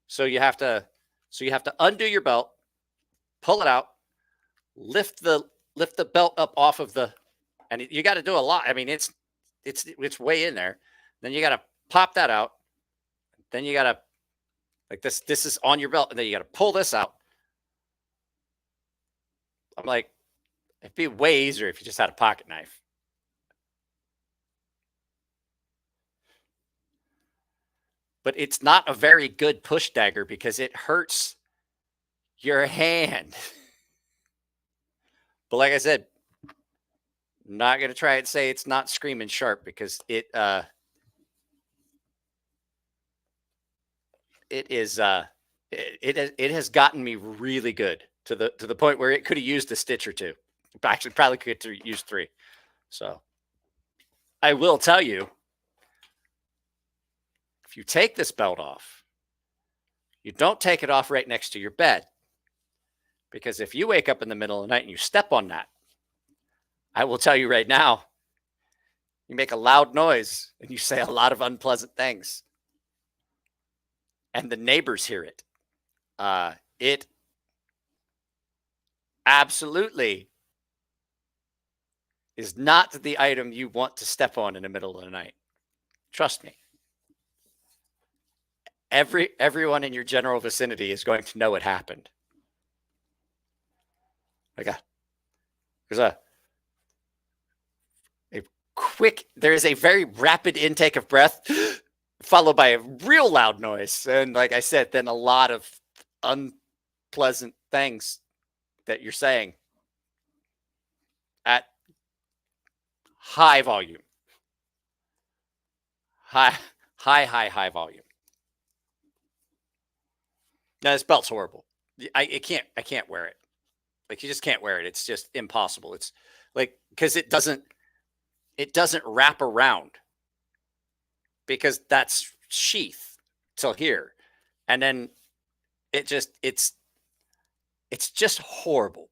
So you have to undo your belt, pull it out, lift the belt up off of the, and you got to do a lot. I mean, it's way in there. Then you got to pop that out. Then you got to, like this is on your belt, and then you got to pull this out. I'm like, it'd be way easier if you just had a pocket knife. But it's not a very good push dagger because it hurts your hand. But like I said, I'm not going to try and say it's not screaming sharp because it has gotten me really good to the point where it could have used a stitch or two. Actually, probably could use 3. So I will tell you, if you take this belt off, you don't take it off right next to your bed. Because if you wake up in the middle of the night and you step on that, I will tell you right now, you make a loud noise and you say a lot of unpleasant things. And the neighbors hear it. It absolutely is not the item you want to step on in the middle of the night. Trust me. Everyone in your general vicinity is going to know it happened. There is a very rapid intake of breath followed by a real loud noise. And like I said, then a lot of unpleasant things that you're saying at high volume. High volume. Now this belt's horrible. I can't wear it. Like you just can't wear it. It's just impossible. It's like because it doesn't wrap around because that's sheath till here, and then it's just horrible.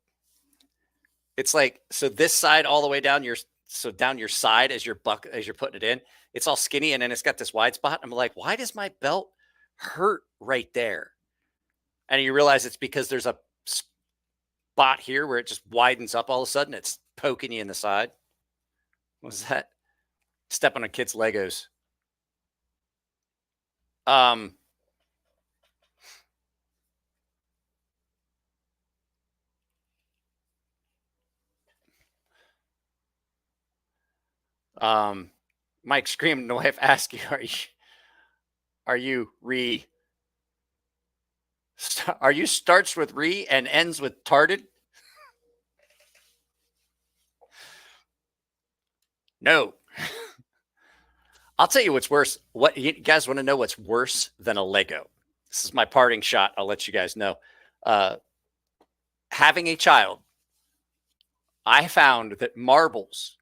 It's like so this side all the way down your side as you're putting it in, it's all skinny, and then it's got this wide spot. I'm like, why does my belt hurt right there? And you realize it's because there's a spot here where it just widens up all of a sudden. It's poking you in the side. What was that? Step on a kid's Legos. Mike screamed, and the wife asked you, are you starts with re and ends with tarded? No. I'll tell you what's worse. What you guys want to know what's worse than a Lego? This is my parting shot. I'll let you guys know. Having a child, I found that marbles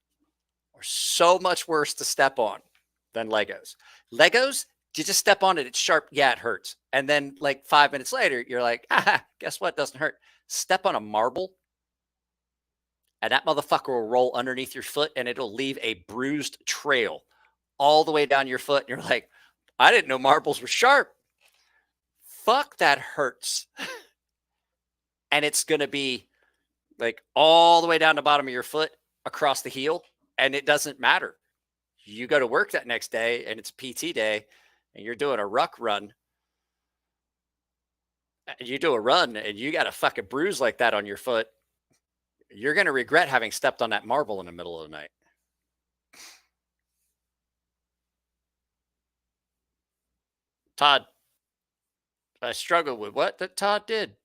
are so much worse to step on than Legos. Legos You just step on it. It's sharp. Yeah, it hurts. And then like 5 minutes later, you're like, guess what? Doesn't hurt. Step on a marble and that motherfucker will roll underneath your foot and it'll leave a bruised trail all the way down your foot. And you're like, I didn't know marbles were sharp. Fuck, that hurts. And it's going to be like all the way down the bottom of your foot across the heel. And it doesn't matter. You go to work that next day and it's PT day and you're doing a ruck run. You do a run and you got a fucking bruise like that on your foot. You're going to regret having stepped on that marble in the middle of the night. Todd, I struggled with what that Todd did.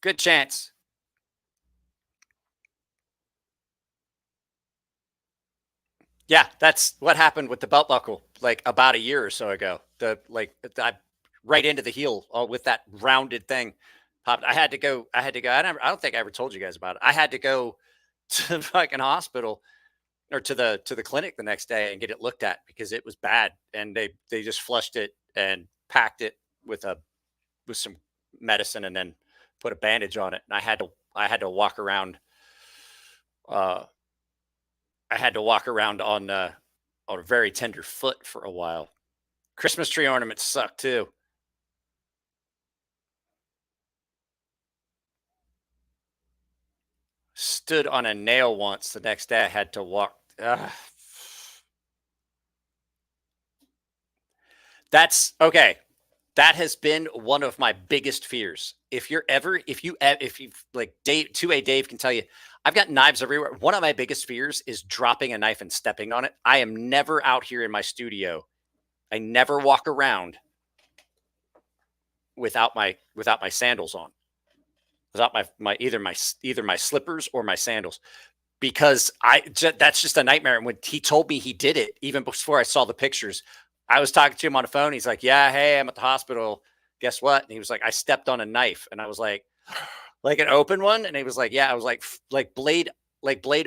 Good chance. Yeah, that's what happened with the belt buckle like about a year or so ago. I right into the heel with that rounded thing. Popped. I had to go. I don't think I ever told you guys about it. I had to go to the fucking hospital or to the clinic the next day and get it looked at because it was bad. And they just flushed it and packed it with some medicine and then put a bandage on it. And I had to walk around. I had to walk around on a very tender foot for a while. Christmas tree ornaments suck too. Stood on a nail once. The next day I had to walk. That's okay. That has been one of my biggest fears. If you like Dave, 2A Dave can tell you, I've got knives everywhere. One of my biggest fears is dropping a knife and stepping on it. I am never out here in my studio. I never walk around without my sandals on, without either my slippers or my sandals, because that's just a nightmare. And when he told me he did it, even before I saw the pictures, I was talking to him on the phone. He's like, yeah, hey, I'm at the hospital. Guess what? And he was like, I stepped on a knife. And I was like an open one. And he was like, yeah. I was like blade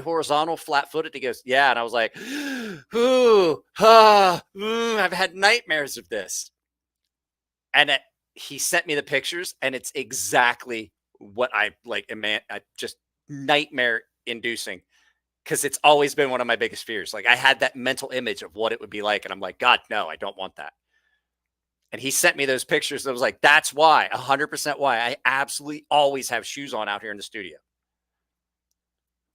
horizontal, flat footed. He goes, yeah. And I was like, I've had nightmares of this. And he sent me the pictures and it's exactly what I like. I just nightmare inducing. Because it's always been one of my biggest fears. Like I had that mental image of what it would be like. And I'm like, God, no, I don't want that. And he sent me those pictures. I was like, that's why, 100% why I absolutely always have shoes on out here in the studio.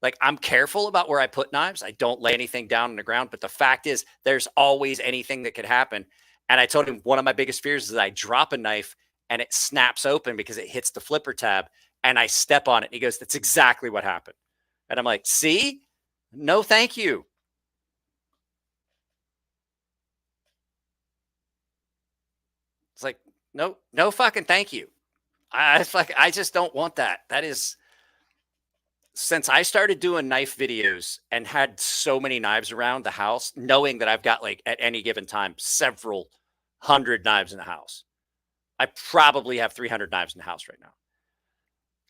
Like I'm careful about where I put knives. I don't lay anything down on the ground. But the fact is there's always anything that could happen. And I told him one of my biggest fears is I drop a knife and it snaps open because it hits the flipper tab and I step on it. And he goes, that's exactly what happened. And I'm like, see? No, thank you. It's like, no fucking thank you. I just don't want that. That is, since I started doing knife videos and had so many knives around the house, knowing that I've got like at any given time, several hundred knives in the house. I probably have 300 knives in the house right now.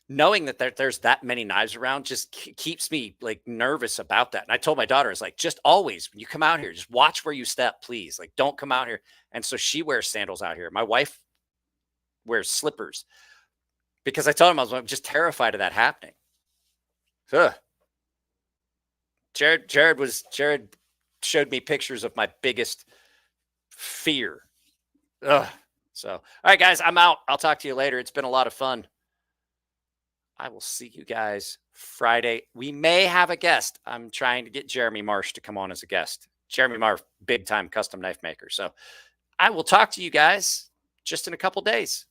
Knowing that there's that many knives around just keeps me like nervous about that. And I told my daughter, it's like, just always, when you come out here, just watch where you step, please. Like, don't come out here. And so she wears sandals out here. My wife wears slippers because I told him I was just terrified of that happening. Ugh. Jared showed me pictures of my biggest fear. Ugh. So, all right, guys, I'm out. I'll talk to you later. It's been a lot of fun. I will see you guys Friday. We may have a guest. I'm trying to get Jeremy Marsh to come on as a guest. Jeremy Marsh, big time custom knife maker. So I will talk to you guys just in a couple days.